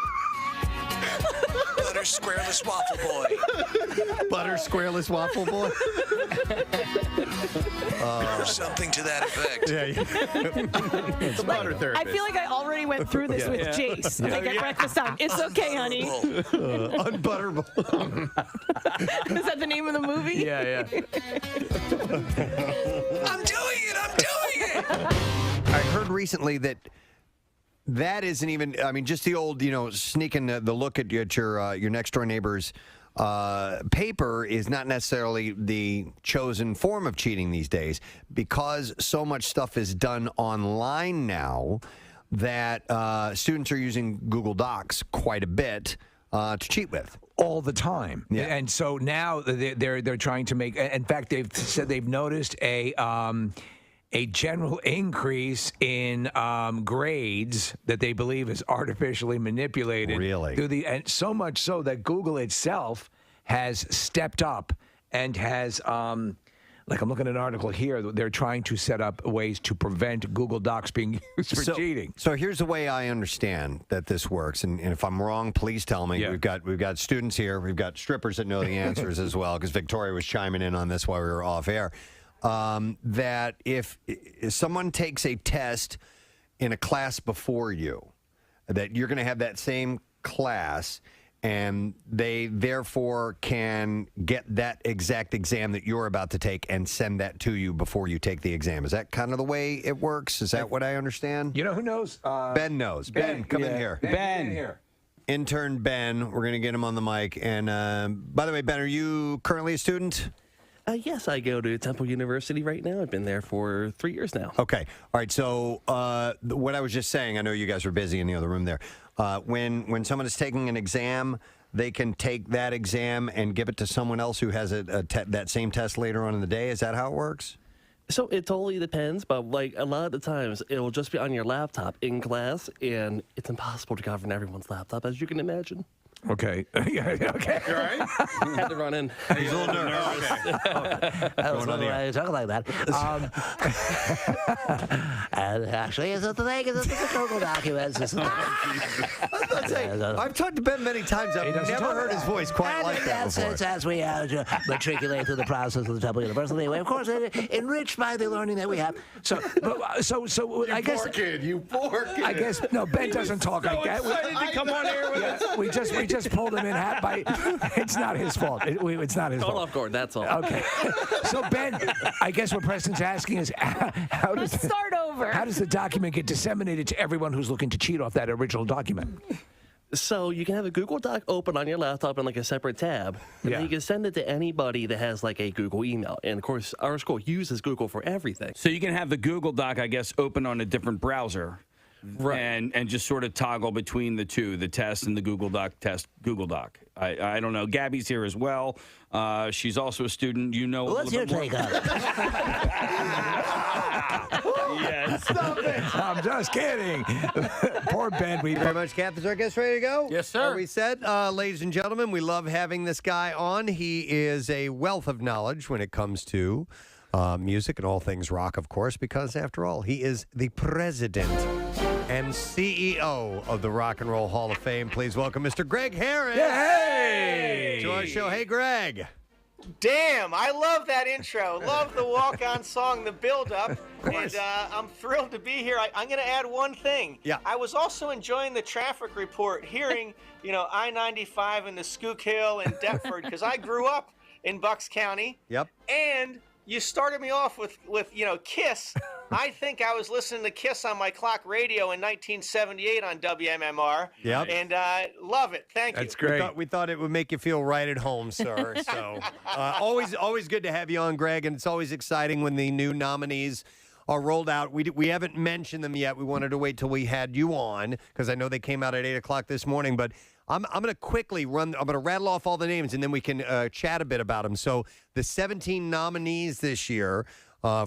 M: Butter squareless waffle boy.
A: Butter squareless waffle boy.
M: Or something to that effect.
D: It's a butter therapist.
I: I feel like I already went through this with Jace. Like at breakfast time. It's okay, honey.
A: Unbutterable.
I: Is that the name of the movie?
C: Yeah.
M: I'm doing it!
A: I heard recently that isn't even. I mean, just the old, sneaking the look at your next door neighbor's paper is not necessarily the chosen form of cheating these days because so much stuff is done online now that students are using Google Docs quite a bit to cheat with.
C: All the time.
A: Yeah.
C: And so now they're trying to make, in fact, they've said they've noticed a general increase in grades that they believe is artificially manipulated.
A: Really?
C: And so much so that Google itself has stepped up and has, like I'm looking at an article here, they're trying to set up ways to prevent Google Docs being used for cheating.
A: So here's the way I understand that this works, and if I'm wrong, please tell me. Yeah. We've got students here, we've got strippers that know the answers as well, because Victoria was chiming in on this while we were off air. That if someone takes a test in a class before you, that you're going to have that same class, and they therefore can get that exact exam that you're about to take and send that to you before you take the exam. Is that kind of the way it works? Is that what I understand?
C: You know who knows?
A: Ben knows. Ben, come in here.
C: Ben here.
A: Intern Ben, we're going to get him on the mic. And by the way, Ben, are you currently a student?
K: Yes, I go to Temple University right now. I've been there for 3 years now.
A: Okay. All right. So what I was just saying, I know you guys are busy in the other room there. When someone is taking an exam, they can take that exam and give it to someone else who has that same test later on in the day. Is that how it works?
K: So it totally depends, but like a lot of the times it will just be on your laptop in class, and it's impossible to govern everyone's laptop, as you can imagine.
C: Okay. Yeah, okay.
D: You all right?
K: Had to run in.
A: He's a little nervous.
P: I was wondering why you talk like that. And actually, it's the thing is the Google documents.
A: I've talked to Ben many times. I've never heard his voice quite like that before.
P: It's as we matriculate through the process of the Temple University. We, of course, enriched by the learning that we have.
C: So I guess.
D: You poor kid.
C: I guess no. Ben doesn't talk like that.
E: Excited to come on air with us.
C: We just pulled him in hat by. It's not his fault. It's not his fault.
K: Off guard. That's all.
C: Okay. So Ben, I guess what Preston's asking is how does
I: Let's start over.
C: How does the document get disseminated to everyone who's looking to cheat off that original document?
K: So you can have a Google Doc open on your laptop in like a separate tab, and then you can send it to anybody that has like a Google email. And of course, our school uses Google for everything.
E: So you can have the Google Doc, I guess, open on a different browser. Right. And just sort of toggle between the two, the test and the Google Doc test, Google Doc. I don't know. Gabby's here as well. She's also a student. You know.
P: What's your take on it?
E: Yes.
C: Stop it. I'm just kidding. Poor Ben.
A: Thank you very much, Kath. Is our guest ready to go?
E: Yes, sir.
A: Are we said, ladies and gentlemen, we love having this guy on. He is a wealth of knowledge when it comes to music and all things rock, of course, because after all, he is the president and CEO of the Rock and Roll Hall of Fame. Please welcome Mr. Greg Harris.
C: Hey!
A: To our show. Hey, Greg.
V: Damn, I love that intro. Love the walk-on song, the build-up. And I'm thrilled to be here. I'm going to add one thing.
A: Yeah.
V: I was also enjoying the traffic report, hearing, I-95 and the Schuylkill and Deptford, because I grew up in Bucks County.
A: Yep.
V: And you started me off with Kiss. I think I was listening to Kiss on my clock radio in 1978 on WMMR.
A: Yep.
V: And love it. Thank you.
C: That's great.
A: We thought it would make you feel right at home, sir. So always good to have you on, Greg, and it's always exciting when the new nominees are rolled out. We haven't mentioned them yet. We wanted to wait till we had you on because I know they came out at 8 o'clock this morning, but I'm going to quickly I'm going to rattle off all the names, and then we can chat a bit about them. So the 17 nominees this year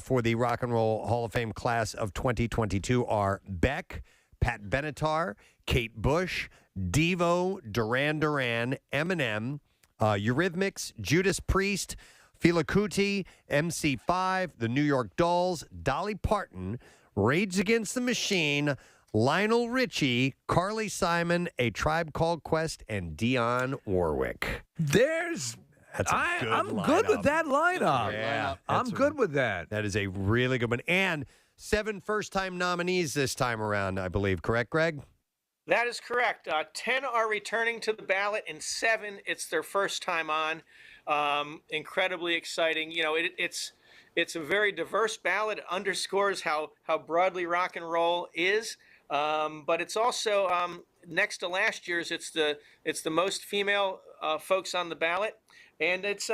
A: for the Rock and Roll Hall of Fame class of 2022 are Beck, Pat Benatar, Kate Bush, Devo, Duran Duran, Eminem, Eurythmics, Judas Priest, Fela Kuti, MC5, the New York Dolls, Dolly Parton, Rage Against the Machine, Lionel Richie, Carly Simon, A Tribe Called Quest, and Dionne Warwick.
C: I'm good with that lineup.
A: Yeah.
C: I'm good with that.
A: That is a really good one. And 7 first-time nominees this time around, I believe. Correct, Greg?
V: That is correct. 10 are returning to the ballot, and 7, it's their first time on. Incredibly exciting. It's a very diverse ballot. It underscores how broadly rock and roll is. But it's also next to last year's. It's the most female folks on the ballot, and it's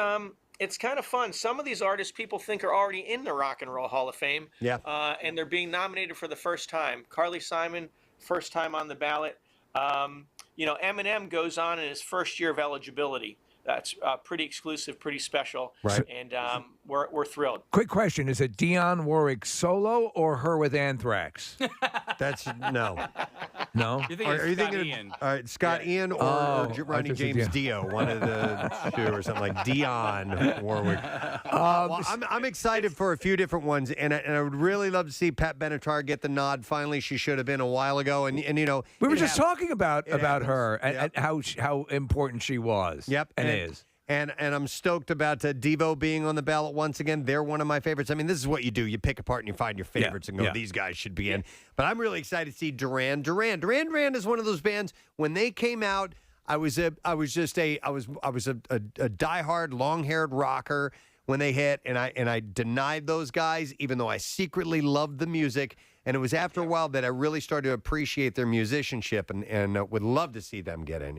V: kind of fun. Some of these artists people think are already in the Rock and Roll Hall of Fame, and they're being nominated for the first time. Carly Simon, first time on the ballot. Eminem goes on in his first year of eligibility. That's pretty exclusive, pretty special, and we're thrilled.
C: Quick question: is it Dionne Warwick solo or her with Anthrax?
A: That's no.
C: No.
V: You think
A: Are you thinking Scott Ian or Ronnie James Dio, one of the two, or something like Dionne Warwick? Well, I'm excited for a few different ones, and I would really love to see Pat Benatar get the nod. Finally, she should have been a while ago, and
C: we were just talking about her and how important she was.
A: Yep,
C: and is.
A: And I'm stoked about Devo being on the ballot once again. They're one of my favorites. I mean, this is what you do. You pick apart and you find your favorites and go, these guys should be in. But I'm really excited to see Duran Duran. Duran Duran is one of those bands. When they came out, I was a diehard long-haired rocker when they hit, and I denied those guys, even though I secretly loved the music. And it was after a while that I really started to appreciate their musicianship, and would love to see them get in.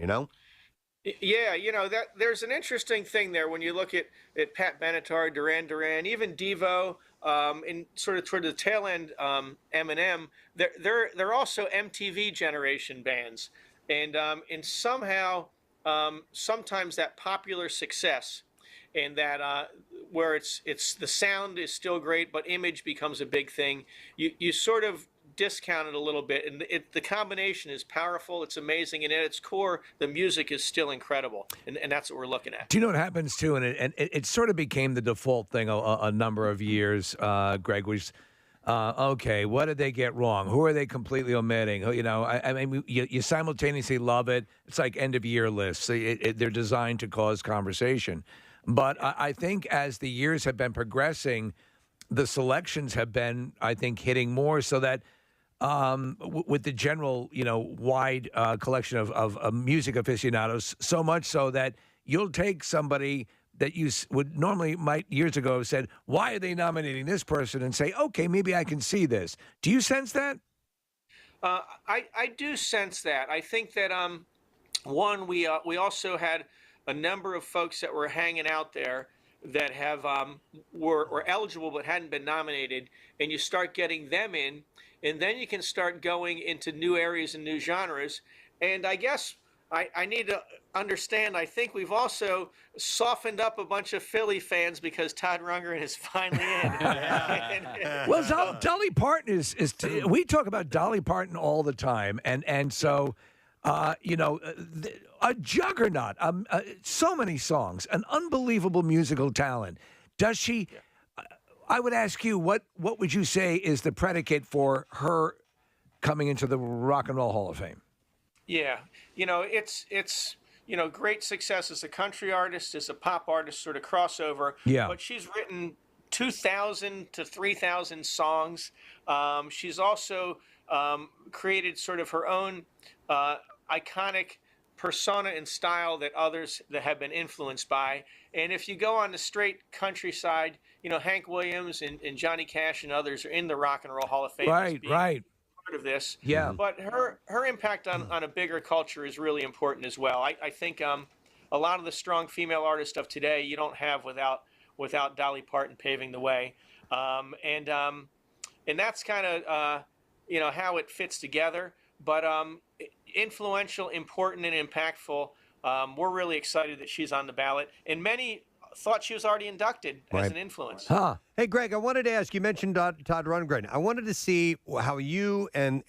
V: Yeah, that there's an interesting thing there when you look at Pat Benatar, Duran Duran, even Devo, in sort of toward the tail end, Eminem. They're also MTV generation bands, and somehow sometimes that popular success, and that where it's the sound is still great, but image becomes a big thing. You sort of discount it a little bit, and the combination is powerful. It's amazing, and at its core, the music is still incredible, and that's what we're looking at.
C: Do you know what happens too? And it sort of became the default thing a number of years. Greg was okay. What did they get wrong? Who are they completely omitting? I mean, you simultaneously love it. It's like end of year lists. They're designed to cause conversation, but I think as the years have been progressing, the selections have been, I think, hitting more so that. With the general, wide collection of music aficionados, so much so that you'll take somebody that you would normally years ago have said, why are they nominating this person, and say, okay, maybe I can see this. Do you sense that?
V: I do sense that. I think that one, we also had a number of folks that were hanging out there that have were eligible but hadn't been nominated, and you start getting them in. And then you can start going into new areas and new genres. And I guess I need to understand, I think we've also softened up a bunch of Philly fans because Todd Rundgren is finally in.
C: Well, Dolly Parton we talk about Dolly Parton all the time. And so, a juggernaut, so many songs, an unbelievable musical talent. Does she... I would ask you, what would you say is the predicate for her coming into the Rock and Roll Hall of Fame?
V: Yeah, it's great success as a country artist, as a pop artist, sort of crossover.
C: Yeah.
V: But she's written 2,000 to 3,000 songs. She's also created sort of her own iconic persona and style that others that have been influenced by. And if you go on the straight countryside, Hank Williams and Johnny Cash and others are in the Rock and Roll Hall of Fame.
C: Right.
V: Part of this.
C: Yeah.
V: But her impact on a bigger culture is really important as well. I think a lot of the strong female artists of today you don't have without Dolly Parton paving the way. And that's kind of how it fits together. But influential, important, and impactful. We're really excited that she's on the ballot, and many thought she was already inducted as an influence.
A: Hey, Greg, I wanted to ask, you mentioned Todd Rundgren. I wanted to see how you and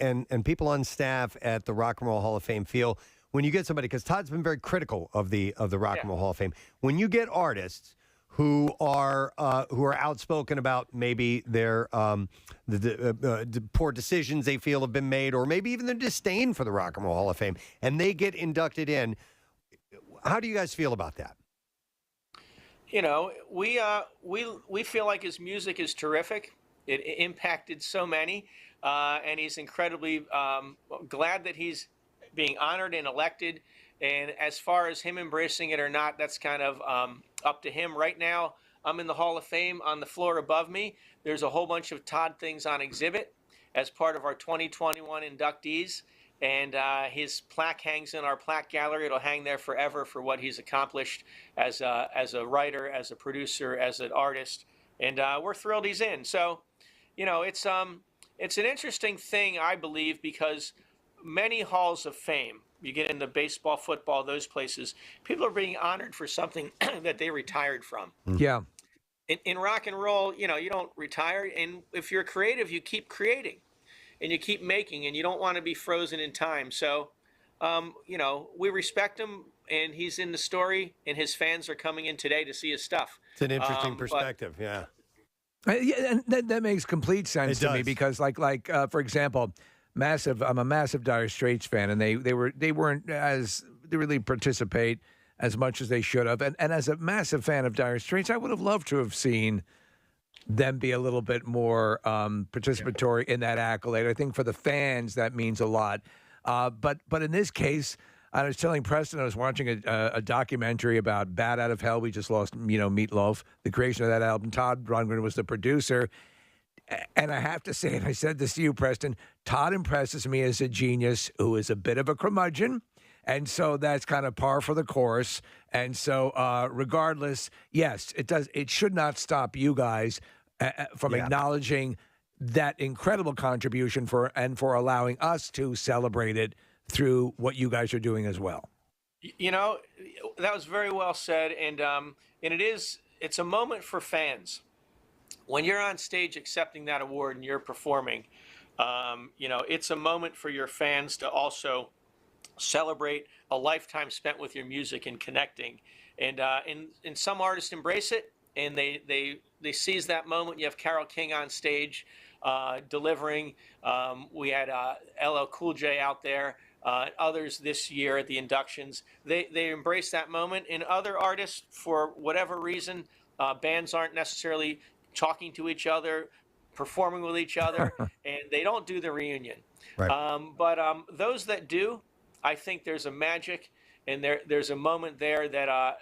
A: people on staff at the Rock and Roll Hall of Fame feel when you get somebody, because Todd's been very critical of the Rock and Roll Hall of Fame. When you get artists who are outspoken about maybe their the poor decisions they feel have been made, or maybe even their disdain for the Rock and Roll Hall of Fame, and they get inducted in, how do you guys feel about that?
V: We feel like his music is terrific. It impacted so many, and he's incredibly glad that he's being honored and elected. And as far as him embracing it or not, that's kind of up to him. Right now, I'm in the Hall of Fame. On the floor above me, there's a whole bunch of Todd things on exhibit as part of our 2021 inductees. and his plaque hangs in our plaque gallery. It'll hang there forever for what he's accomplished as a writer, as a producer, as an artist, and we're thrilled he's in. So, it's an interesting thing, I believe, because many halls of fame, you get into baseball, football, those places, people are being honored for something that they retired from.
C: Yeah.
V: In rock and roll, you don't retire, and if you're creative, you keep creating. And you keep making, and you don't want to be frozen in time. So, we respect him, and he's in the story, and his fans are coming in today to see his stuff.
A: It's an interesting perspective, yeah.
C: Yeah, and that makes complete sense to me because, like, for example, I'm a massive Dire Straits fan, and they weren't as they really participate as much as they should have. And as a massive fan of Dire Straits, I would have loved to have seen them be a little bit more participatory in that accolade. I think for the fans that means a lot. But in this case, I was telling Preston I was watching a documentary about Bat Out of Hell. We just lost, Meatloaf, the creation of that album. Todd Rundgren was the producer. And I have to say, and I said this to you, Preston, Todd impresses me as a genius who is a bit of a curmudgeon. And so that's kind of par for the course. And so regardless, yes, it does. It should not stop you guys from acknowledging that incredible contribution for allowing us to celebrate it through what you guys are doing as well.
V: That was very well said. And it's a moment for fans. When you're on stage accepting that award and you're performing, it's a moment for your fans to also celebrate a lifetime spent with your music and connecting. And some artists embrace it, and they seize that moment. You have Carole King on stage delivering. We had LL Cool J out there. Others this year at the inductions. They embrace that moment. And other artists, for whatever reason, bands aren't necessarily talking to each other, performing with each other, and they don't do the reunion.
A: Right.
V: But those that do, I think there's a magic, and there's a moment there that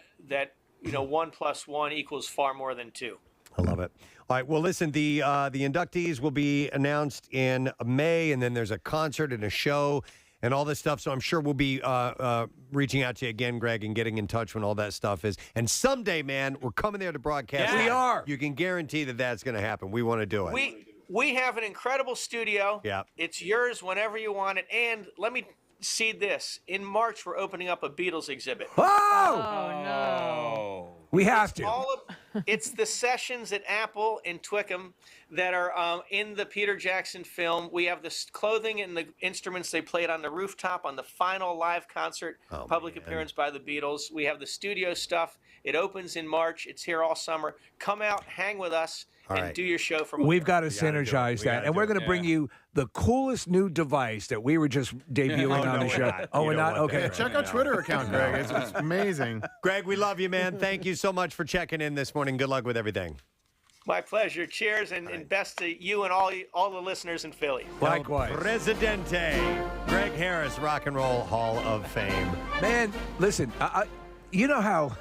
V: 1 + 1 equals far more than 2.
A: I love it. All right. Well, listen, the inductees will be announced in May, and then there's a concert and a show and all this stuff. So I'm sure we'll be reaching out to you again, Greg, and getting in touch when all that stuff is. And someday, man, we're coming there to broadcast.
V: Yeah. We are.
A: You can guarantee that that's going to happen. We want to do it.
V: We have an incredible studio.
A: Yeah.
V: It's yours whenever you want it. And let me seed this. In March, we're opening up a Beatles exhibit.
C: Oh
V: no.
C: We have to.
V: It's the sessions at Apple in Twickenham that are in the Peter Jackson film. We have the clothing and the instruments they played on the rooftop on the final live concert, public appearance by the Beatles. We have the studio stuff. It opens in March. It's here all summer. Come out, hang with us, and do your show from.
C: We've got to synergize that, and we're going to bring you the coolest new device that we were just debuting on the show. We're not? Okay.
D: Yeah, check our Twitter account, Greg. It's amazing.
A: Greg, we love you, man. Thank you so much for checking in this morning. Good luck with everything.
V: My pleasure. Cheers, and best to you and all the listeners in Philly.
C: Likewise.
A: Presidente, Greg Harris, Rock and Roll Hall of Fame.
C: Man, listen, you know how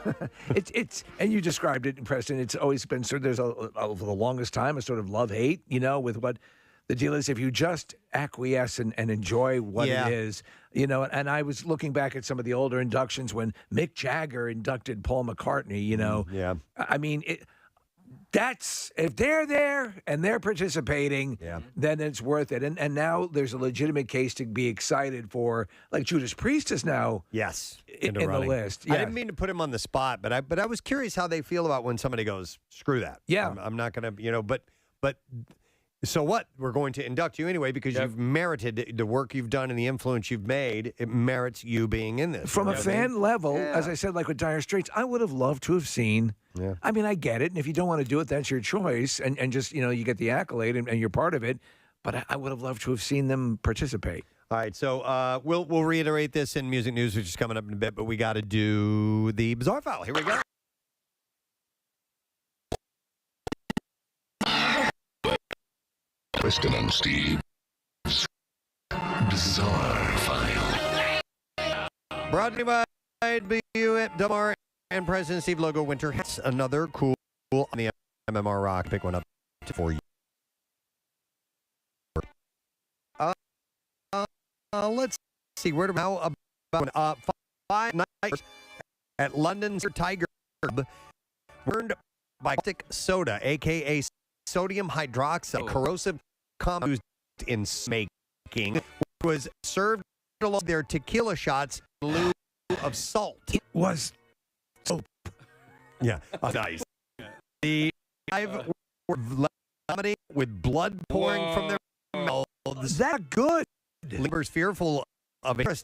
C: it's and you described it, Preston. It's always been sort of there's for the longest time a sort of love-hate, with what the deal is. If you just acquiesce and enjoy what it is, and I was looking back at some of the older inductions when Mick Jagger inducted Paul McCartney, I mean, that's if they're there and they're participating, then it's worth it. And now there's a legitimate case to be excited for, like Judas Priest is now in the list.
A: I didn't mean to put him on the spot, but I was curious how they feel about when somebody goes, screw that.
C: Yeah.
A: I'm not going to, but so what? We're going to induct you anyway because you've merited the work you've done and the influence you've made. It merits you being in this.
C: From a fan level, as I said, like with Dire Straits, I would have loved to have seen.
A: Yeah.
C: I mean, I get it. And if you don't want to do it, that's your choice. And just, you get the accolade and you're part of it. But I would have loved to have seen them participate.
A: All right. So we'll reiterate this in music news, which is coming up in a bit. But we got to do the Bizarre File. Here we go.
R: Preston and Steve's Bizarre File.
A: Brought to you by WMMR and President Steve logo winter hats. Another cool on the MMR Rock. Pick one up for you. Let's see word of how about 5 nights at London's Tiger Club burned by caustic soda, a.k.a. sodium hydroxide, corrosive compound used in making, which was served along their tequila shots in lieu of salt.
C: It was soap.
A: Yeah, nice. The 5 were vomiting with blood pouring from their mouths.
C: Is that good?
A: Laborers fearful of interest